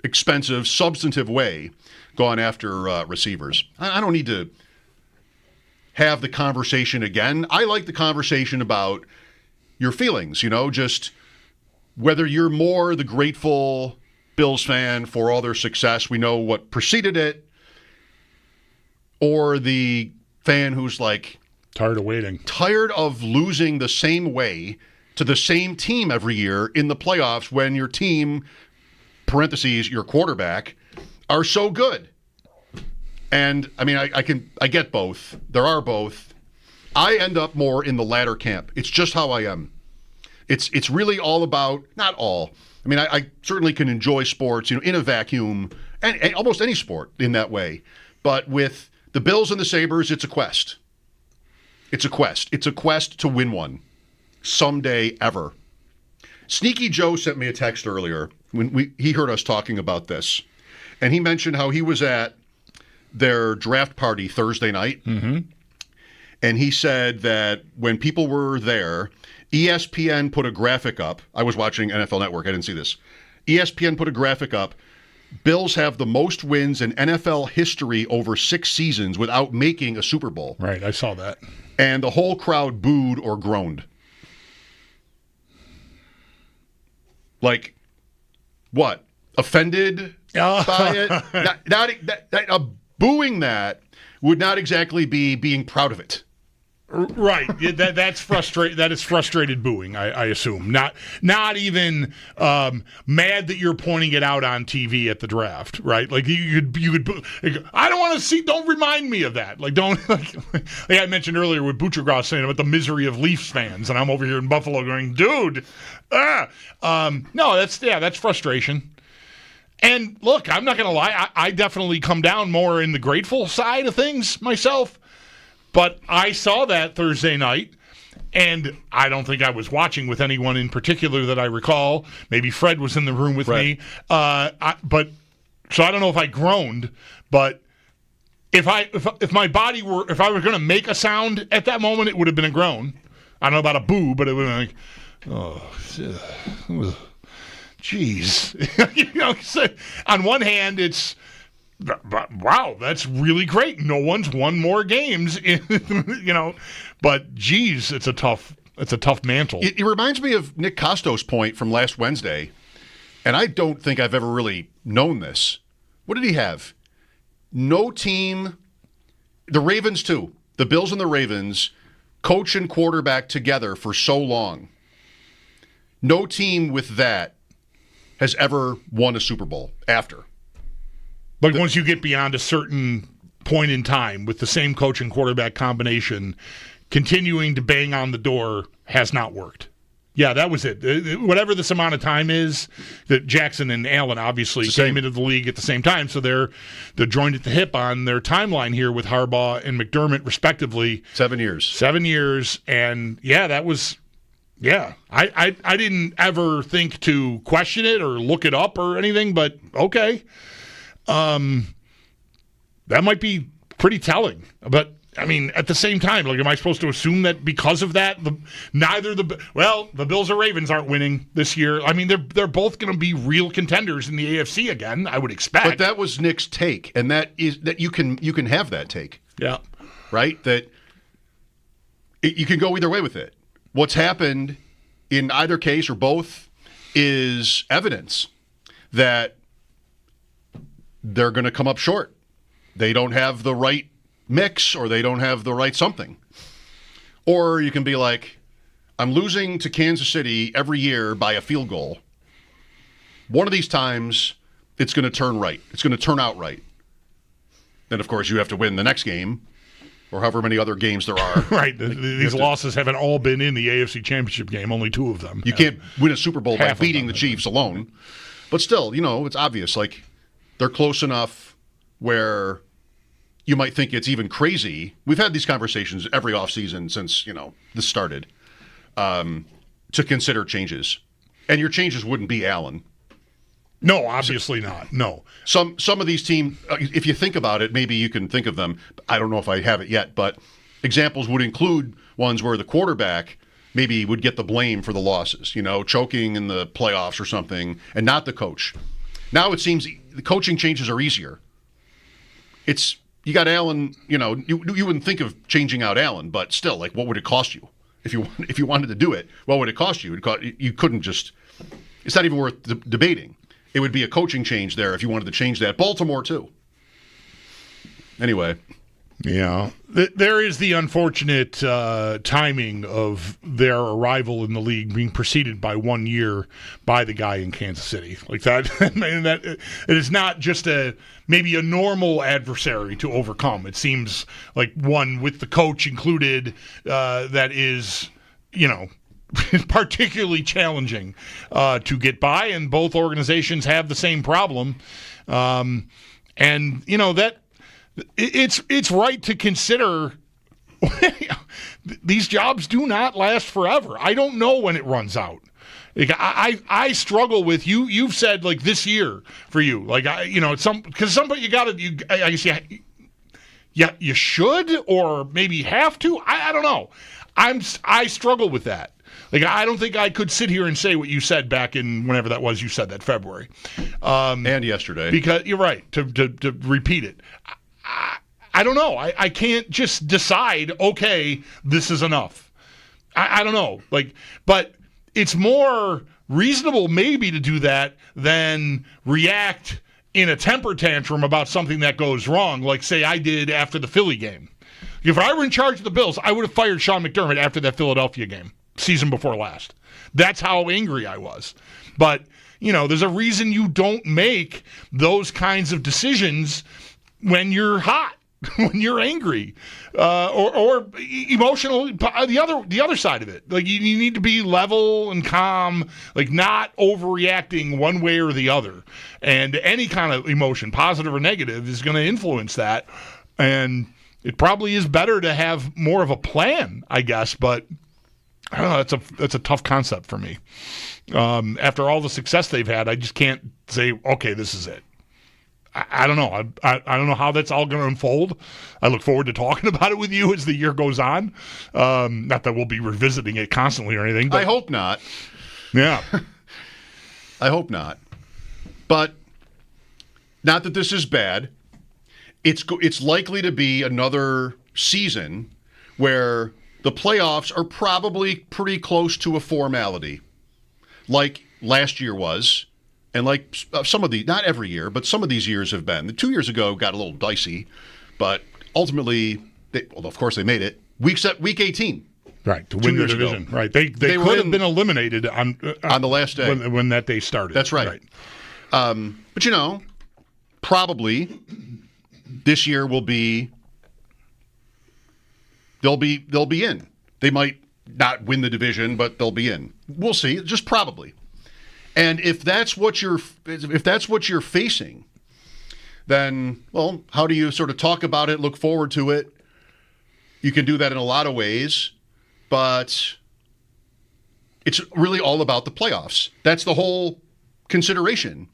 expensive, substantive way, gone after receivers. I don't need to have the conversation again. I like the conversation about your feelings, just whether you're more the grateful Bills fan for all their success, we know what preceded it, or the fan who's like tired of waiting, tired of losing the same way to the same team every year in the playoffs when your team, parentheses, your quarterback, are so good. And I mean, I get both. There are both. I end up more in the latter camp. It's just how I am. It's really all about, not all. I mean, I certainly can enjoy sports, in a vacuum, and almost any sport in that way. But with the Bills and the Sabres, it's a quest. It's a quest. It's a quest to win one someday ever. Sneaky Joe sent me a text earlier when he heard us talking about this. And he mentioned how he was at their draft party Thursday night. Mm-hmm. And he said that when people were there, ESPN put a graphic up. I was watching NFL Network. I didn't see this. ESPN put a graphic up. Bills have the most wins in NFL history over 6 seasons without making a Super Bowl. Right, I saw that. And the whole crowd booed or groaned. Like, what? Offended by it? Booing that would not exactly be being proud of it. Right. That's frustrated. That is frustrated booing, I assume. Not even mad that you're pointing it out on TV at the draft, right? Like you could I don't want to see. Don't remind me of that. Like don't like I mentioned earlier with Butchergrass saying about the misery of Leafs fans, and I'm over here in Buffalo going, dude, no, that's frustration. And look, I'm not going to lie. I definitely come down more in the grateful side of things myself. But I saw that Thursday night, and I don't think I was watching with anyone in particular that I recall. Maybe Fred was in the room with me. So I don't know if I groaned, but if I was going to make a sound at that moment, it would have been a groan. I don't know about a boo, but it would have been like, jeez. So on one hand, it's, wow, that's really great. No one's won more games, But geez, it's a tough mantle. It reminds me of Nick Costo's point from last Wednesday, and I don't think I've ever really known this. What did he have? No team, the Ravens too. The Bills and the Ravens, coach and quarterback together for so long. No team with that has ever won a Super Bowl after. But once you get beyond a certain point in time with the same coach and quarterback combination, continuing to bang on the door has not worked. Yeah, that was it. Whatever this amount of time is, that Jackson and Allen obviously came into the league at the same time, so they're joined at the hip on their timeline here with Harbaugh and McDermott, respectively. 7 years. 7 years, and yeah, that was Yeah, I didn't ever think to question it or look it up or anything, but okay. That might be pretty telling. But, I mean, at the same time, like, am I supposed to assume that because of that, the Bills or Ravens aren't winning this year? I mean, they're both going to be real contenders in the AFC again, I would expect. But that was Nick's take, and that you can have that take. Yeah. Right? That you can go either way with it. What's happened in either case or both is evidence that they're going to come up short. They don't have the right mix, or they don't have the right something. Or you can be like, I'm losing to Kansas City every year by a field goal. One of these times, it's going to turn right. It's going to turn out right. Then, of course, you have to win the next game, or however many other games there are. Right. These losses haven't all been in the AFC Championship game, only 2 of them. You can't win a Super Bowl by beating the Chiefs alone. But still, it's obvious. Like, they're close enough where you might think it's even crazy. We've had these conversations every offseason since, this started, to consider changes. And your changes wouldn't be Allen. No, obviously not. No. Some of these teams, if you think about it, maybe you can think of them. I don't know if I have it yet, but examples would include ones where the quarterback maybe would get the blame for the losses, choking in the playoffs or something, and not the coach. Now it seems the coaching changes are easier. You got Allen, you wouldn't think of changing out Allen, but still, like, what would it cost you if you wanted to do it? What would it cost you? You couldn't just. It's not even worth debating. It would be a coaching change there if you wanted to change that. Baltimore, too. Anyway. Yeah. There is the unfortunate timing of their arrival in the league being preceded by 1 year by the guy in Kansas City. Like that, it is not just maybe a normal adversary to overcome. It seems like one with the coach included that is, particularly challenging to get by, and both organizations have the same problem. And that it's right to consider these jobs do not last forever. I don't know when it runs out. Like, I struggle with you. You've said, like, this year for you, like, because somebody I guess you should or maybe have to. I don't know. I struggle with that. Like, I don't think I could sit here and say what you said back in whenever that was you said that, February. And yesterday. Because you're right, to repeat it. I don't know. I can't just decide, okay, this is enough. I don't know. Like, but it's more reasonable maybe to do that than react in a temper tantrum about something that goes wrong, like, say, I did after the Philly game. If I were in charge of the Bills, I would have fired Sean McDermott after that Philadelphia game. Season before last. That's how angry I was. But, there's a reason you don't make those kinds of decisions when you're hot, when you're angry, or emotional. The other side of it, like, you need to be level and calm, like, not overreacting one way or the other. And any kind of emotion, positive or negative, is going to influence that. And it probably is better to have more of a plan, I guess, but I don't know. That's a tough concept for me. After all the success they've had, I just can't say, okay, this is it. I don't know. I don't know how that's all going to unfold. I look forward to talking about it with you as the year goes on. Not that we'll be revisiting it constantly or anything. But I hope not. Yeah. I hope not. But not that this is bad. It's likely to be another season where the playoffs are probably pretty close to a formality, like last year was, and like some of the, not every year, but some of these years have been. The 2 years ago got a little dicey, but ultimately, of course they made it. Week 18. Right, to win the division. Ago. Right, they could have been eliminated on the last day. When that day started. That's right. But, probably this year will be... They'll be in. They might not win the division, but they'll be in. We'll see. Just probably. And if that's what you're facing, then, well, how do you sort of talk about it, look forward to it? You can do that in a lot of ways, but it's really all about the playoffs. That's the whole consideration.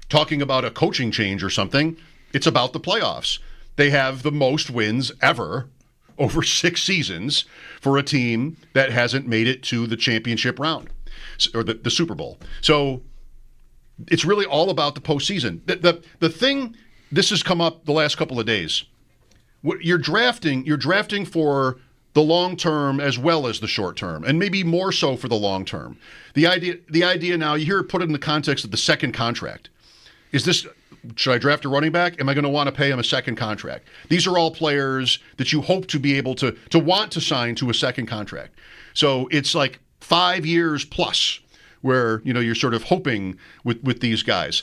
Talking about a coaching change or something, it's about the playoffs. They have the most wins ever over 6 seasons for a team that hasn't made it to the championship round or the Super Bowl. So it's really all about the postseason. The thing, this has come up the last couple of days. You're drafting for the long term as well as the short term, and maybe more so for the long term. The idea now, you hear it put it in the context of the second contract. Should I draft a running back? Am I going to want to pay him a second contract? These are all players that you hope to be able to want to sign to a second contract. So it's like 5 years plus where, you're sort of hoping with these guys.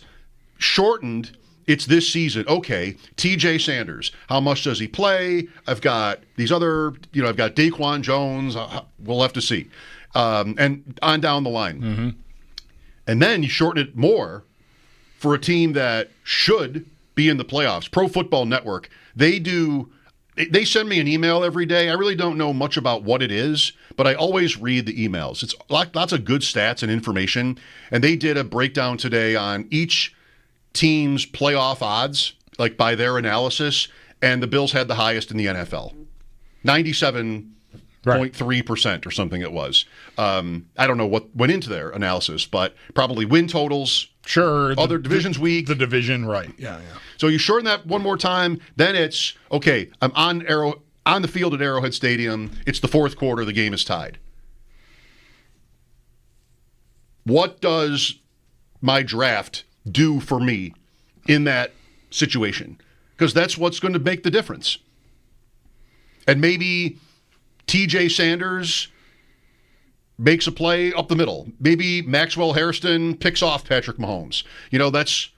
Shortened, it's this season. Okay, TJ Sanders, how much does he play? I've got these other, I've got Daquan Jones. We'll have to see. And on down the line. Mm-hmm. And then you shorten it more for a team that should be in the playoffs. Pro Football Network, they send me an email every day. I really don't know much about what it is, but I always read the emails. It's lots of good stats and information, and they did a breakdown today on each team's playoff odds, like by their analysis, and the Bills had the highest in the NFL. 97.3% or something it was. I don't know what went into their analysis, but probably win totals. Sure. Other divisions weak. The division, right. Yeah. So you shorten that one more time, then it's, okay, I'm on the field at Arrowhead Stadium. It's the fourth quarter. The game is tied. What does my draft do for me in that situation? Because that's what's going to make the difference. And maybe TJ Sanders makes a play up the middle. Maybe Maxwell Hairston picks off Patrick Mahomes. That's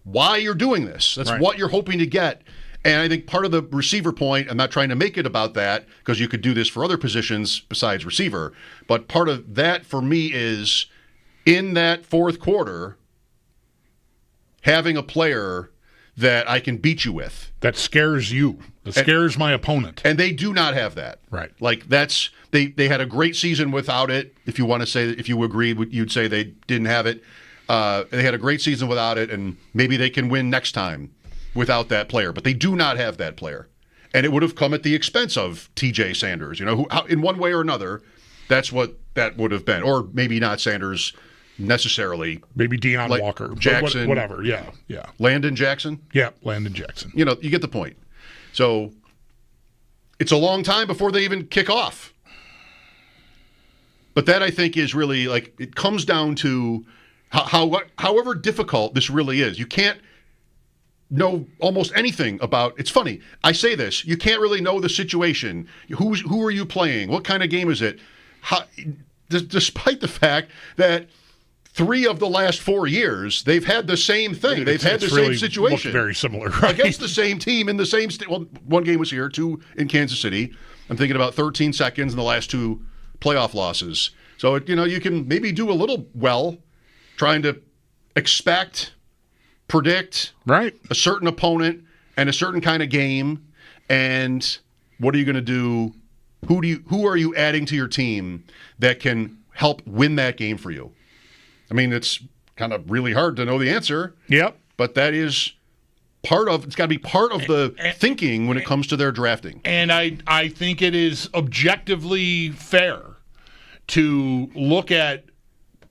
why you're doing this. That's right. What you're hoping to get. And I think part of the receiver point, I'm not trying to make it about that because you could do this for other positions besides receiver, but part of that for me is in that fourth quarter, having a player that I can beat you with. That scares you. That scares my opponent. And they do not have that. Right. Like they had a great season without it. If you want to say, if you agreed, you'd say they didn't have it. They had a great season without it, and maybe they can win next time without that player. But they do not have that player. And it would have come at the expense of TJ Sanders, who in one way or another, that's what that would have been. Or maybe not Sanders necessarily. Maybe Deion Walker. Jackson. Whatever, yeah. Landon Jackson? Yeah, Landon Jackson. You get the point. So it's a long time before they even kick off. But that, I think, is really, it comes down to however difficult this really is. You can't know almost anything about. It's funny. I say this. You can't really know the situation. Who are you playing? What kind of game is it? Despite the fact that 3 of the last 4 years, they've had the same thing. They've had the same situation. Very similar, right? Against the same team in the same state. Well, one game was here, 2 in Kansas City. I'm thinking about 13 seconds in the last 2 playoff losses. So, you can maybe do a little well trying to predict right, a certain opponent and a certain kind of game. And what are you going to do? Who are you adding to your team that can help win that game for you? I mean, it's kind of really hard to know the answer. Yep. But that is it's got to be part of the thinking when it comes to their drafting. And I think it is objectively fair to look at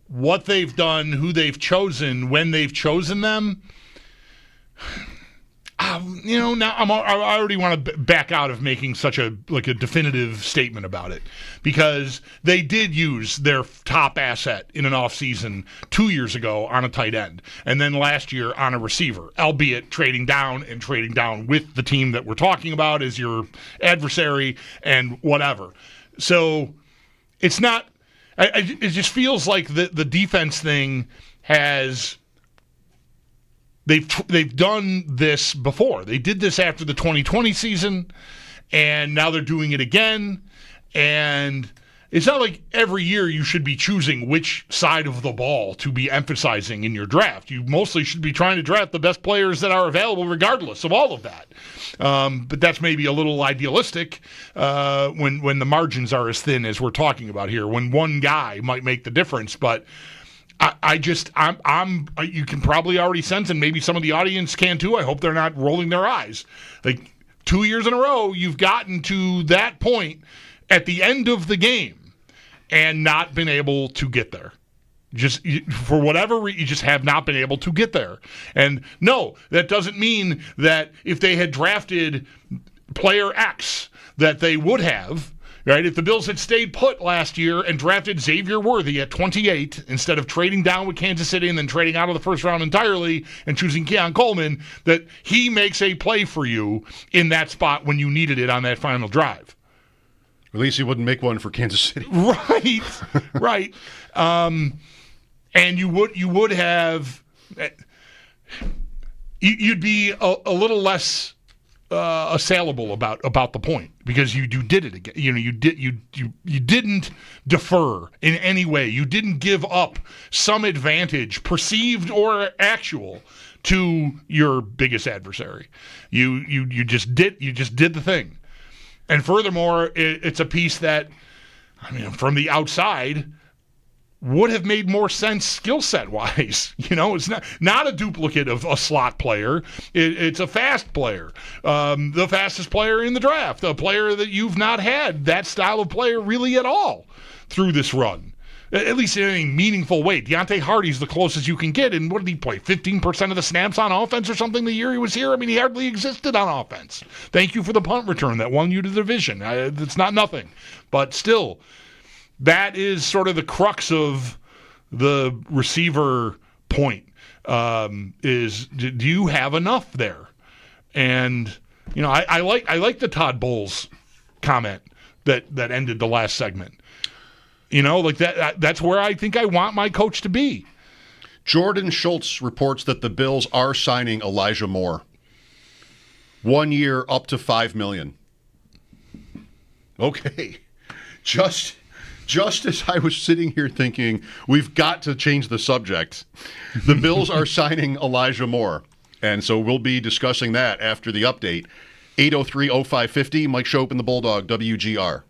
what they've done, who they've chosen, when they've chosen them. Now I already want to back out of making such a definitive statement about it, because they did use their top asset in an offseason 2 years ago on a tight end, and then last year on a receiver, albeit trading down with the team that we're talking about as your adversary and whatever. So it's not. It just feels like the defense thing has. They've done this before. They did this after the 2020 season, and now they're doing it again. And it's not like every year you should be choosing which side of the ball to be emphasizing in your draft. You mostly should be trying to draft the best players that are available regardless of all of that. But that's maybe a little idealistic when the margins are as thin as we're talking about here, when one guy might make the difference. But you can probably already sense, and maybe some of the audience can too. I hope they're not rolling their eyes. Like 2 years in a row, you've gotten to that point at the end of the game and not been able to get there. For whatever reason, you just have not been able to get there. And no, that doesn't mean that if they had drafted player X that they would have, right? If the Bills had stayed put last year and drafted Xavier Worthy at 28 instead of trading down with Kansas City and then trading out of the first round entirely and choosing Keon Coleman, that he makes a play for you in that spot when you needed it on that final drive. At least he wouldn't make one for Kansas City. Right. And you would have, you'd be a little less assailable about the point because you did it again. You didn't defer in any way. You didn't give up some advantage, perceived or actual, to your biggest adversary. You just did the thing. And furthermore, it's a piece that, from the outside, would have made more sense skill set wise. It's not a duplicate of a slot player. It's a fast player, the fastest player in the draft, a player that you've not had that style of player really at all through this run, at least in any meaningful way. Deontay Hardy's the closest you can get. And what did he play? 15% of the snaps on offense or something the year he was here? He hardly existed on offense. Thank you for the punt return that won you the division. It's not nothing, but still, that is sort of the crux of the receiver point. Do you have enough there? And I like the Todd Bowles comment that ended the last segment. Like that's where I think I want my coach to be. Jordan Schultz reports that the Bills are signing Elijah Moore. 1 year, up to $5 million. Okay, just as I was sitting here thinking, we've got to change the subject, the Bills are signing Elijah Moore. And so we'll be discussing that after the update. 803-0550, Mike Schopp and the Bulldog, WGR.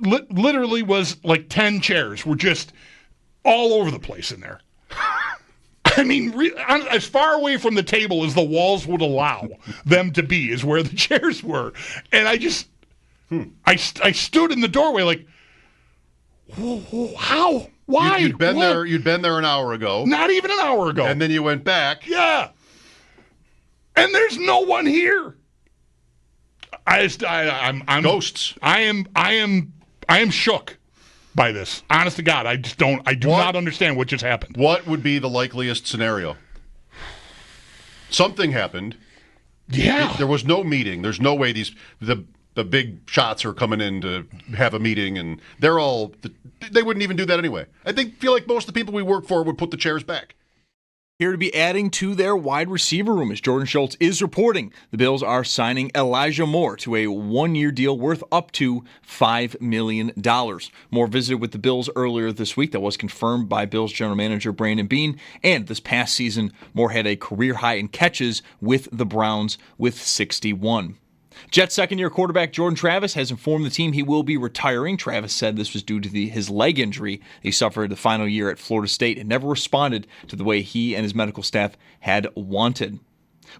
Literally was like 10 chairs were just all over the place in there. I mean, as far away from the table as the walls would allow them to be is where the chairs were. And I just, I stood in the doorway like, how? Why? You'd been there. You'd been there an hour ago. Not even an hour ago. And then you went back. Yeah. And there's no one here. I'm ghosts. I am shook by this. Honest to God, I do not understand what just happened. What would be the likeliest scenario? Something happened. Yeah. There was no meeting. There's no way the big shots are coming in to have a meeting, and they wouldn't even do that anyway. I feel like most of the people we work for would put the chairs back. Here to be adding to their wide receiver room, as Jordan Schultz is reporting, the Bills are signing Elijah Moore to a one-year deal worth up to $5 million. Moore visited with the Bills earlier this week. That was confirmed by Bills general manager Brandon Beane. And this past season, Moore had a career high in catches with the Browns with 61. Jets second-year quarterback Jordan Travis has informed the team he will be retiring. Travis said this was due to his leg injury he suffered the final year at Florida State and never responded to the way he and his medical staff had wanted.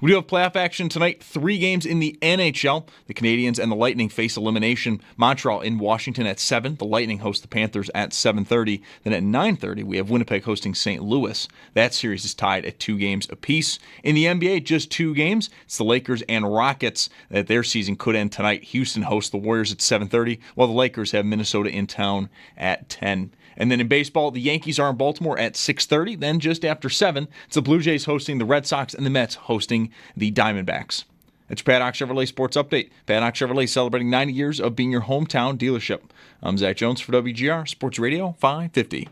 We do have playoff action tonight. 3 games in the NHL. The Canadiens and the Lightning face elimination. Montreal in Washington at 7. The Lightning host the Panthers at 7:30. Then at 9:30, we have Winnipeg hosting St. Louis. That series is tied at 2 games apiece. In the NBA, just 2 games. It's the Lakers and Rockets that their season could end tonight. Houston hosts the Warriors at 7:30, while the Lakers have Minnesota in town at 10. And then in baseball, the Yankees are in Baltimore at 6:30. Then just after 7, it's the Blue Jays hosting the Red Sox and the Mets hosting the Diamondbacks. That's your Paddock Chevrolet Sports Update. Paddock Chevrolet celebrating 90 years of being your hometown dealership. I'm Zach Jones for WGR Sports Radio 550.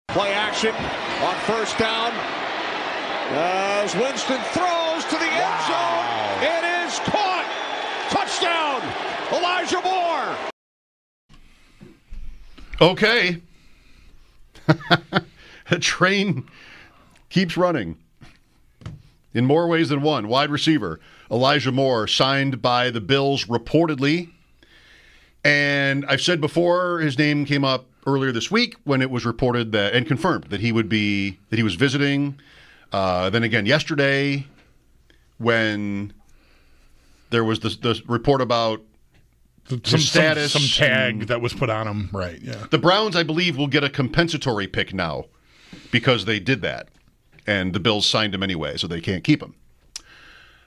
Play action on first down as Winston throws to the end zone. It is caught. Touchdown, Elijah Moore. Okay. The train keeps running. In more ways than one. Wide receiver Elijah Moore signed by the Bills reportedly. And I've said before, his name came up earlier this week when it was reported that and confirmed that he was visiting. Then again yesterday when there was the report about his status. Some tag that was put on him. Right, yeah. The Browns, I believe, will get a compensatory pick now because they did that. And the Bills signed him anyway, so they can't keep him.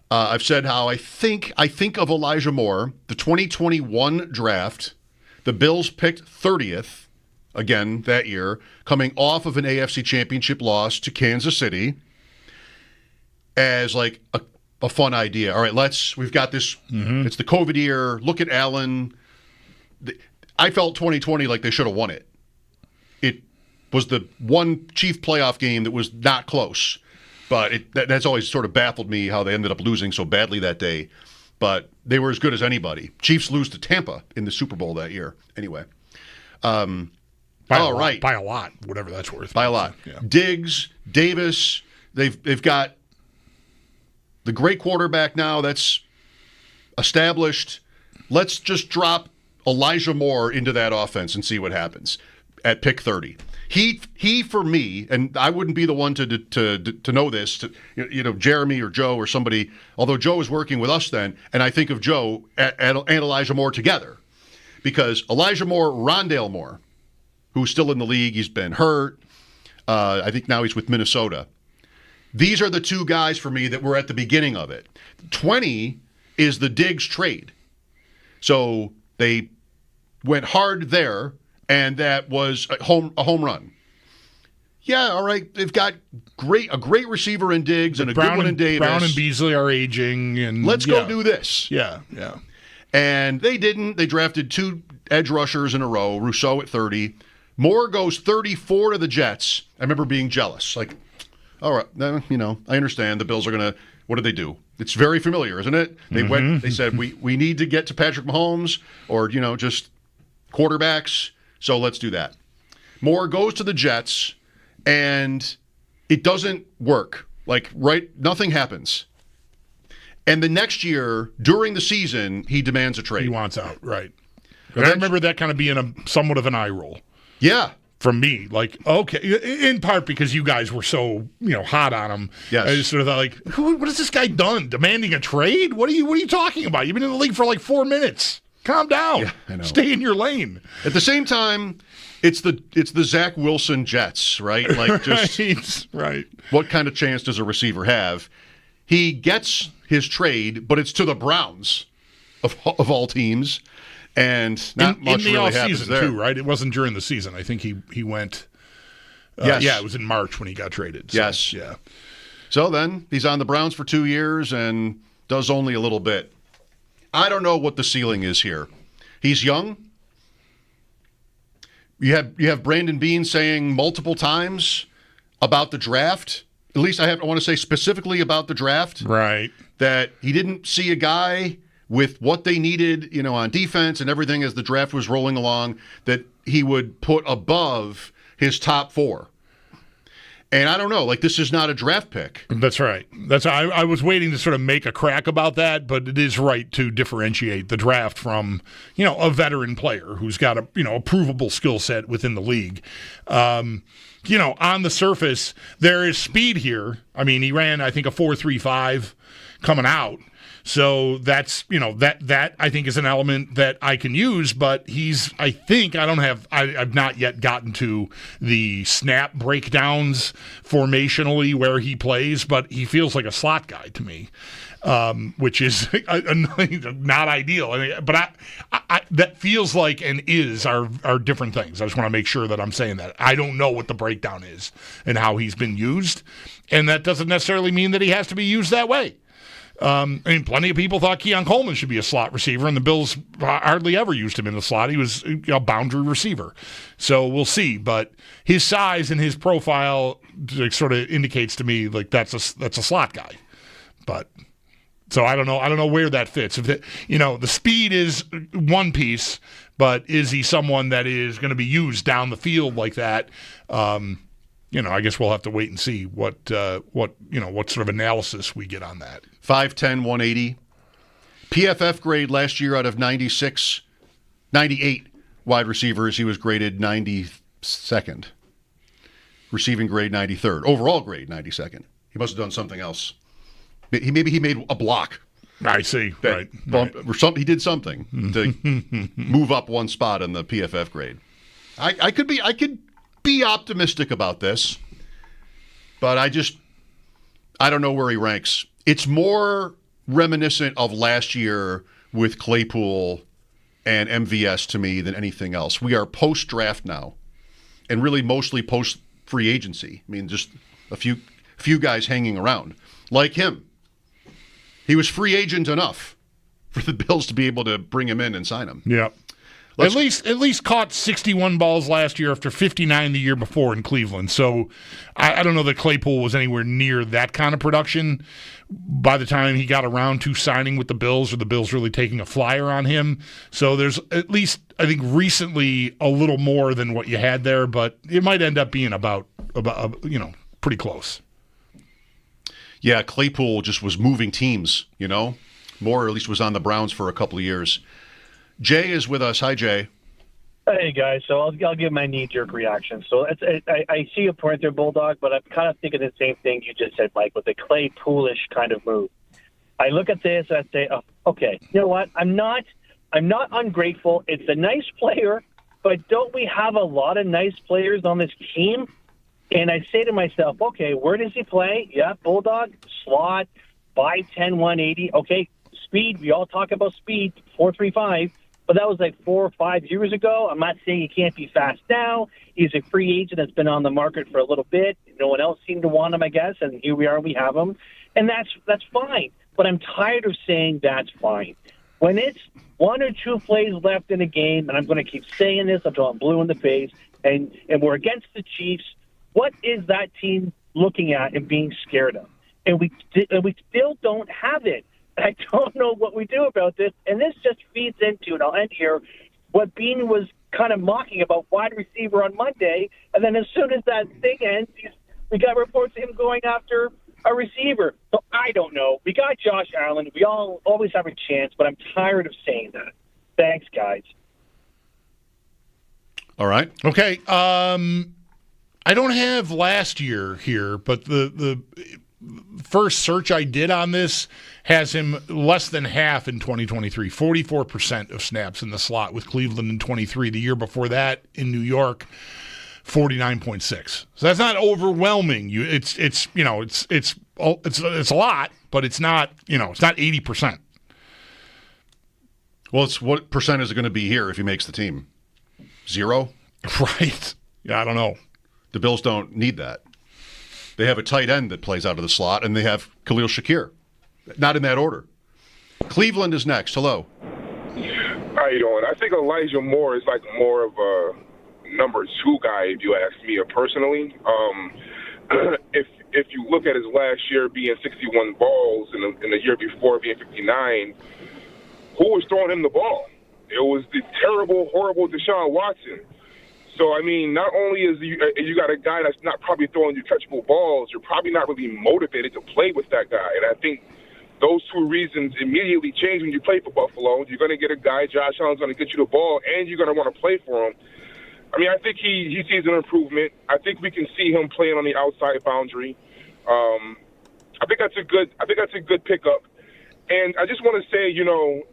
I've said how I think of Elijah Moore, the 2021 draft. The Bills picked 30th, again, that year, coming off of an AFC Championship loss to Kansas City, as like a fun idea. All right, we've got this. Mm-hmm. It's the COVID year. Look at Allen. I felt 2020 like they should have won it. It was the one Chief playoff game that was not close. But that's always sort of baffled me how they ended up losing so badly that day. But they were as good as anybody. Chiefs lose to Tampa in the Super Bowl that year. Anyway. By a lot, whatever that's worth. By a lot. Yeah. Diggs, Davis, they've got the great quarterback now that's established. Let's just drop Elijah Moore into that offense and see what happens at pick 30. He for me, and I wouldn't be the one to know this, Jeremy or Joe or somebody, although Joe was working with us then, and I think of Joe and Elijah Moore together. Because Elijah Moore, Rondale Moore, who's still in the league, he's been hurt. I think now he's with Minnesota. These are the two guys for me that were at the beginning of it. 20 is the Diggs trade. So they went hard there, and that was a home run. Yeah, all right. They've got a great receiver in Diggs and a good one in Davis. Brown and Beasley are aging. And let's go do this. Yeah. And they didn't. They drafted 2 edge rushers in a row, Rousseau at 30. Moore goes 34 to the Jets. I remember being jealous. Like, all right, I understand the Bills are going to, what did they do? It's very familiar, isn't it? They went, they said, we need to get to Patrick Mahomes or, just quarterbacks, so let's do that. Moore goes to the Jets, and it doesn't work. Nothing happens. And the next year, during the season, he demands a trade. He wants out, right. I remember that kind of being somewhat of an eye roll. Yeah. From me, okay, in part because you guys were so hot on him. Yes, I just sort of thought, what has this guy done? Demanding a trade? What are you talking about? You've been in the league for 4 minutes. Calm down. Yeah, I know. Stay in your lane. At the same time, it's the Zach Wilson Jets, right? Right. What kind of chance does a receiver have? He gets his trade, but it's to the Browns of all teams. And not much in the really off happens season there. too, right? It wasn't during the season. I think he went. Yes. Yeah, it was in March when he got traded. So, yes. Yeah. So then he's on the Browns for 2 years and does only a little bit. I don't know what the ceiling is here. He's young. You have Brandon Beane saying multiple times about the draft. At least I want to say specifically about the draft. Right. That he didn't see a guy with what they needed, on defense and everything as the draft was rolling along, that he would put above his top 4. And I don't know, this is not a draft pick. That's right. I was waiting to sort of make a crack about that, but it is right to differentiate the draft from, a veteran player who's got a provable skill set within the league. On the surface, there is speed here. I mean, he ran, I think, a 4.35 coming out. So that's, that I think is an element that I can use, but I've not yet gotten to the snap breakdowns formationally where he plays, but he feels like a slot guy to me, which is not ideal. But that feels like and are different things. I just want to make sure that I'm saying that. I don't know what the breakdown is and how he's been used, and that doesn't necessarily mean that he has to be used that way. Plenty of people thought Keon Coleman should be a slot receiver, and the Bills hardly ever used him in the slot. He was a boundary receiver. So we'll see. But his size and his profile sort of indicates to me that's a slot guy. But so I don't know where that fits. If the speed is one piece, but is he someone that is going to be used down the field like that? I guess we'll have to wait and see what sort of analysis we get on that. 5'10", 180. PFF grade last year out of 98 wide receivers, he was graded 92nd. Receiving grade 93rd. Overall grade 92nd. He must have done something else. Maybe he made a block. I see. Right. Or something. He did something to move up one spot in the PFF grade. I could be optimistic about this, but I don't know where he ranks. It's more reminiscent of last year with Claypool and MVS to me than anything else. We are post-draft now, and really mostly post-free agency. I mean, just a few guys hanging around. Like him. He was free agent enough for the Bills to be able to bring him in and sign him. Yeah. At least caught 61 balls last year after 59 the year before in Cleveland. So I don't know that Claypool was anywhere near that kind of production by the time he got around to signing with the Bills, or the Bills really taking a flyer on him. So there's at least, I think, recently a little more than what you had there, but it might end up being about pretty close. Yeah, Claypool just was moving teams, more, or at least was on the Browns for a couple of years. Jay is with us. Hi, Jay. Hey, guys. So I'll give my knee-jerk reaction. So I see your point there, Bulldog, but I'm kind of thinking the same thing you just said, Mike, with the Claypoolish kind of move. I look at this and I say, oh, okay, you know what? I'm not ungrateful. It's a nice player, but don't we have a lot of nice players on this team? And I say to myself, okay, where does he play? Yeah, Bulldog, slot, 5'10", 180. Okay, speed. We all talk about speed, 4.35. But that was 4 or 5 years ago. I'm not saying he can't be fast now. He's a free agent that's been on the market for a little bit. No one else seemed to want him, I guess, and here we are, we have him. And that's fine. But I'm tired of saying that's fine. When it's 1 or 2 plays left in a game, and I'm going to keep saying this until I'm blue in the face, and we're against the Chiefs, what is that team looking at and being scared of? And we still don't have it. I don't know what we do about this, and this just feeds into, and I'll end here, what Beane was kind of mocking about wide receiver on Monday, and then as soon as that thing ends, we got reports of him going after a receiver. So I don't know. We got Josh Allen. We all always have a chance, but I'm tired of saying that. Thanks, guys. All right. Okay. I don't have last year here, but the first search I did on this has him less than half in 2023, 44% of snaps in the slot with Cleveland in 23. The year before that in New York, 49.6. So that's not overwhelming. It's a lot, but it's not 80%. Well, it's what percent is it going to be here if he makes the team? 0? Right. Yeah, I don't know. The Bills don't need that. They have a tight end that plays out of the slot, and they have Khalil Shakir. Not in that order. Cleveland is next. Hello. How you doing? I think Elijah Moore is like more of a number 2 guy, if you ask me personally. If you look at his last year being 61 balls and the year before being 59, who was throwing him the ball? It was the terrible, horrible Deshaun Watson. So, I mean, not only is you got a guy that's not probably throwing you catchable balls, you're probably not really motivated to play with that guy. And I think those 2 reasons immediately change when you play for Buffalo. You're going to get a guy, Josh Allen's going to get you the ball, and you're going to want to play for him. I mean, I think he sees an improvement. I think we can see him playing on the outside boundary. I think that's a good pickup. And I just want to say,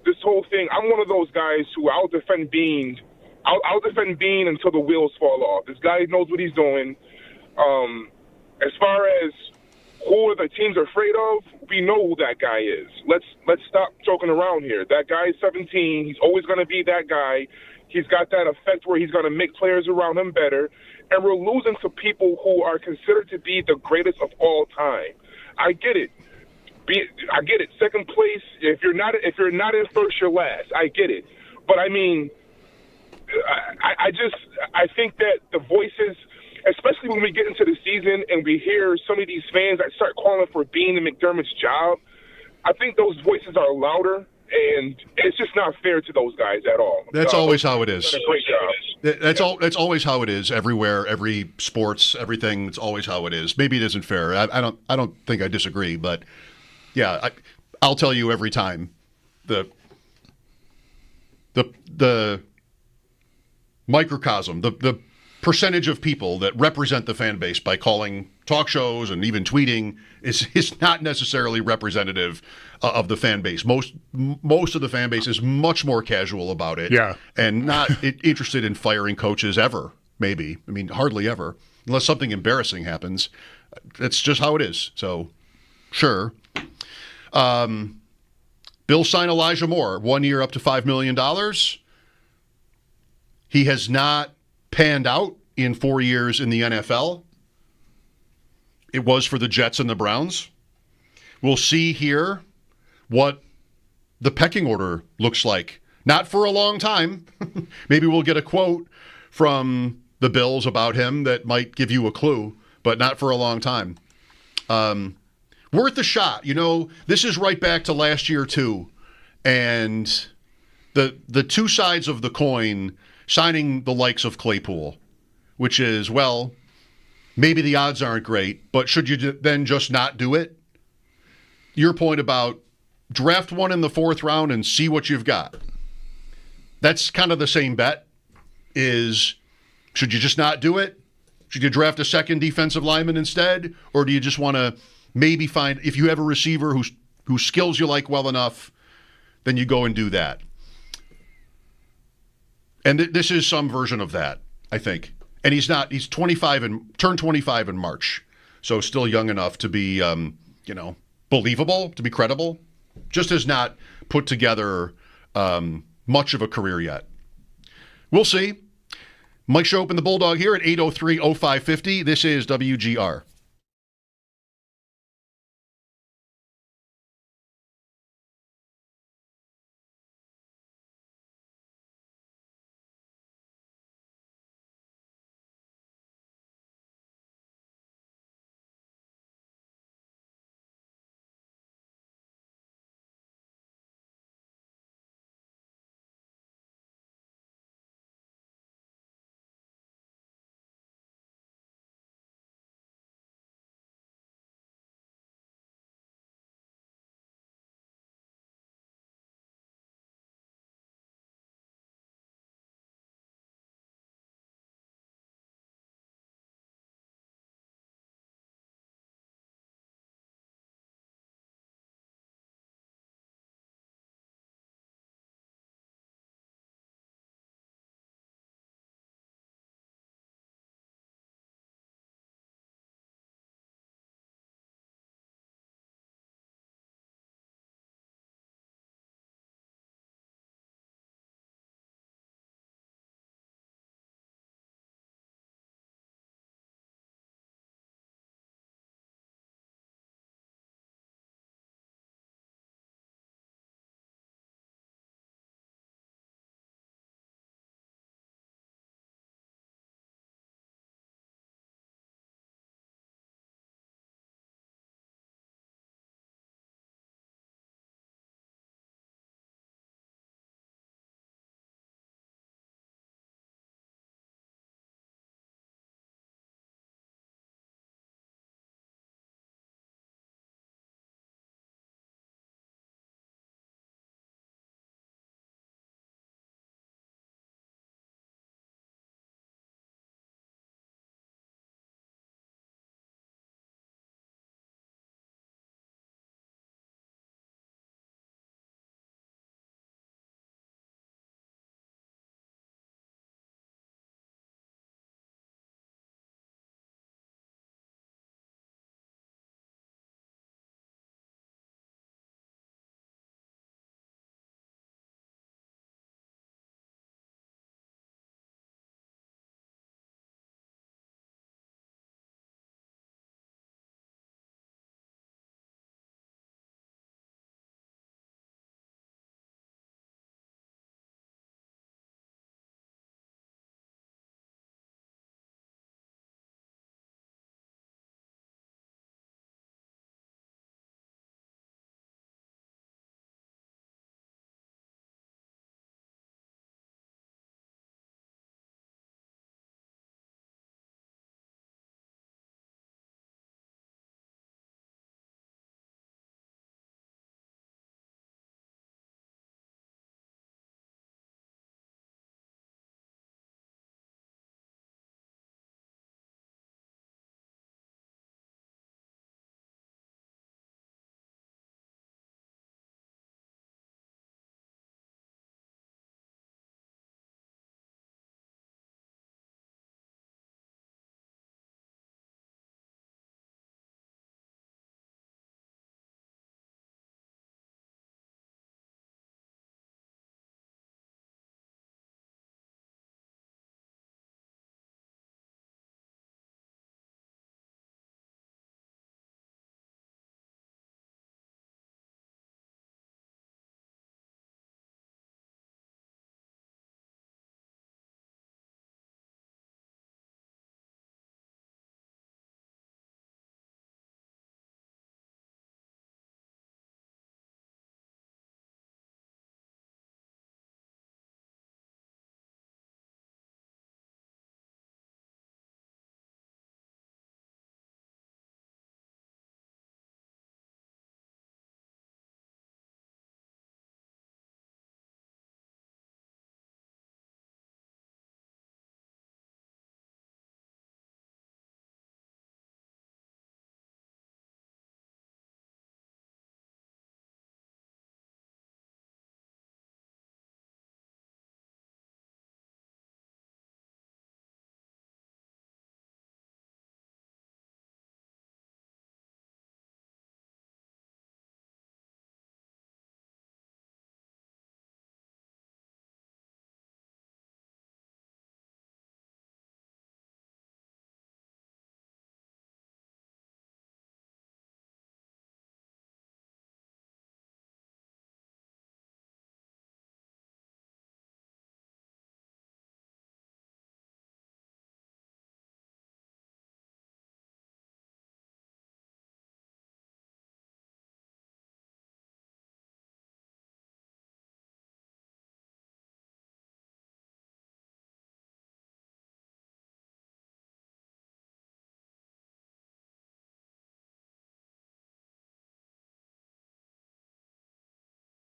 this whole thing, I'm one of those guys who I'll defend Bean until the wheels fall off. This guy knows what he's doing. As far as who the teams are afraid of, we know who that guy is. Let's stop joking around here. That guy is 17. He's always going to be that guy. He's got that effect where he's going to make players around him better. And we're losing to people who are considered to be the greatest of all time. I get it. I get it. Second place. If you're not in first, you're last. I get it. But I mean, I think that the voices, especially when we get into the season and we hear some of these fans that start calling for Bean and McDermott's job, I think those voices are louder, and it's just not fair to those guys at all. That's always how it is. Done a great job. That's always how it is everywhere, every sports, everything. It's always how it is. Maybe it isn't fair. I don't think I disagree, but yeah, I'll tell you every time the microcosm, the percentage of people that represent the fan base by calling talk shows and even tweeting is not necessarily representative of the fan base. Most of the fan base is much more casual about it, and not interested in firing coaches ever. Maybe, I mean, hardly ever, unless something embarrassing happens. That's just how it is. So, sure. Bill signed Elijah Moore, 1 year up to $5 million. He has not panned out in 4 years in the NFL. It was for the Jets and the Browns. We'll see here what the pecking order looks like. Not for a long time. Maybe we'll get a quote from the Bills about him that might give you a clue, but not for a long time. Worth a shot. This is right back to last year, too. And the two sides of the coin, signing the likes of Claypool, which is, well, maybe the odds aren't great, but should you then just not do it? Your point about draft one in the 4th round and see what you've got. That's kind of the same bet. Is should you just not do it? Should you draft a second defensive lineman instead? Or do you just want to maybe find, if you have a receiver whose skills you like well enough, then you go and do that? And this is some version of that, I think. And he's 25 and turned 25 in March. So still young enough to be, believable, to be credible. Just has not put together much of a career yet. We'll see. Mike Schopp and the Bulldog here at 803-0550. This is WGR.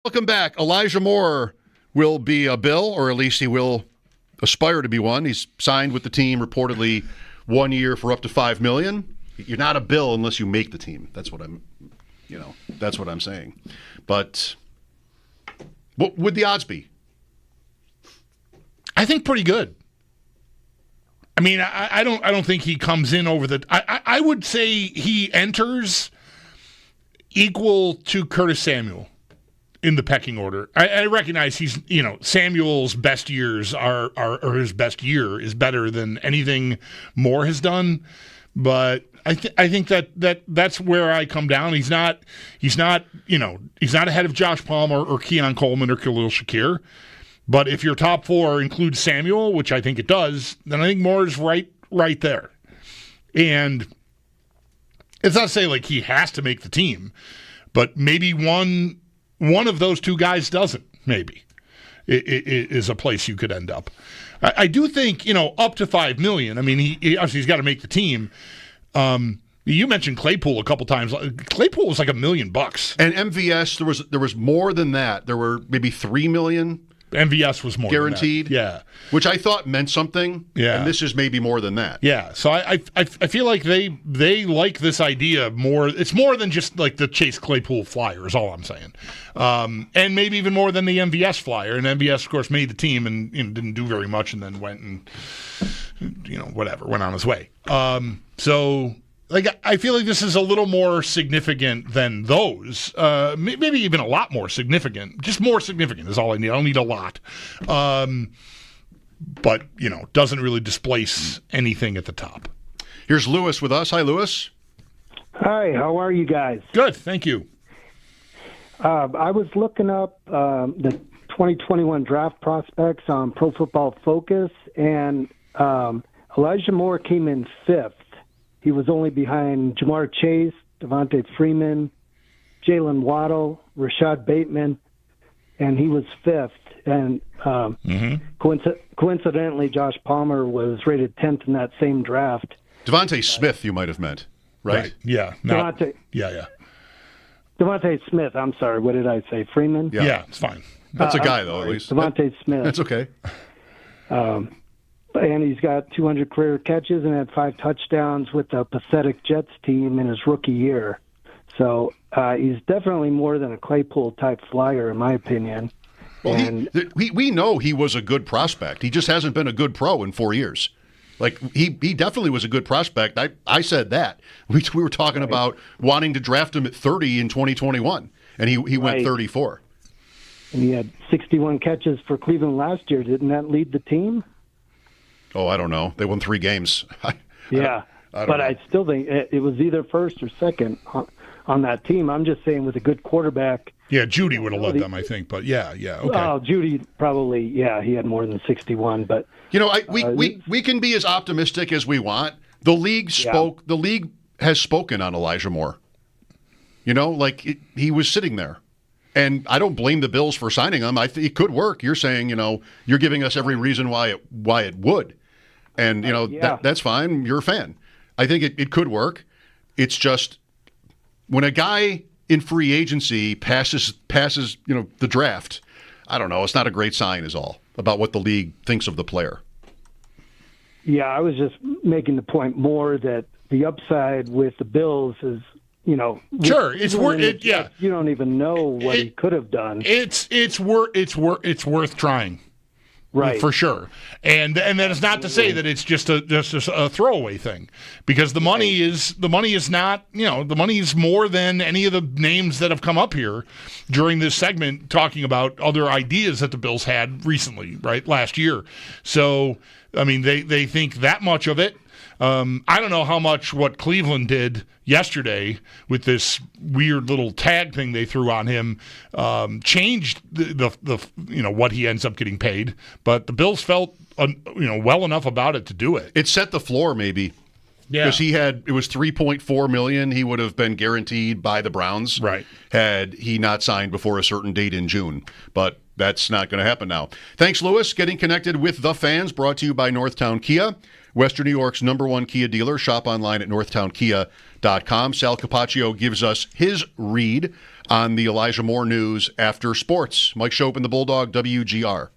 Welcome back. Elijah Moore will be a Bill, or at least he will aspire to be one. He's signed with the team reportedly 1 year for up to $5 million. You're not a Bill unless you make the team. That's what I'm saying. But what would the odds be? I think pretty good. I mean, I don't think he comes in over the. I would say he enters equal to Curtis Samuel in the pecking order. I recognize he's, Samuel's best years are or his best year is better than anything Moore has done, but I think that's where I come down. He's not ahead of Josh Palmer or Keon Coleman or Khalil Shakir. But if your top four includes Samuel, which I think it does, then I think Moore is right there. And it's not to say like he has to make the team, but maybe one of those two guys doesn't. Maybe it is a place you could end up. I do think up to $5 million. I mean, he obviously he's got to make the team. You mentioned Claypool a couple times. Claypool was like $1 million, and MVS there was more than that. There were maybe $3 million. MVS was more guaranteed, than that. Yeah, which I thought meant something. Yeah, and this is maybe more than that. Yeah, so I feel like they like this idea more. It's more than just like the Chase Claypool flyer is all I'm saying, and maybe even more than the MVS flyer. And MVS, of course, made the team and didn't do very much, and then went and went on his way. So. Like, I feel like this is a little more significant than those. Maybe even a lot more significant. Just more significant is all I need. I don't need a lot. But, doesn't really displace anything at the top. Here's Lewis with us. Hi, Lewis. Hi, how are you guys? Good, thank you. I was looking up the 2021 draft prospects on Pro Football Focus, and Elijah Moore came in 5th. He was only behind Jamar Chase, Devontae Freeman, Jalen Waddle, Rashad Bateman, and he was 5th. And coincidentally, Josh Palmer was rated 10th in that same draft. Devontae Smith, you might have meant, right? Yeah. Devontae Smith, I'm sorry, what did I say? Freeman? Yeah, it's fine. That's a guy, though, at least. Devontae Smith. That's okay. And he's got 200 career catches and had 5 touchdowns with the pathetic Jets team in his rookie year. So he's definitely more than a Claypool-type flyer, in my opinion. Well, we know he was a good prospect. He just hasn't been a good pro in 4 years. Like, he definitely was a good prospect. I said that. We were talking about wanting to draft him at 30 in 2021, and he went 34. And he had 61 catches for Cleveland last year. Didn't that lead the team? Oh, I don't know. They won 3 games. I still think it was either first or second on that team. I'm just saying with a good quarterback. Yeah, Judy would have led them, I think. But yeah, okay. Well, Judy probably, he had more than 61. But we can be as optimistic as we want. The league spoke. The league has spoken on Elijah Moore. He was sitting there. And I don't blame the Bills for signing him. I think it could work. You're saying, you're giving us every reason why it would. And, that's fine. You're a fan. I think it could work. It's just when a guy in free agency passes, the draft, I don't know. It's not a great sign is all about what the league thinks of the player. Yeah, I was just making the point more that the upside with the Bills is, sure, it's worth it. Yeah, you don't even know what he could have done. It's worth trying, right? For sure. And that is not to say that it's just a throwaway thing, because the money is not, the money is more than any of the names that have come up here during this segment talking about other ideas that the Bills had recently, right, last year. So I mean, they think that much of it. I don't know how much what Cleveland did yesterday with this weird little tag thing they threw on him changed the what he ends up getting paid, but the Bills felt well enough about it to do it. It set the floor maybe. Yeah, because it was $3.4 million. He would have been guaranteed by the Browns, right? Had he not signed before a certain date in June, but that's not going to happen now. Thanks, Lewis. Getting connected with the fans, brought to you by Northtown Kia. Western New York's #1 Kia dealer. Shop online at northtownkia.com. Sal Capacio gives us his read on the Elijah Moore news after sports. Mike Schopp and the Bulldog, WGR.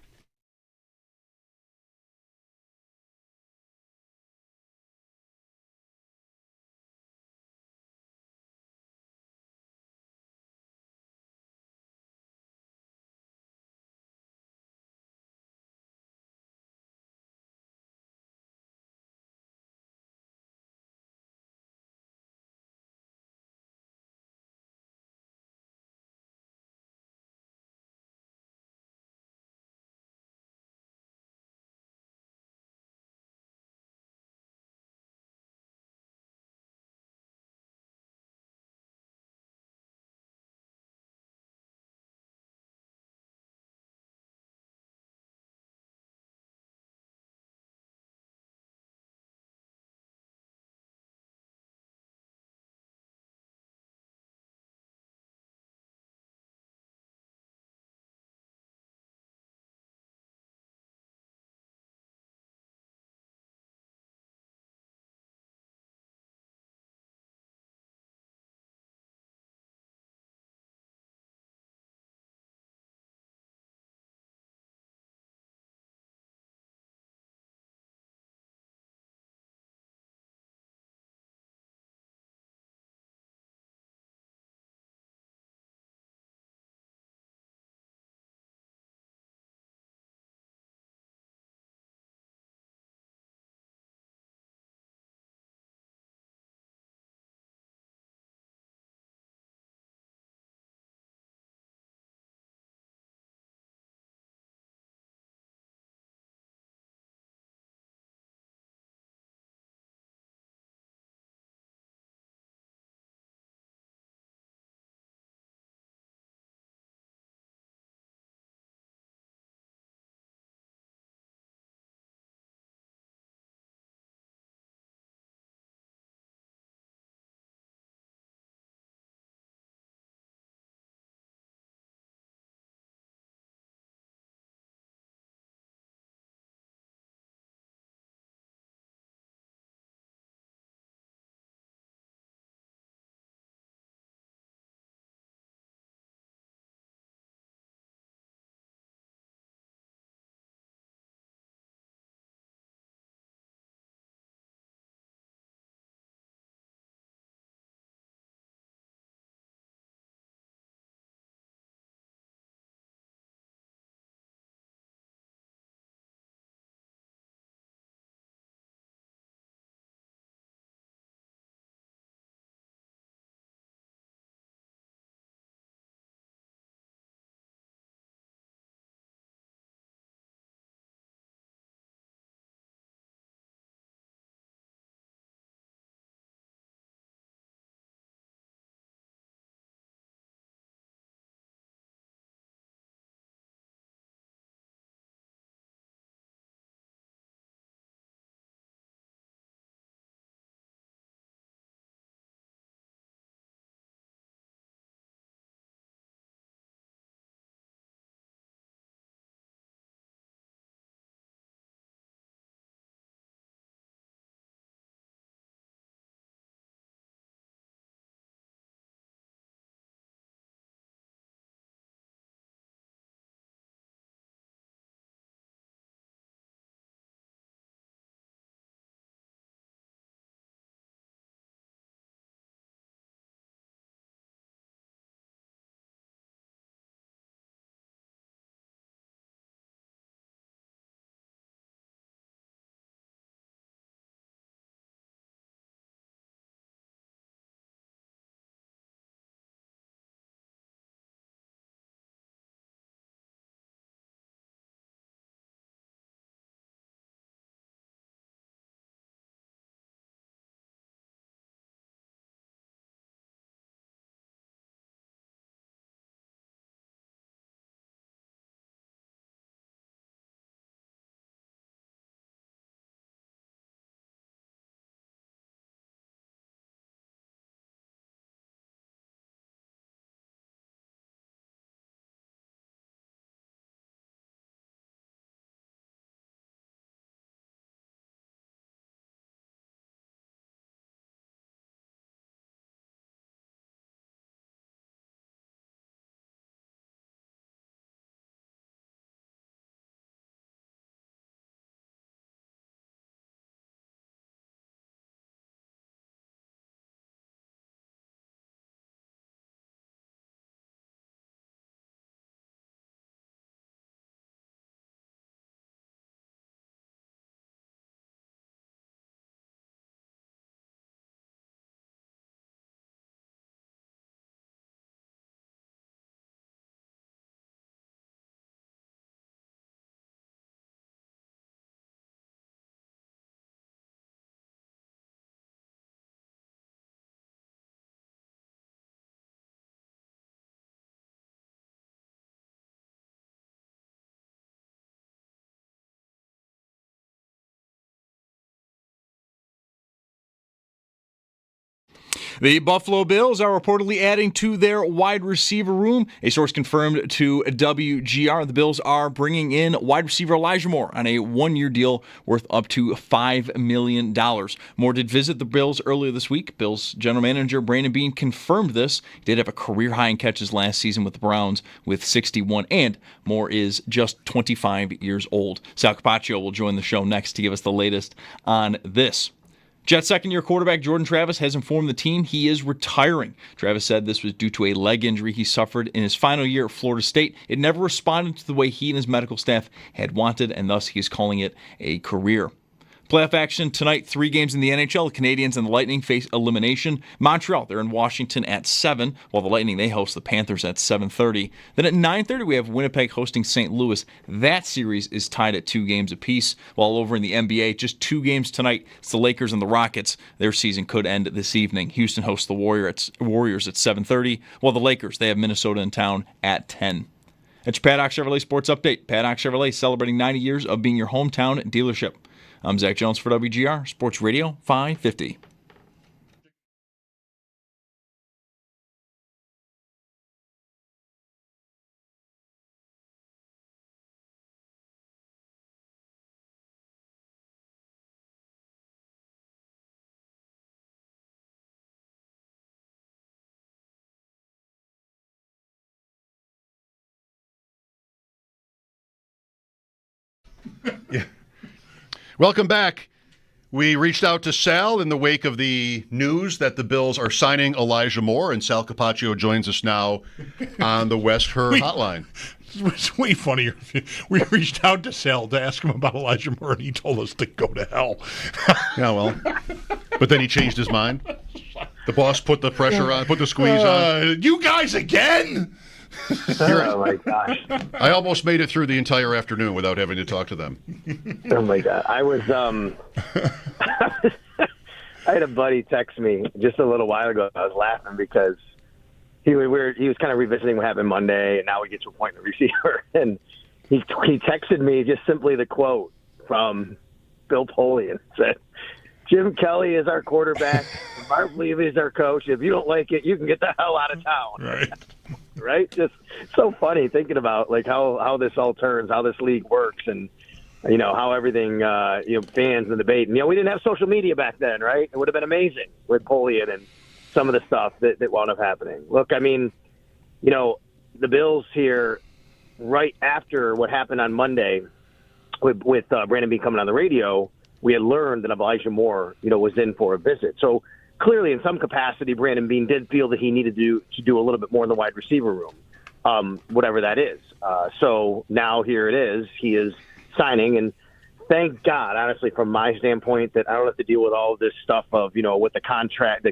The Buffalo Bills are reportedly adding to their wide receiver room. A source confirmed to WGR the Bills are bringing in wide receiver Elijah Moore on a one-year deal worth up to $5 million. Moore did visit the Bills earlier this week. Bills general manager Brandon Beane confirmed this. He did have a career high in catches last season with the Browns with 61, and Moore is just 25 years old. Sal Capacio will join the show next to give us the latest on this. Jets second-year quarterback Jordan Travis has informed the team he is retiring. Travis said this was due to a leg injury he suffered in his final year at Florida State. It never responded to the way he and his medical staff had wanted, and thus he is calling it a career. Playoff action tonight, 3 games in the NHL. The Canadiens and the Lightning face elimination. Montreal, they're in Washington at 7, while the Lightning, they host the Panthers at 7:30. Then at 9:30, we have Winnipeg hosting St. Louis. That series is tied at 2 games apiece. While over in the NBA, just 2 games tonight. It's the Lakers and the Rockets. Their season could end this evening. Houston hosts the Warriors at 7:30, while the Lakers, they have Minnesota in town at 10. That's your Paddock Chevrolet Sports Update. Paddock Chevrolet celebrating 90 years of being your hometown dealership. I'm Zach Jones for WGR Sports Radio 550. Yeah. Welcome back. We reached out to Sal in the wake of the news that the Bills are signing Elijah Moore, and Sal Capacio joins us now on the West Her hotline. It's way funnier. We reached out to Sal to ask him about Elijah Moore, and he told us to go to hell. Yeah, well, but then he changed his mind. The boss put the pressure on, put the squeeze on. You guys again? Oh my gosh! I almost made it through the entire afternoon without having to talk to them. Oh my god! I was I had a buddy text me just a little while ago. I was laughing because he was kind of revisiting what happened Monday, and now we get to a point in the receiver, and he texted me just simply the quote from Bill Polian. Said, "Jim Kelly is our quarterback. Marv Levy is our coach. If you don't like it, you can get the hell out of town." Right. Right? Just so funny thinking about like how this all turns, how this league works, and how everything fans and debate. And we didn't have social media back then, right? It would have been amazing with Polian and some of the stuff that wound up happening. Look, I mean, the Bills here right after what happened on Monday with Brandon Beane coming on the radio, we had learned that Elijah Moore, was in for a visit. So clearly, in some capacity, Brandon Beane did feel that he needed to do a little bit more in the wide receiver room, whatever that is. So now here it is. He is signing, and thank God, honestly, from my standpoint, that I don't have to deal with all of this stuff of, with the contract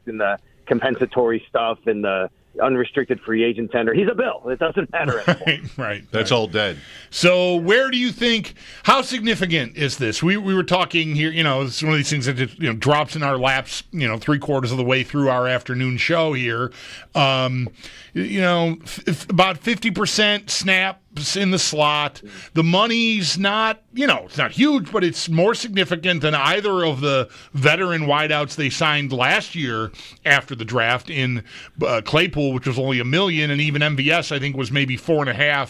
and the compensatory stuff and the unrestricted free agent tender. He's a Bill. It doesn't matter anymore. Right. That's all dead. So where do you think, how significant is this? We were talking here, it's one of these things that just, drops in our laps, 3/4 of the way through our afternoon show here. About 50% snaps in the slot. The money's not, it's not huge, but it's more significant than either of the veteran wideouts they signed last year after the draft in Claypool, which was only $1 million, and even MVS, I think, was maybe $4.5 million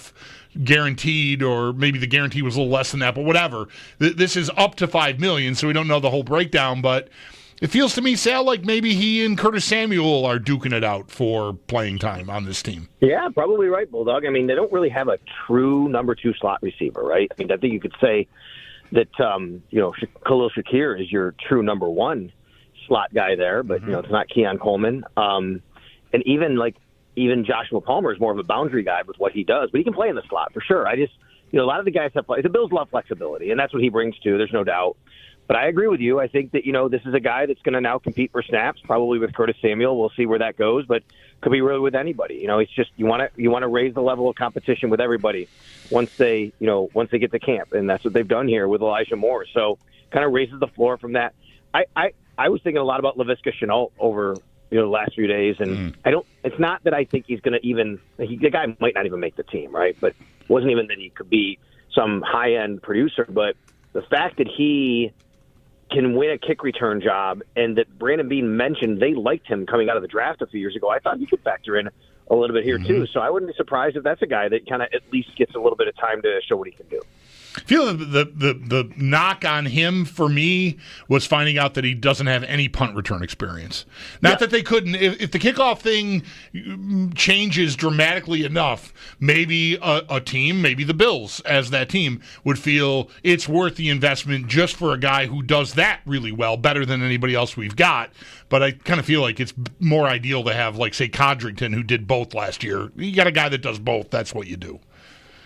guaranteed, or maybe the guarantee was a little less than that, but whatever. This is up to $5 million, so we don't know the whole breakdown, but it feels to me, Sal, like maybe he and Curtis Samuel are duking it out for playing time on this team. Yeah, probably right, Bulldog. I mean, they don't really have a true number 2 slot receiver, right? I mean, I think you could say that, Khalil Shakir is your true number 1 slot guy there, but, it's not Keon Coleman. And even Joshua Palmer is more of a boundary guy with what he does, but he can play in the slot for sure. I just, a lot of the guys have, the Bills love flexibility, and that's what he brings too. There's no doubt. But I agree with you. I think that, this is a guy that's going to now compete for snaps, probably with Curtis Samuel. We'll see where that goes, but could be really with anybody. It's just you want to raise the level of competition with everybody once they get to camp, and that's what they've done here with Elijah Moore. So kind of raises the floor from that. I was thinking a lot about Laviska Shenault over the last few days, and it's not that I think he's going to the guy might not even make the team, right? But it wasn't even that he could be some high end producer, but the fact that he can win a kick return job, and that Brandon Beane mentioned they liked him coming out of the draft a few years ago. I thought he could factor in a little bit here too. So I wouldn't be surprised if that's a guy that kind of at least gets a little bit of time to show what he can do. I feel the knock on him for me was finding out that he doesn't have any punt return experience. Not that they couldn't. If the kickoff thing changes dramatically enough, maybe a team, maybe the Bills as that team, would feel it's worth the investment just for a guy who does that really well, better than anybody else we've got. But I kind of feel like it's more ideal to have, like, say, Codrington, who did both last year. You got a guy that does both. That's what you do.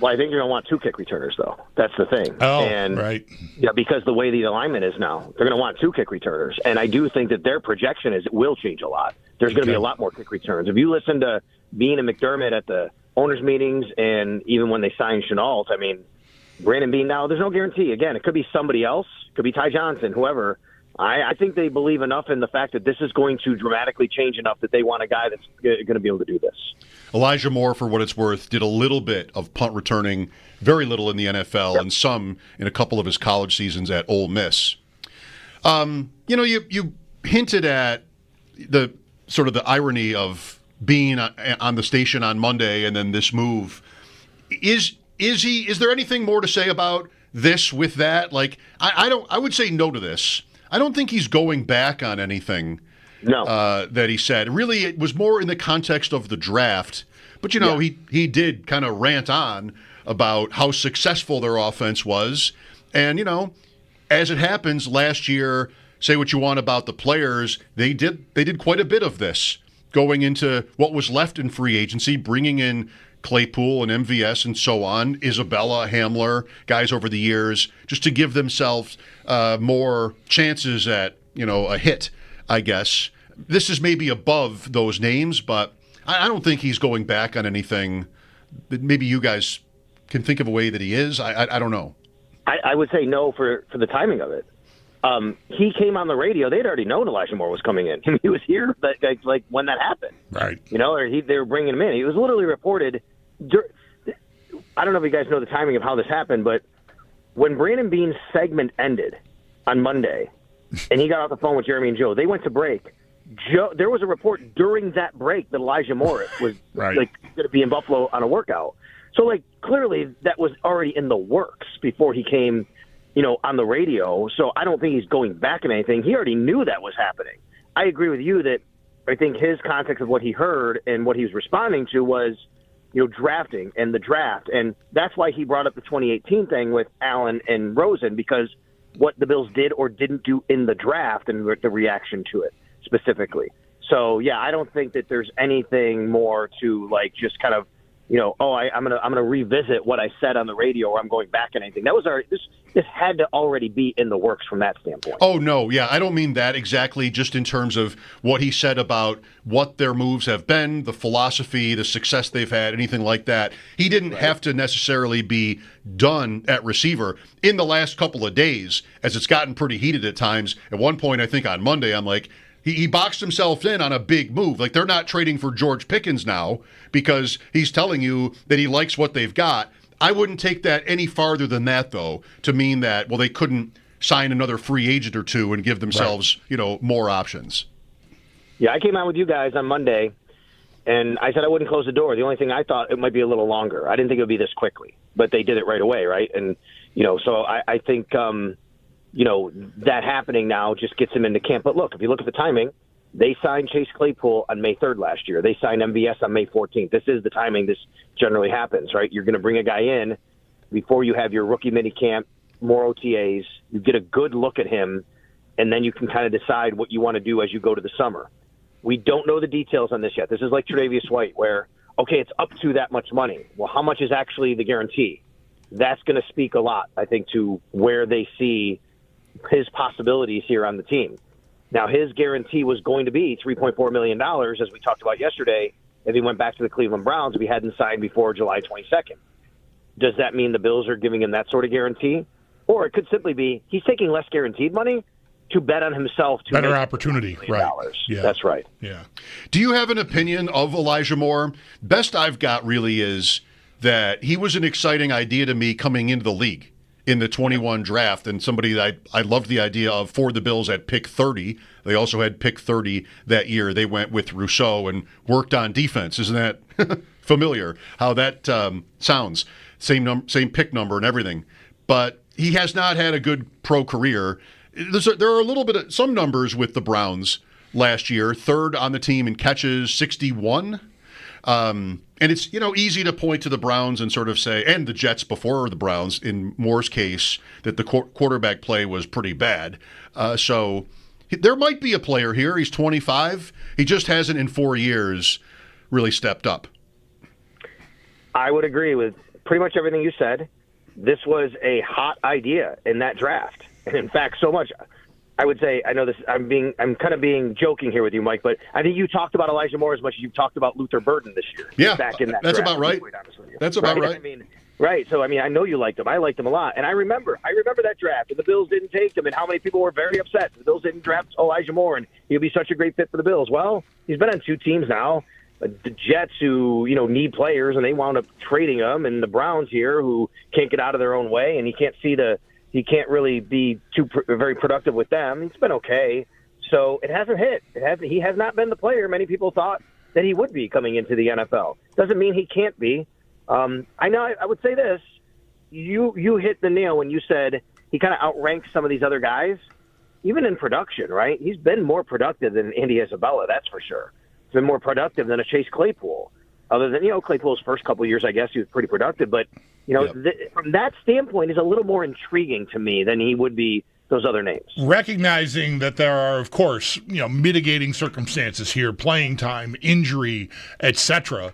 Well, I think you're going to want 2 kick returners, though. That's the thing. Oh, and, right. Yeah, because the way the alignment is now, they're going to want 2 kick returners. And I do think that their projection is it will change a lot. There's going to be a lot more kick returns. If you listen to Beane and McDermott at the owners' meetings and even when they signed Chenault, I mean, Brandon Beane now, there's no guarantee. Again, it could be somebody else. It could be Ty Johnson, whoever. I think they believe enough in the fact that this is going to dramatically change enough that they want a guy that's going to be able to do this. Elijah Moore, for what it's worth, did a little bit of punt returning, very little in the NFL, and some in a couple of his college seasons at Ole Miss. You hinted at the sort of the irony of being on the station on Monday and then this move. Is there anything more to say about this with that? Like, I would say no to this. I don't think he's going back on anything that he said. Really, it was more in the context of the draft. But, he did kind of rant on about how successful their offense was. And, as it happens, last year, say what you want about the players, they did quite a bit of this going into what was left in free agency, bringing in Claypool and MVS and so on, Isabella, Hamler, guys over the years, just to give themselves more chances at, a hit, I guess. This is maybe above those names, but I don't think he's going back on anything that maybe you guys can think of a way that he is. I don't know. I would say no for the timing of it. He came on the radio. They'd already known Elijah Moore was coming in. He was here, like when that happened. Right. Or they were bringing him in. He was literally reported. I don't know if you guys know the timing of how this happened, but when Brandon Beane's segment ended on Monday, and he got off the phone with Jeremy and Joe, they went to break. There was a report during that break that Elijah Moore was going to be in Buffalo on a workout. So, clearly that was already in the works before he came, on the radio. So I don't think he's going back on anything. He already knew that was happening. I agree with you that I think his context of what he heard and what he was responding to was, drafting and the draft. And that's why he brought up the 2018 thing with Allen and Rosen, because what the Bills did or didn't do in the draft and the reaction to it specifically. So, yeah, I don't think that there's anything more to, just kind of, I'm gonna revisit what I said on the radio, or I'm going back on anything. That was this had to already be in the works from that standpoint. Oh no, yeah, I don't mean that exactly. Just in terms of what he said about what their moves have been, the philosophy, the success they've had, anything like that. He didn't have to necessarily be done at receiver in the last couple of days, as it's gotten pretty heated at times. At one point, I think on Monday, I'm like, he boxed himself in on a big move. Like, they're not trading for George Pickens now because he's telling you that he likes what they've got. I wouldn't take that any farther than that, though, to mean that, well, they couldn't sign another free agent or two and give themselves, more options. Yeah, I came out with you guys on Monday, and I said I wouldn't close the door. The only thing I thought it might be a little longer. I didn't think it would be this quickly, but they did it right away, right? And, so I think that happening now just gets him into camp. But look, if you look at the timing, they signed Chase Claypool on May 3rd last year. They signed MVS on May 14th. This is the timing this generally happens, right? You're going to bring a guy in before you have your rookie mini camp, more OTAs. You get a good look at him, and then you can kind of decide what you want to do as you go to the summer. We don't know the details on this yet. This is like Tre'Davious White, where, okay, it's up to that much money. Well, how much is actually the guarantee? That's going to speak a lot, I think, to where they see his possibilities here on the team. Now, his guarantee was going to be $3.4 million, as we talked about yesterday, if he went back to the Cleveland Browns if he hadn't signed before July 22nd. Does that mean the Bills are giving him that sort of guarantee? Or it could simply be he's taking less guaranteed money to bet on himself to better opportunity, right? Yeah. That's right. Yeah. Do you have an opinion of Elijah Moore? Best I've got really is that he was an exciting idea to me coming into the league in the 21 draft, and somebody that I loved the idea of for the Bills at pick 30. They also had pick 30 that year. They went with Rousseau and worked on defense. Isn't that familiar how that sounds? Same pick number and everything. But he has not had a good pro career. There are a little bit of some numbers with the Browns last year. Third on the team in catches, 61. And it's, easy to point to the Browns and sort of say, and the Jets before the Browns, in Moore's case, that the quarterback play was pretty bad. So there might be a player here. He's 25. He just hasn't in 4 years really stepped up. I would agree with pretty much everything you said. This was a hot idea in that draft. And in fact, so much, I would say, I know this, I'm kind of being joking here with you, Mike, but I think you talked about Elijah Moore as much as you've talked about Luther Burden this year. Yeah, back in that that's draft, about right. That's about right. Right. So, I know you liked him. I liked him a lot. And I remember that draft, and the Bills didn't take him, and how many people were very upset. The Bills didn't draft Elijah Moore, and he'll be such a great fit for the Bills. Well, he's been on 2 teams now. The Jets, who need players, and they wound up trading him, and the Browns here, who can't get out of their own way, and he can't really be very productive with them. It's been okay. So it hasn't hit. He has not been the player many people thought that he would be coming into the NFL. Doesn't mean he can't be. I would say this. You hit the nail when you said he kind of outranks some of these other guys, even in production, right? He's been more productive than Andy Isabella, that's for sure. He's been more productive than a Chase Claypool. Other than, Claypool's first couple of years, I guess he was pretty productive. But, from that standpoint, he's a little more intriguing to me than he would be those other names. Recognizing that there are, of course, mitigating circumstances here, playing time, injury, etc.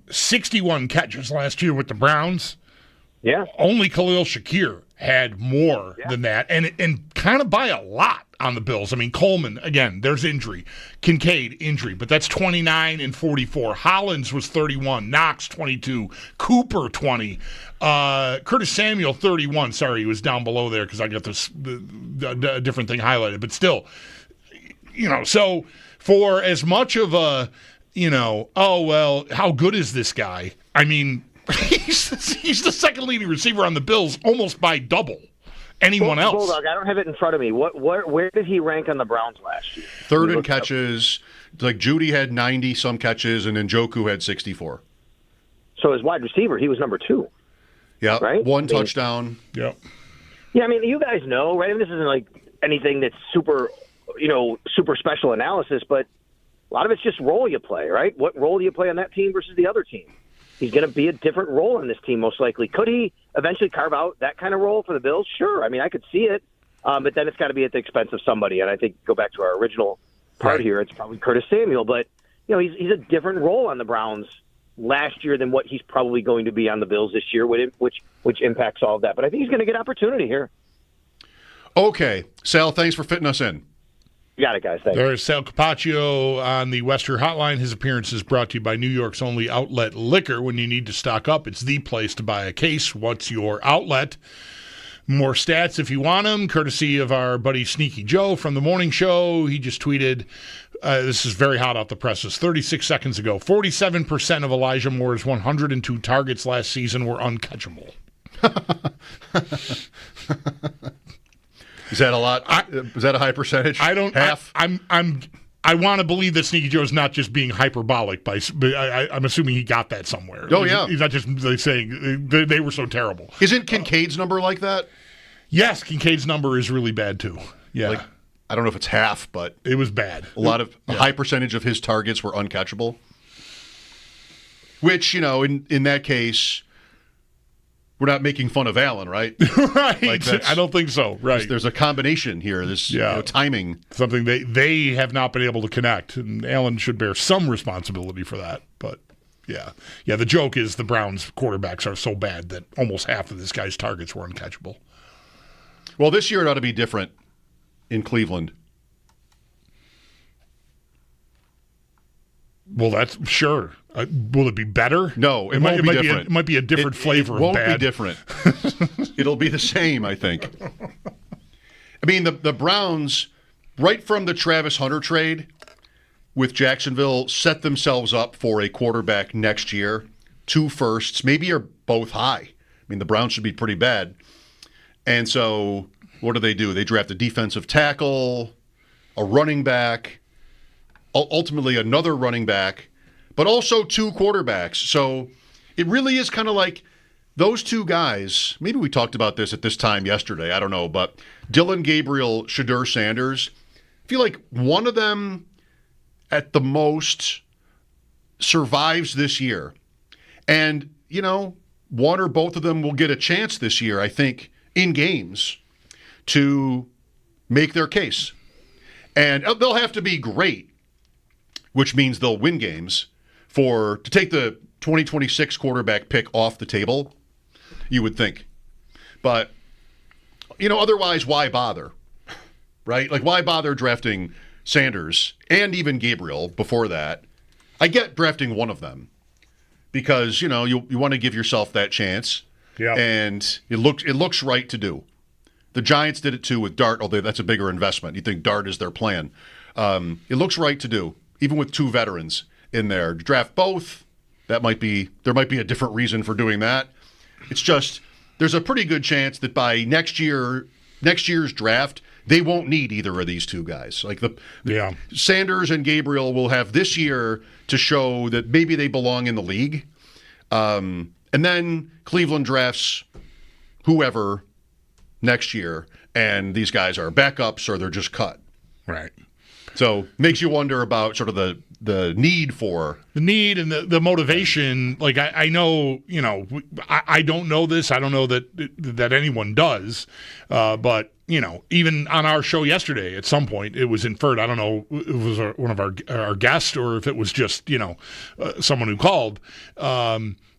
61 catches last year with the Browns. Yeah. Only Khalil Shakir had more than that, and kind of by a lot on the Bills. Coleman, again, there's injury. Kincaid, injury, but that's 29 and 44. Hollins was 31. Knox, 22. Cooper, 20. Curtis Samuel, 31. Sorry, he was down below there because I got the different thing highlighted. But still, so for as much of a, how good is this guy? He's the second leading receiver on the Bills, almost by double anyone else. Bulldog, I don't have it in front of me. Where did he rank on the Browns last year? Third in catches. Like Judy had 90 some catches, and then Njoku had 64. So as wide receiver, he was number 2. Yeah, right. One touchdown. Yep. Yeah, you guys know, right? This isn't like anything that's super special analysis, but a lot of it's just role you play, right? What role do you play on that team versus the other team? He's going to be a different role in this team, most likely. Could he eventually carve out that kind of role for the Bills? Sure. I could see it. But then it's got to be at the expense of somebody. And I think, go back to our original part here, it's probably Curtis Samuel. But, he's a different role on the Browns last year than what he's probably going to be on the Bills this year, which impacts all of that. But I think he's going to get opportunity here. Okay. Sal, thanks for fitting us in. You got it, guys. Thanks. There's Sal Capacio on the Western Hotline. His appearance is brought to you by New York's only outlet liquor. When you need to stock up, it's the place to buy a case. What's your outlet? More stats if you want them, courtesy of our buddy Sneaky Joe from the morning show. He just tweeted, this is very hot off the presses, 36 seconds ago, 47% of Elijah Moore's 102 targets last season were uncatchable. Is that a lot? Is that a high percentage? I don't. Half. I want to believe that Sneaky Joe is not just being hyperbolic. I'm assuming he got that somewhere. Oh yeah, he's not just saying they were so terrible. Isn't Kincaid's number like that? Yes, Kincaid's number is really bad too. Yeah, I don't know if it's half, but it was bad. A high percentage of his targets were uncatchable. Which in that case, we're not making fun of Allen, right? Right. I don't think so. Right. There's a combination here. This timing. Something they have not been able to connect, and Allen should bear some responsibility for that. But yeah. The joke is the Browns quarterbacks are so bad that almost half of this guy's targets were uncatchable. Well, this year it ought to be different in Cleveland. Well, that's sure. Will it be better? No, it won't be different. It might be a different flavor of bad. It won't be different. It'll be the same, I think. The Browns, right from the Travis Hunter trade with Jacksonville, set themselves up for a quarterback next year. 2 firsts, maybe are both high. mean, the Browns should be pretty bad. And so what do? They draft a defensive tackle, a running back, ultimately another running back, but also 2 quarterbacks. So it really is kind of like those 2 guys. Maybe we talked about this at this time yesterday. I don't know. But Dylan Gabriel, Shadur Sanders, I feel like one of them at the most survives this year. And, one or both of them will get a chance this year, I think, in games to make their case. And they'll have to be great, which means they'll win games, to take the 2026 quarterback pick off the table, you would think. But, otherwise, why bother? Right? Like, why bother drafting Sanders and even Gabriel before that? I get drafting one of them because, you want to give yourself that chance. Yeah. And it looks right to do. The Giants did it too with Dart, although that's a bigger investment. You think Dart is their plan. It looks right to do, even with 2 veterans in there. Draft both. There might be a different reason for doing that. It's just there's a pretty good chance that by next year's draft, they won't need either of these 2 guys. Like Sanders and Gabriel will have this year to show that maybe they belong in the league. And then Cleveland drafts whoever next year, and these guys are backups or they're just cut. Right. So makes you wonder about sort of the need for the need and the motivation. Like I know, I don't know this. I don't know that anyone does. But even on our show yesterday, at some point it was inferred. I don't know if it was one of our guests or if it was just someone who called.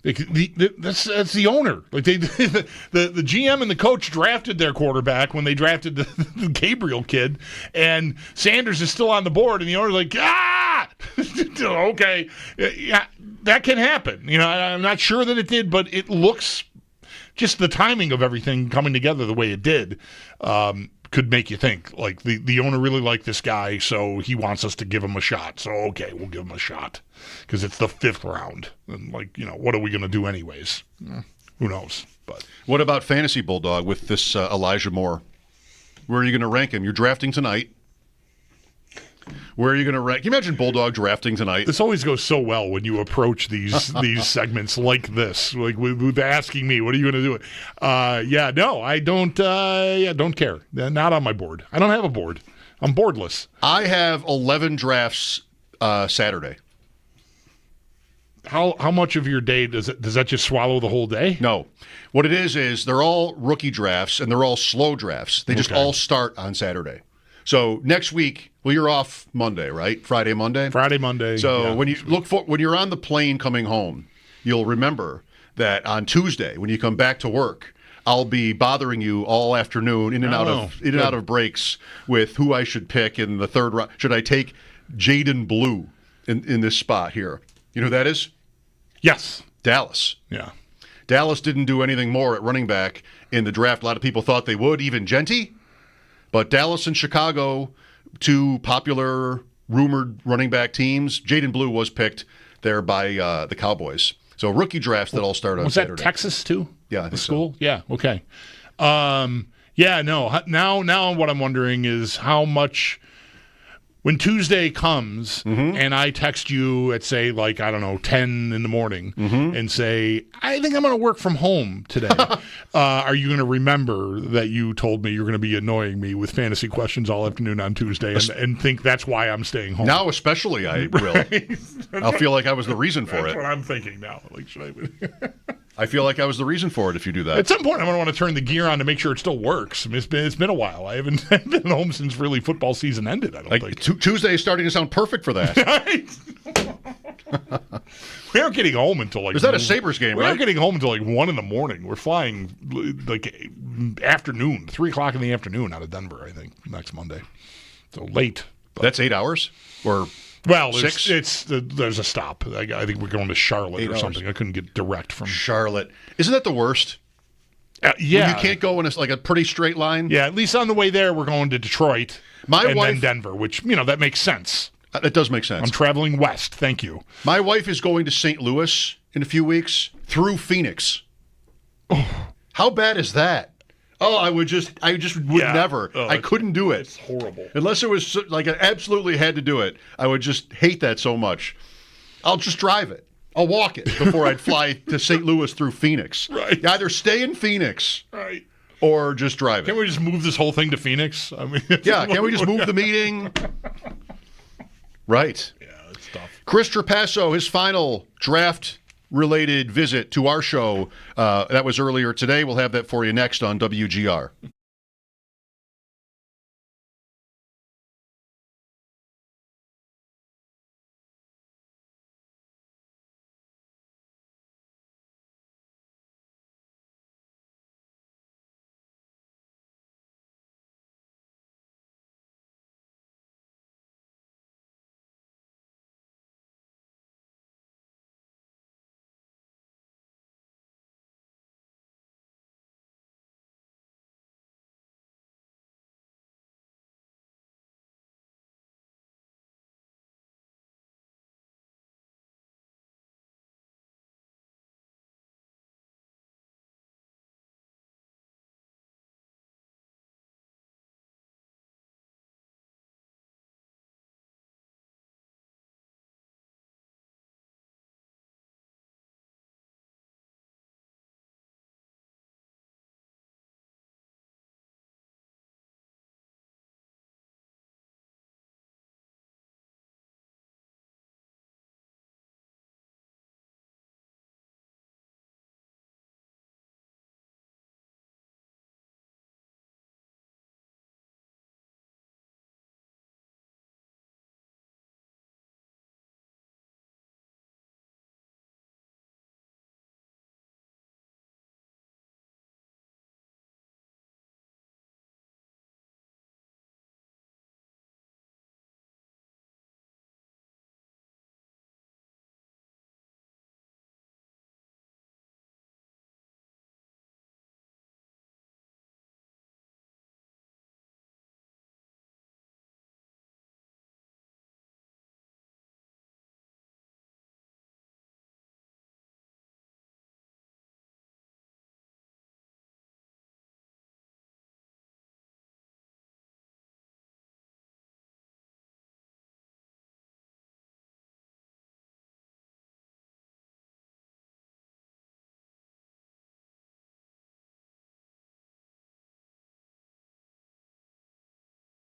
That's the owner. Like the GM and the coach drafted their quarterback when they drafted the Gabriel kid, and Sanders is still on the board, and the owner's like, okay, yeah, that can happen. I'm not sure that it did, but it looks just the timing of everything coming together the way it did. Could make you think like the owner really liked this guy, so he wants us to give him a shot. So okay, we'll give him a shot because it's the 5th round, and what are we going to do anyways? Who knows? But what about fantasy Bulldog with this Elijah Moore? Where are you going to rank him? You're drafting tonight. Where are you going to rank? Can you imagine Bulldog drafting tonight? This always goes so well when you approach these segments like this, like with asking me, what are you going to do? I don't. Don't care. Not on my board. I don't have a board. I'm boardless. I have 11 drafts Saturday. How much of your day does that just swallow the whole day? No. What it is they're all rookie drafts and they're all slow drafts. They just all start on Saturday. So next week, you're off Monday, right? Friday, Monday. So when you're on the plane coming home, you'll remember that on Tuesday when you come back to work, I'll be bothering you all afternoon in and out of breaks with who I should pick in the 3rd round. Should I take Jaden Blue in this spot here? You know who that is? Yes, Dallas. Yeah, Dallas didn't do anything more at running back in the draft. A lot of people thought they would, even Genty. But Dallas and Chicago, 2 popular, rumored running back teams. Jaden Blue was picked there by the Cowboys. So rookie drafts that all start on Saturday. Was that Texas too? Yeah, I think the school. So. Yeah. Okay. Now what I'm wondering is how much. When Tuesday comes and I text you at, say, 10 in the morning and say, I think I'm going to work from home today, are you going to remember that you told me you're going to be annoying me with fantasy questions all afternoon on Tuesday and think that's why I'm staying home? Now especially I will. Right? I'll feel like I was the reason for it. That's what I'm thinking now. I feel like I was the reason for it if you do that. At some point, I'm going to want to turn the gear on to make sure it still works. I mean, it's been a while. I haven't been home since really football season ended, I don't think. Tuesday is starting to sound perfect for that. We aren't getting home until Is that a Sabres game, We right? aren't getting home until 1 in the morning. We're flying afternoon, 3 o'clock in the afternoon out of Denver, I think, next Monday. So late. But that's 8 hours? Or... Well, 6? There's a stop. I think we're going to Charlotte or something. I couldn't get direct from Charlotte. Isn't that the worst? Yeah. When you can't go in a pretty straight line? Yeah, at least on the way there, we're going to Detroit then Denver, which, that makes sense. That does make sense. I'm traveling west. Thank you. My wife is going to St. Louis in a few weeks through Phoenix. Oh. How bad is that? Oh, I just would never. I couldn't do it. It's horrible. Unless it was like I absolutely had to do it. I would just hate that so much. I'll just drive it. I'll walk it before I'd fly to St. Louis through Phoenix. Right. Either stay in Phoenix. Right. Or just drive it. Can't we just move this whole thing to Phoenix? I mean, yeah, can't we just move the meeting? Right. Yeah, it's tough. Chris Trapaso, his final draft-related visit to our show, that was earlier today. We'll have that for you next on WGR.